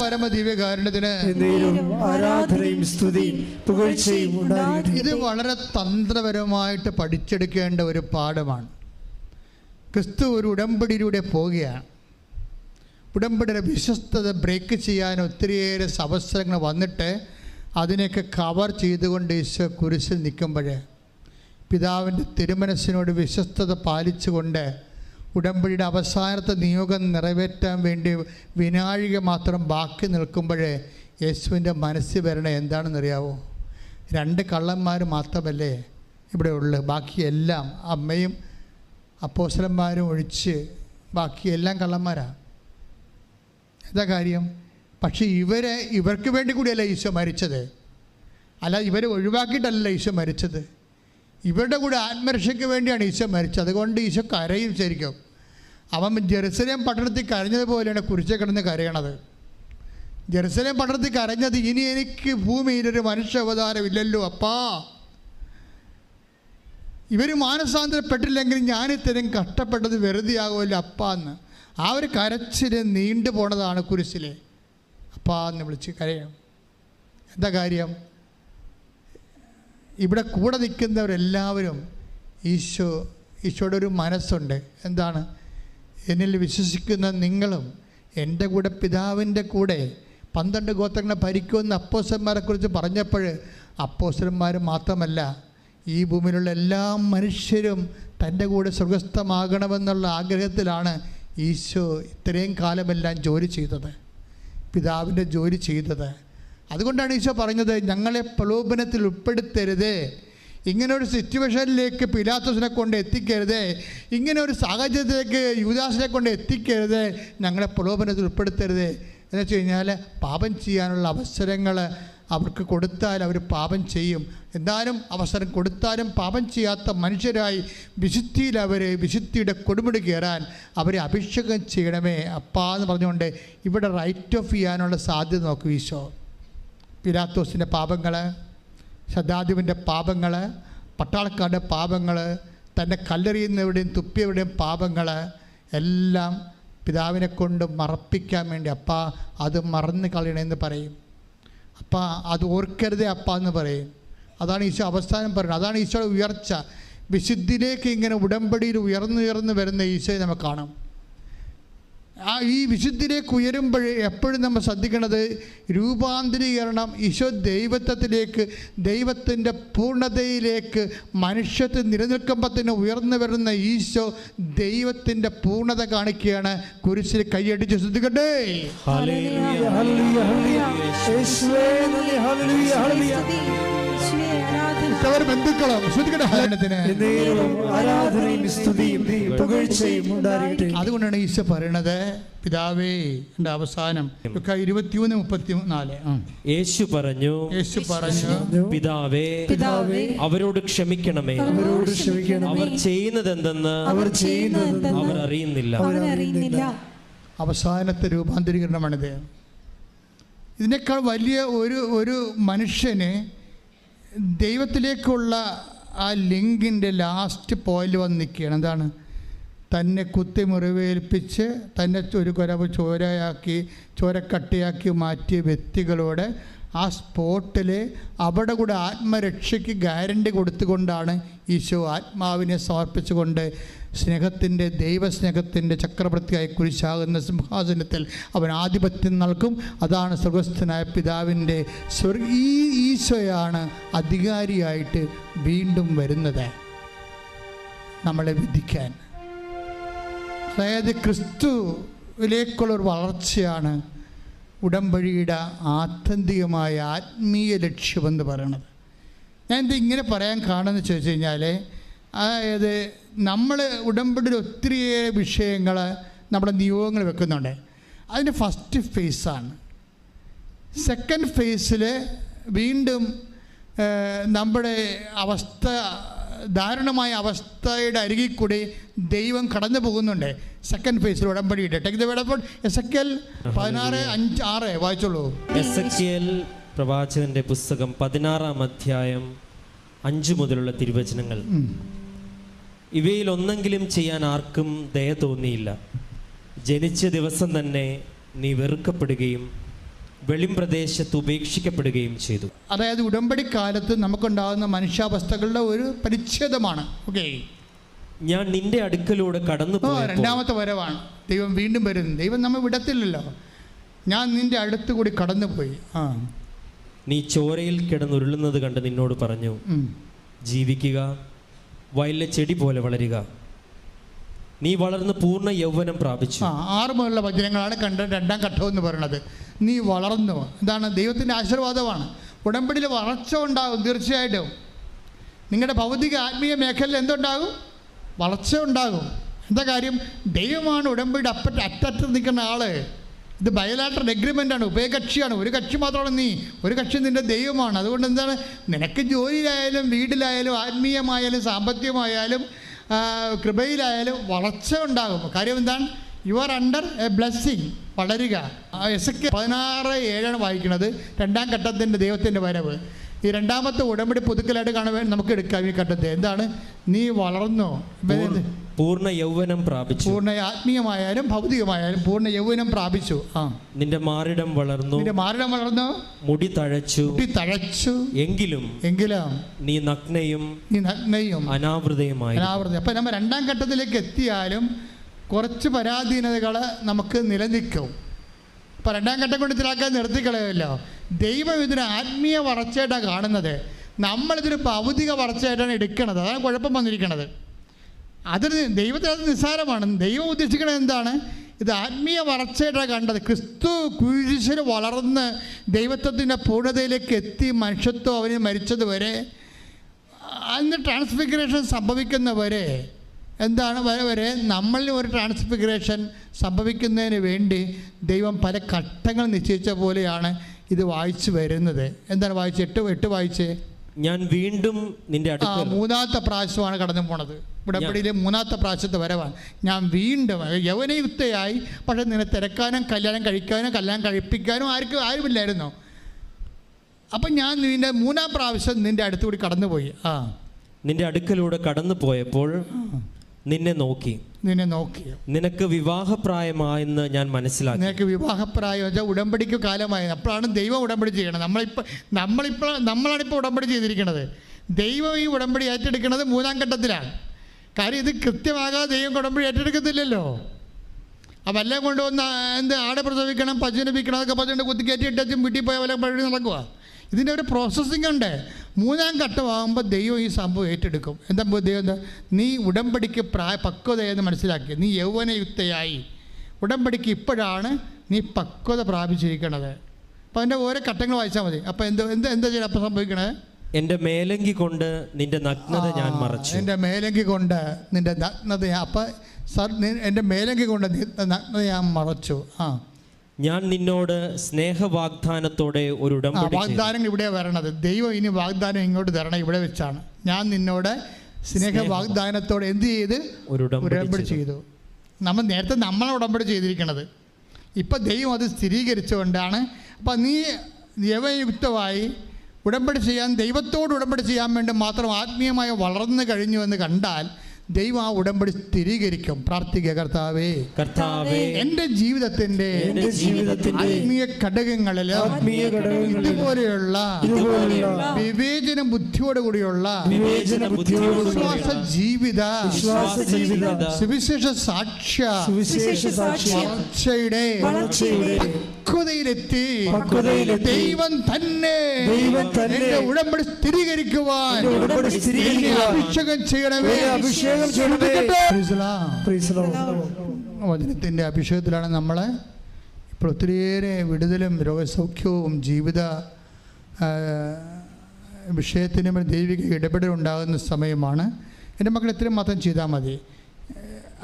പരമദിവ്യകാരുണ്യത്തിന് ആരാധനയും സ്തുതിയും പുകഴ്ചയും ഉണ്ടാകട്ടെ. ഇത് വളരെ തന്ത്രപരമായിട്ട് പഠിച്ചെടുക്കേണ്ട ഒരു പാഠമാണ്. ക്രിസ്തു ഒരു ഉടമ്പടിയിലൂടെ പോവുകയാണ്. ഉടമ്പടിയുടെ വിശ്വസ്തത ബ്രേക്ക് ചെയ്യാൻ ഒത്തിരിയേറെ അവസരങ്ങൾ വന്നിട്ട് അതിനെയൊക്കെ കവർ ചെയ്തുകൊണ്ട് ഈശോ കുരിശിൽ നിൽക്കുമ്പോൾ പിതാവിൻ്റെ തിരുമനസ്സിനോട് വിശ്വസ്തത പാലിച്ചുകൊണ്ട് ഉടമ്പടിയുടെ അവസാനത്തെ നിയോഗം നിറവേറ്റാൻ വേണ്ടി വിനാഴിക മാത്രം ബാക്കി നിൽക്കുമ്പോൾ യേശുവിൻ്റെ മനസ്സിൽ വരണേ എന്താണെന്നറിയാവോ? 2 കള്ളന്മാർ മാത്രമല്ലേ ഇവിടെ ഉള്ളു. ബാക്കിയെല്ലാം അമ്മയും അപ്പോസ്തലന്മാരും ഒഴിച്ച് ബാക്കിയെല്ലാം കള്ളന്മാരാണ്. എന്താ കാര്യം? പക്ഷേ ഇവർക്ക് വേണ്ടി കൂടിയല്ല ഈശോ മരിച്ചത്. അല്ല, ഇവരെ ഒഴിവാക്കിയിട്ടല്ല ഈശോ മരിച്ചത്. ഇവരുടെ കൂടെ ആത്മരക്ഷയ്ക്ക് വേണ്ടിയാണ് ഈശോ മരിച്ചത്. അതുകൊണ്ട് ഈശോ കരയും. ശരിക്കും അവൻ ജെറുസലേം പട്ടണത്തിൽ കരഞ്ഞതുപോലെയാണ് കുരിശിൽ കിടന്ന് കരയണത്. ജെറുസലേം പട്ടണത്തിൽ കരഞ്ഞത്, ഇനി എനിക്ക് ഭൂമിയിലൊരു മനുഷ്യ അവതാരമില്ലല്ലോ അപ്പാ, ഇവർ മാനസാന്തരപ്പെട്ടില്ലെങ്കിൽ ഞാനിത്തരം കഷ്ടപ്പെട്ടത് വെറുതെ ആകുമല്ലോ അപ്പാ എന്ന്. ആ ഒരു കരച്ചില് നീണ്ടു പോണതാണ് കുരിശിലെ. അപ്പാ എന്ന് വിളിച്ച് കരയാം. എന്താ കാര്യം? ഇവിടെ കൂടെ നിൽക്കുന്നവരെല്ലാവരും ഈശോയുടെ ഒരു മനസ്സുണ്ട്. എന്താണ്? എന്നിൽ വിശ്വസിക്കുന്ന നിങ്ങളും എൻ്റെ കൂടെ പിതാവിൻ്റെ കൂടെ 12 ഗോത്രങ്ങളെ ഭരിക്കുമെന്ന് അപ്പോസ്തലന്മാരെ കുറിച്ച് പറഞ്ഞപ്പോൾ അപ്പോസ്തലന്മാർ മാത്രമല്ല, ഈ ഭൂമിയിലുള്ള എല്ലാ മനുഷ്യരും തൻ്റെ കൂടെ സ്വർഗസ്ഥമാകണമെന്നുള്ള ആഗ്രഹത്തിലാണ് ഈശോ ഇത്രയും കാലമെല്ലാം ജോലി ചെയ്തത്, പിതാവിൻ്റെ ജോലി ചെയ്തത്. അതുകൊണ്ടാണ് ഈശോ പറഞ്ഞത്, ഞങ്ങളെ പ്രലോഭനത്തിൽ ഉൾപ്പെടുത്തരുത്, ഇങ്ങനൊരു സിറ്റുവേഷനിലേക്ക് പിലാത്തോസിനെ കൊണ്ട് എത്തിക്കരുത്, ഇങ്ങനെ ഒരു സാഹചര്യത്തിലേക്ക് യൂദാസിനെ കൊണ്ട് എത്തിക്കരുത്, ഞങ്ങളെ പ്രലോഭനത്തിൽ ഉൾപ്പെടുത്തരുത്. എന്ന് വെച്ച് കഴിഞ്ഞാൽ പാപം ചെയ്യാനുള്ള അവസരങ്ങൾ അവർക്ക് കൊടുത്താൽ അവർ പാപം ചെയ്യും. എന്നാലും അവസരം കൊടുത്താലും പാപം ചെയ്യാത്ത മനുഷ്യരായി വിശുദ്ധിയുടെ കൊടുമുടി കയറാൻ അവരെ അഭിഷേകം ചെയ്യണമേ അപ്പാ എന്ന് പറഞ്ഞുകൊണ്ട് ഇവിടെ റൈറ്റ് ഓഫ് ചെയ്യാനുള്ള സാധ്യത നോക്കും ഈശോ. പിലാത്തോസിൻ്റെ പാപങ്ങൾ, ശതാധിപൻ്റെ പാപങ്ങൾ, പട്ടാളക്കാരുടെ പാപങ്ങൾ, തന്നെ കല്ലെറിയുന്നവരുടെയും തുപ്പിയവരുടെയും പാപങ്ങൾ എല്ലാം പിതാവിനെ കൊണ്ട് മറപ്പിക്കാൻ വേണ്ടി അപ്പാ അത് മറന്ന് കളയണമെന്ന് പറയും. അപ്പാ അത് ഓർക്കരുതേ അപ്പാ എന്ന് പറയും. അതാണ് ഈശോ അവസാനം പറയുന്നത്. അതാണ് ഈശോയുടെ ഉയർച്ച. വിശുദ്ധിയിലേക്ക് ഇങ്ങനെ ഉടമ്പടിയിൽ ഉയർന്നുയർന്ന് വരുന്ന ഈശോയെ നമുക്ക് കാണാം. ഈ വിശുദ്ധിയിലേക്ക് ഉയരുമ്പോൾ എപ്പോഴും നമ്മൾ ശ്രദ്ധിക്കേണ്ടത് രൂപാന്തരീകരണം. ഈശോ ദൈവത്വത്തിലേക്ക്, ദൈവത്തിൻ്റെ പൂർണ്ണതയിലേക്ക് മനുഷ്യത്തിൽ നിലനിൽക്കുമ്പോൾ തന്നെ ഉയർന്നു വരുന്ന ഈശോ ദൈവത്തിൻ്റെ പൂർണ്ണത കാണിക്കുകയാണ്. കുരിശിൽ കൈയടിച്ച് ശ്രദ്ധിക്കട്ടെ. ബന്ധുക്കളും അതുകൊണ്ടാണ് ഈശോ പറയണത്, പിതാവേ, എൻ്റെ അവസാനം 23:34 യേശു പറഞ്ഞു പിതാവേ, അവരോട് ക്ഷമിക്കണമേ, അവർ ചെയ്യുന്നത് എന്തെന്ന് അവർ അറിയുന്നില്ല. അവസാനത്തെ രൂപാന്തരീകരണമാണിത്. ഇതിനേക്കാൾ വലിയ ഒരു മനുഷ്യന് ദൈവത്തിലേക്കുള്ള ആ ലിങ്കിൻ്റെ ലാസ്റ്റ് പോയിന്റ് വന്ന് നിൽക്കുകയാണ്. എന്താണ്? തന്നെ കുത്തി മുറിവേൽപ്പിച്ച് തന്നെ ഒരു കുരവ് ചോരക്കട്ടിയാക്കി മാറ്റിയ വ്യക്തികളോട് ആ സ്പോട്ടിൽ അവിടെ കൂടെ ആത്മരക്ഷയ്ക്ക് ഗ്യാരണ്ടി കൊടുത്തുകൊണ്ടാണ് ഈശോ ആത്മാവിനെ സമർപ്പിച്ചുകൊണ്ട് സ്നേഹത്തിൻ്റെ, ദൈവസ്നേഹത്തിൻ്റെ ചക്രവർത്തിയായി കുരിശാകുന്ന സിംഹാസനത്തിൽ അവൻ ആധിപത്യം നൽകും. അതാണ് സ്വർഗസ്ഥനായ പിതാവിൻ്റെ ഈ ഈശോയാണ് അധികാരിയായിട്ട് വീണ്ടും വരുന്നത് നമ്മളെ വിധിക്കാൻ. അതായത് ക്രിസ്തുവിലേക്കുള്ളൊരു വളർച്ചയാണ് ഉടമ്പടിയുടെ ആത്യന്തികമായ ആത്മീയ ലക്ഷ്യമെന്ന് പറയണത്. ഞാൻ ഇത് ഇങ്ങനെ പറയാൻ കാണുമെന്ന് ചോദിച്ചു കഴിഞ്ഞാൽ, അതായത് നമ്മൾ ഉടമ്പടിയിൽ ഒത്തിരിയേറെ വിഷയങ്ങൾ നമ്മുടെ നിയോഗങ്ങൾ വെക്കുന്നുണ്ട്. അതിൻ്റെ ഫസ്റ്റ് ഫേസാണ്. സെക്കൻഡ് ഫേസിൽ വീണ്ടും നമ്മുടെ അവസ്ഥ, ദാരുണമായ അവസ്ഥയുടെ അരികിൽ കൂടി ദൈവം കടന്നു പോകുന്നുണ്ട്. സെക്കൻഡ് ഫേസിൽ ഉടമ്പടിയിട്ട് take the word of God. Ezekiel 16:5-6 വായിച്ചോളൂ. എസെക്കിയേൽ പ്രവാചകന്റെ പുസ്തകം 16-ാം അധ്യായം 5 മുതലുള്ള തിരുവചനങ്ങൾ. ഇവയിൽ ഒന്നെങ്കിലും ചെയ്യാൻ ആർക്കും ദയ തോന്നിയില്ല. ജനിച്ച ദിവസം തന്നെ നീ വെറുക്കപ്പെടുകയും വെളിംപ്രദേശത്ത് ഉപേക്ഷിക്കപ്പെടുകയും ചെയ്തു. അതായത് ഉടമ്പടി കാലത്ത് നമുക്കുണ്ടാകുന്ന മനുഷ്യാവസ്ഥകളുടെ ഒരു പരിച്ഛേദമാണ്. ഓക്കെ, ഞാൻ നിന്റെ അടുക്കലൂടെ കടന്നു പോയി. രണ്ടാമത്തെ വരവാണ്. ദൈവം വീണ്ടും വരുന്നു. ദൈവം നമ്മെ വിടത്തില്ലല്ലോ. ഞാൻ നിന്റെ അടുത്ത് കൂടി കടന്നുപോയി. നീ ചോരയിൽ കിടന്നുരുളുന്നത് കണ്ട് നിന്നോട് പറഞ്ഞു, ജീവിക്കുക, വയലിലെ ചെടി പോലെ വളരുക. നീ വളർന്ന് പൂർണ്ണ യൗവനം പ്രാപിച്ചു. 6 മുതലുള്ള വചനങ്ങളാണ് രണ്ടാം ഘട്ടം എന്ന് പറയുന്നത്. നീ വളർന്നു. എന്താണ്? ദൈവത്തിൻ്റെ ആശീർവാദമാണ്. ഉടമ്പടിയിൽ വളർച്ച ഉണ്ടാകും തീർച്ചയായിട്ടും. നിങ്ങളുടെ ഭൗതിക ആത്മീയ മേഖലയിൽ എന്തുണ്ടാകും? വളർച്ച ഉണ്ടാകും. എന്താ കാര്യം? ദൈവമാണ് ഉടമ്പടിയുടെ അറ്റത്ത് നിൽക്കുന്ന ആള്. ഇത് ബയലാറ്ററൽ എഗ്രിമെൻ്റാണ്, ഉഭയകക്ഷിയാണ്. ഒരു കക്ഷി മാത്രമാണ് നീ, ഒരു കക്ഷി നിൻ്റെ ദൈവമാണ്. അതുകൊണ്ട് എന്താണ്, നിനക്ക് ജോലിയിലായാലും വീട്ടിലായാലും ആത്മീയമായാലും സാമ്പത്തികമായാലും കൃപയിലായാലും വളർച്ച ഉണ്ടാകും. കാര്യം എന്താണ്? You are under A blessing. വളരുക. എസെക്കിയേൽ 16:7 വായിക്കുന്നത്. രണ്ടാം ഘട്ടത്തിൻ്റെ ദൈവത്തിൻ്റെ വരവ്. ഈ രണ്ടാമത്തെ ഉടമ്പടി പുതുക്കലായിട്ട് കാണുവാൻ നമുക്ക് എടുക്കാം ഈ ഘട്ടത്തെ. എന്താണ്? നീ വളർന്നു, പൂർണ്ണ യൗവനം പ്രാപിച്ചു. പൂർണ്ണ ആത്മീയമായാലും ഭൗതികമായാലും പൂർണ്ണ യൗവനം പ്രാപിച്ചു. നിന്റെ മാറിടം വളർന്നു, മുടി തഴച്ചു. എങ്കിലും നീ നഗ്നയും അനാവൃതയുമായി. അപ്പം നമ്മൾ രണ്ടാം ഘട്ടത്തിലേക്ക് എത്തിയാലും കുറച്ച് പരാധീനതകൾ നമുക്ക് നിലനിൽക്കും. അപ്പം രണ്ടാം ഘട്ടം കൊണ്ട് ഇതിലാക്കാൻ നിർത്തിക്കളയല്ലോ. ദൈവം ഇതിന് ആത്മീയ വളർച്ചയായിട്ടാണ് കാണുന്നത്. നമ്മളിതൊരു ഭൗതിക വളർച്ചയായിട്ടാണ് എടുക്കുന്നത്. അതാണ് കുഴപ്പം വന്നിരിക്കുന്നത്. അതിന് ദൈവത്തിന് അത് നിസ്സാരമാണ്. ദൈവം ഉദ്ദേശിക്കുന്നത് എന്താണ്? ഇത് ആത്മീയ വളർച്ചയായിട്ടാണ് കണ്ടത്. ക്രിസ്തു കുരിശിൽ വളർന്ന് ദൈവത്വത്തിൻ്റെ പൂർണ്ണതയിലേക്ക് എത്തി മനുഷ്യത്വം അവന് മരിച്ചതുവരെ, അതിന് ട്രാൻസ്ഫിഗറേഷൻ സംഭവിക്കുന്നവരെ എന്താണ് വരെ നമ്മളിൽ ഒരു ട്രാൻസ്ഫിഗറേഷൻ സംഭവിക്കുന്നതിന് വേണ്ടി ദൈവം പല ഘട്ടങ്ങൾ നിശ്ചയിച്ച പോലെയാണ് ഇത് വായിച്ചു വരുന്നത്. എന്താണ് വായിച്ച് 8 വായിച്ചേ. ഞാൻ വീണ്ടും നിന്റെ അടുത്ത്. മൂന്നാമത്തെ പ്രാവശ്യമാണ് കടന്നു പോണത്. ഉടമ്പടിയിലെ മൂന്നാമത്തെ പ്രാവശ്യത്തെ വരവാണ്. ഞാൻ വീണ്ടും യൗവനയുക്തയായി, പക്ഷെ നിന്നെ തിരക്കാനും കല്യാണം കഴിക്കാനും കല്യാണം കഴിപ്പിക്കാനും ആരുമില്ലായിരുന്നു. അപ്പം ഞാൻ നിന്റെ 3-ാം പ്രാവശ്യം നിന്റെ അടുത്തുകൂടി കടന്നുപോയി. നിന്റെ അടുക്കലൂടെ കടന്നു പോയപ്പോൾ നിന്നെ നോക്കി. നിന്നെ നോക്കി. നിനക്ക് വിവാഹപ്രായമായെന്ന് ഞാൻ മനസ്സിലാക്കി. നിനക്ക് വിവാഹപ്രായം വെച്ചാൽ ഉടമ്പടിക്ക് കാലമായി. അപ്പോഴാണ് ദൈവം ഉടമ്പടി ചെയ്യണം. നമ്മളാണിപ്പോൾ ഉടമ്പടി ചെയ്തിരിക്കുന്നത്. ദൈവം ഈ ഉടമ്പടി ഏറ്റെടുക്കുന്നത് 3-ാം ഘട്ടത്തിലാണ്. കാര്യം ഇത് കൃത്യമാകാതെ ദൈവം ഉടമ്പടി ഏറ്റെടുക്കത്തില്ലല്ലോ. അപ്പം എല്ലാം കൊണ്ടുവന്ന് ആടെ പ്രസവിക്കണം, പശുവിനെ വിൽക്കണം, അതൊക്കെ പശുവിൻ്റെ കുത്തിക്കയറ്റി ഇട്ടും വീട്ടിൽ പോയ പോലെ പഴി നടക്കുക. ഇതിൻ്റെ ഒരു പ്രോസസ്സിംഗ് ഉണ്ട്. 3-ാം ഘട്ടമാകുമ്പോൾ ദൈവം ഈ സംഭവം ഏറ്റെടുക്കും. എന്താ ദൈവം? എന്താ? നീ ഉടമ്പടിക്ക് പക്വതയെന്ന് മനസ്സിലാക്കി, നീ യൗവനയുക്തയായി. ഉടമ്പടിക്ക് ഇപ്പോഴാണ് നീ പക്വത പ്രാപിച്ചിരിക്കണത്. അപ്പോൾ അതിൻ്റെ ഓരോ ഘട്ടങ്ങൾ വായിച്ചാൽ മതി. അപ്പോൾ എന്താ ചെയ്യണം? അപ്പം സംഭവിക്കണേ, എൻ്റെ മേലങ്കി കൊണ്ട് നിന്റെ നഗ്നത ഞാൻ മറച്ചു. എൻ്റെ മേലങ്കി കൊണ്ട് നിന്റെ നഗ്നത, അപ്പം എൻ്റെ മേലങ്കി കൊണ്ട് നഗ്നത ഞാൻ മറച്ചു. ഞാൻ നിന്നോട് സ്നേഹവാഗ്ദാനത്തോടെ ഒരു ഉടമ്പടി. വാഗ്ദാനങ്ങൾ ഇവിടെ വരണത്. ദൈവം ഇനി വാഗ്ദാനം ഇങ്ങോട്ട് തരണം ഇവിടെ വെച്ചാണ്. ഞാൻ നിന്നോട് സ്നേഹവാഗ്ദാനത്തോടെ എന്ത് ചെയ്ത്? ഒരു ഉടമ്പടി ചെയ്തു. നേരത്തെ നമ്മളെ ഉടമ്പടി ചെയ്തിരിക്കണത്. ഇപ്പം ദൈവം അത് സ്ഥിരീകരിച്ചുകൊണ്ടാണ്. അപ്പം നീ യവയുക്തമായി ഉടമ്പടി ചെയ്യാൻ, ദൈവത്തോട് ഉടമ്പടി ചെയ്യാൻ വേണ്ടി മാത്രം ആത്മീയമായി വളർന്നു കഴിഞ്ഞു എന്ന് കണ്ടാൽ ദൈവം ആ ഉടമ്പടി സ്ഥിരീകരിക്കും. പ്രാർത്ഥിക്കുക, കർത്താവേ, എൻ്റെ ജീവിതത്തിന്റെ ആത്മീയ ഘടകങ്ങളിൽ ഇതുപോലെയുള്ള വിവേചന ബുദ്ധിയോടുകൂടിയുള്ള വിശ്വാസ ജീവിത സുവിശേഷ സാക്ഷ്യയുടെ പക്വതയിലെത്തി ദൈവം തന്നെ ഉടമ്പടി സ്ഥിരീകരിക്കുവാൻ അഭിഷേകം ചെയ്യണമേ. വചനത്തിൻ്റെ അഭിഷേകത്തിലാണ് നമ്മളെ ഇപ്പോൾ ഒത്തിരിയേറെ വിടുതലും രോഗസൗഖ്യവും ജീവിത വിഷയത്തിനും ദൈവിക ഇടപെടലുണ്ടാകുന്ന സമയമാണ്. എൻ്റെ മക്കൾ ഇത്രയും മാത്രം ചെയ്താൽ മതി.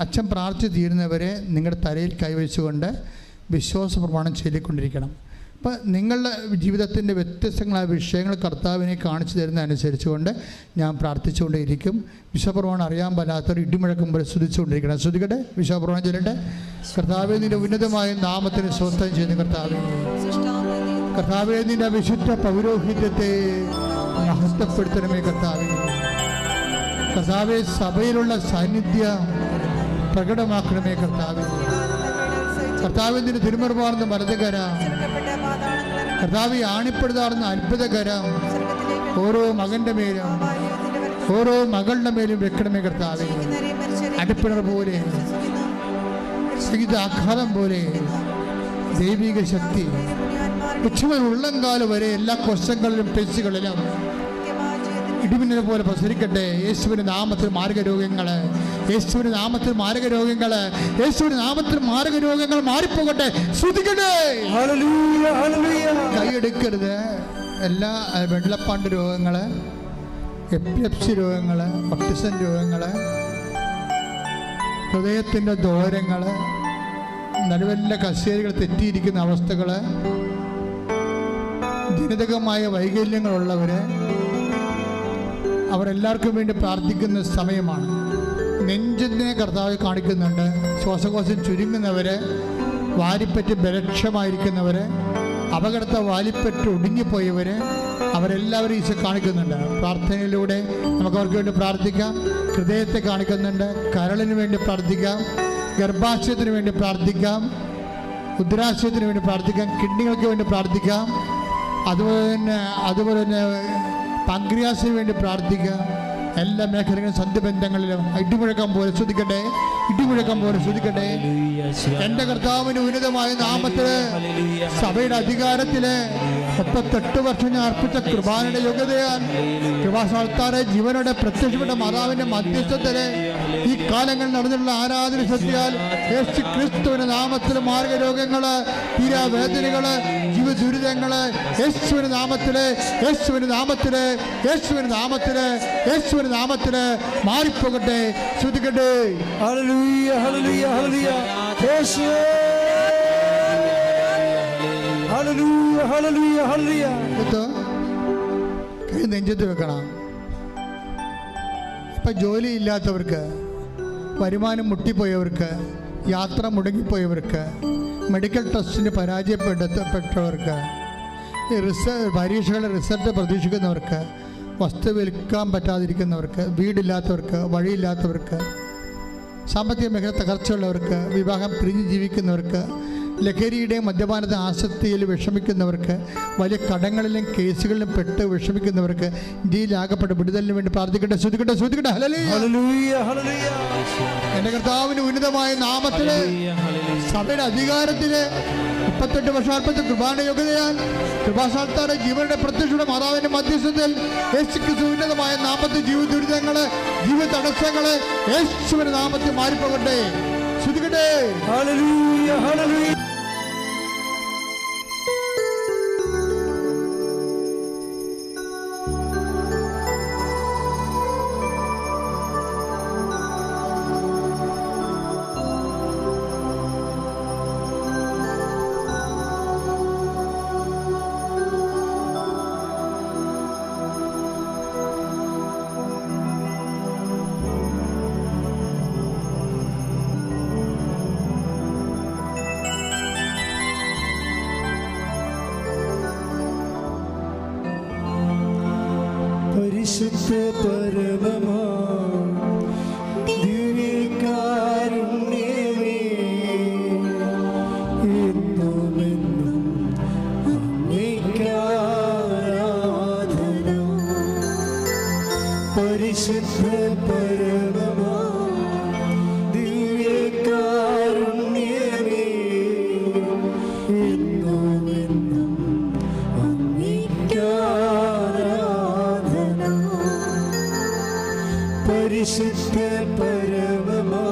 അച്ഛൻ പ്രാർത്ഥിച്ച് തീരുന്നവരെ നിങ്ങളുടെ തലയിൽ കൈവച്ചുകൊണ്ട് വിശ്വാസ പ്രമാണം ചൊല്ലിക്കൊണ്ടിരിക്കണം. അപ്പോൾ നിങ്ങളുടെ ജീവിതത്തിൻ്റെ വ്യത്യസ്തങ്ങളായ വിഷയങ്ങൾ കർത്താവിനെ കാണിച്ചു തരുന്ന അനുസരിച്ചുകൊണ്ട് ഞാൻ പ്രാർത്ഥിച്ചുകൊണ്ടേയിരിക്കും. വിശ്വപ്രമാണം അറിയാൻ പാലാത്തവർ ഇടിമുഴക്കുമ്പോൾ സ്തുതിച്ചുകൊണ്ടിരിക്കണം. ശ്രദ്ധിക്കട്ടെ, വിശ്വപ്രമാണം ചൊല്ലട്ടെ. കർത്താവേ, നിൻ്റെ ഉന്നതമായ നാമത്തിന് സ്വസ്ഥം ചെയ്യുന്ന കർത്താവേ, നിൻ്റെ വിശുദ്ധ പൗരോഹിത്യത്തെ മഹത്വപ്പെടുത്തണമേ. കർത്താവേ, സഭയിലുള്ള സാന്നിധ്യം പ്രകടമാക്കണമേ. കർത്താവേ, നിന്റെ തിരുമുറപാർന്ന വലതുകര, കർത്താവേ, ആണിപ്പെടുത്താറുന്ന അത്ഭുതകരം ഓരോ മകൻ്റെ മേലും ഓരോ മകളുടെ മേലും വെക്കണമേ. കർത്താവേ, അടുപ്പിണർ പോലെ, ആഘാതം പോലെ ദൈവിക ശക്തി ഉച്ചമുതൽ ഉള്ളംകാലം വരെ എല്ലാ കൊശങ്ങളിലും പെശുകളിലും ഇടിമിന്നലെ പോലെ പ്രസരിക്കട്ടെ. യേശുവിൻ്റെ നാമത്തിൽ മാരകരോഗങ്ങൾ, യേശുവിൻ്റെ നാമത്തിൽ മാരകരോഗങ്ങൾ, യേശുവിൻ്റെ നാമത്തിൽ മാരകരോഗങ്ങൾ മാറിപ്പോകട്ടെ. ശ്രദ്ധിക്കട്ടെ, കൈയെടുക്കരുത്. എല്ലാ വെള്ളപ്പാണ്ട് രോഗങ്ങൾ, എപ്പിലെപ്സി രോഗങ്ങൾ, ഓട്ടിസം രോഗങ്ങൾ, ഹൃദയത്തിൻ്റെ ദോരങ്ങൾ, നടുവല്ല കസേരകൾ തെറ്റിയിരിക്കുന്ന അവസ്ഥകൾ, ജനിതകമായ വൈകല്യങ്ങളുള്ളവർ, അവരെല്ലാവർക്കും വേണ്ടി പ്രാർത്ഥിക്കുന്ന സമയമാണ്. നെഞ്ചിനെ കർത്താവ് കാണിക്കുന്നുണ്ട്. ശ്വാസകോശം ചുരുങ്ങുന്നവർ, വാരിപ്പറ്റ് ബലക്ഷമായിരിക്കുന്നവർ, അപകടത്തെ വാലിപ്പറ്റ് ഒടുങ്ങിപ്പോയവർ, അവരെല്ലാവരും ഈശോ കാണിക്കുന്നുണ്ട്. പ്രാർത്ഥനയിലൂടെ നമുക്ക് അവർക്ക് വേണ്ടി പ്രാർത്ഥിക്കാം. ഹൃദയത്തെ കാണിക്കുന്നുണ്ട്. കരളിന് വേണ്ടി പ്രാർത്ഥിക്കാം, ഗർഭാശയത്തിന് വേണ്ടി പ്രാർത്ഥിക്കാം, ഉദരാശയത്തിന് വേണ്ടി പ്രാർത്ഥിക്കാം, കിഡ്നികൾക്ക് വേണ്ടി പ്രാർത്ഥിക്കാം, അതുപോലെ തന്നെ പാൻക്രിയാസിന് വേണ്ടി പ്രാർത്ഥിക്കാം. എല്ലാ മേഖലകളും സന്ധിബന്ധങ്ങളിലും ഇടിമുഴക്കം പോലെ ശ്രദ്ധിക്കട്ടെ, ഇടിമുഴക്കം പോലെ ശ്രദ്ധിക്കട്ടെ. എൻ്റെ കർത്താവിൻ്റെ ഉന്നതമായ നാമത്തില്, സഭയുടെ അധികാരത്തില് 38 വർഷം ഞാൻ അർപ്പിച്ച കൃപാനയുടെ യോഗ്യതയാൽ കൃപാസ്ഥാനത്താറെ ജീവനോടെ പ്രത്യക്ഷപ്പെട്ട മാതാവിൻ്റെ മധ്യസ്ഥത്തില് ഈ കാലങ്ങളിൽ നടന്നിട്ടുള്ള ആരാധന സത്യാൽ യേശു ക്രിസ്തുവിന്റെ നാമത്തിൽ മാർഗരോഗങ്ങള്, തീരാവേദനകള്, ജീവ ദുരിതങ്ങള് യേശുവിന്റെ നാമത്തില്, യേശുവിന്റെ നാമത്തില്, യേശുവിന്റെ നാമത്തില്, യേശുവിന്റെ നാമത്തില് മാറിപ്പോകട്ടെ. ശ്രദ്ധിക്കട്ടെ. ഹല്ലേലൂയ, ഹല്ലേലൂയ, ഹല്ലേലൂയ. യേശുവേ, ഹല്ലേലൂയ, ഹല്ലേലൂയ, ഹല്ലേലൂയ. കൈ നെഞ്ചത്ത് വെക്കണം. ഇപ്പം ജോലി ഇല്ലാത്തവർക്ക്, വരുമാനം മുട്ടിപ്പോയവർക്ക്, യാത്ര മുടങ്ങിപ്പോയവർക്ക്, മെഡിക്കൽ ടെസ്റ്റിന് പരാജയപ്പെട്ടവർക്ക്, പരീക്ഷകളുടെ റിസൾട്ട് പ്രതീക്ഷിക്കുന്നവർക്ക്, വസ്തു വിൽക്കാൻ പറ്റാതിരിക്കുന്നവർക്ക്, വീടില്ലാത്തവർക്ക്, വഴിയില്ലാത്തവർക്ക്, സാമ്പത്തിക മേഖല തകർച്ചയുള്ളവർക്ക്, വിവാഹം പിരിഞ്ഞ് ജീവിക്കുന്നവർക്ക്, ലഹരിയുടെയും മദ്യപാനത്തെ ആസക്തിയിൽ വിഷമിക്കുന്നവർക്ക്, വലിയ കടങ്ങളിലും കേസുകളിലും പെട്ട് വിഷമിക്കുന്നവർക്ക്, ഇന്ത്യയിലാകപ്പെട്ട് വിടുതലിന് വേണ്ടി പ്രാർത്ഥിക്കട്ടെ. ശ്രുതിക്കട്ടെ, ശ്രുതിക്കട്ടെ. എൻ്റെ കർത്താവിന് ഉന്നതമായ നാമത്തില്, സഭയുടെ അധികാരത്തില് 38 വർഷാൽപ്പത്തെ കൃപാന യോഗ്യതയാൽ കൃപാസ്ഥാനത്താറ് ജീവന്റെ പ്രത്യക്ഷയുടെ മാതാവിന്റെ മധ്യസ്ഥത്തിൽ യേശുക്രിസ്തു ഉന്നതമായ നാമത്തിൽ ജീവിത ദുരിതങ്ങള്, ജീവിത തടസ്സങ്ങള് യേശുവിന്റെ നാമത്തിൽ മാറിപ്പോകട്ടെ. ശ്രുതിക്കട്ടെ. ഹല്ലേലൂയ, ഹല്ലേലൂയ. പരിശുദ്ധ പരമമാ ദിവ്യകാരുണ്യമേ, എന്നുമെന്നും അങ്ങേയ്ക്കാരാധന. പരിശുദ്ധ പരമമാ ദിവ്യകാരുണ്യമേ, എന്നുമെന്നും അങ്ങേയ്ക്കാരാധന. പരിശുദ്ധ പരമമാ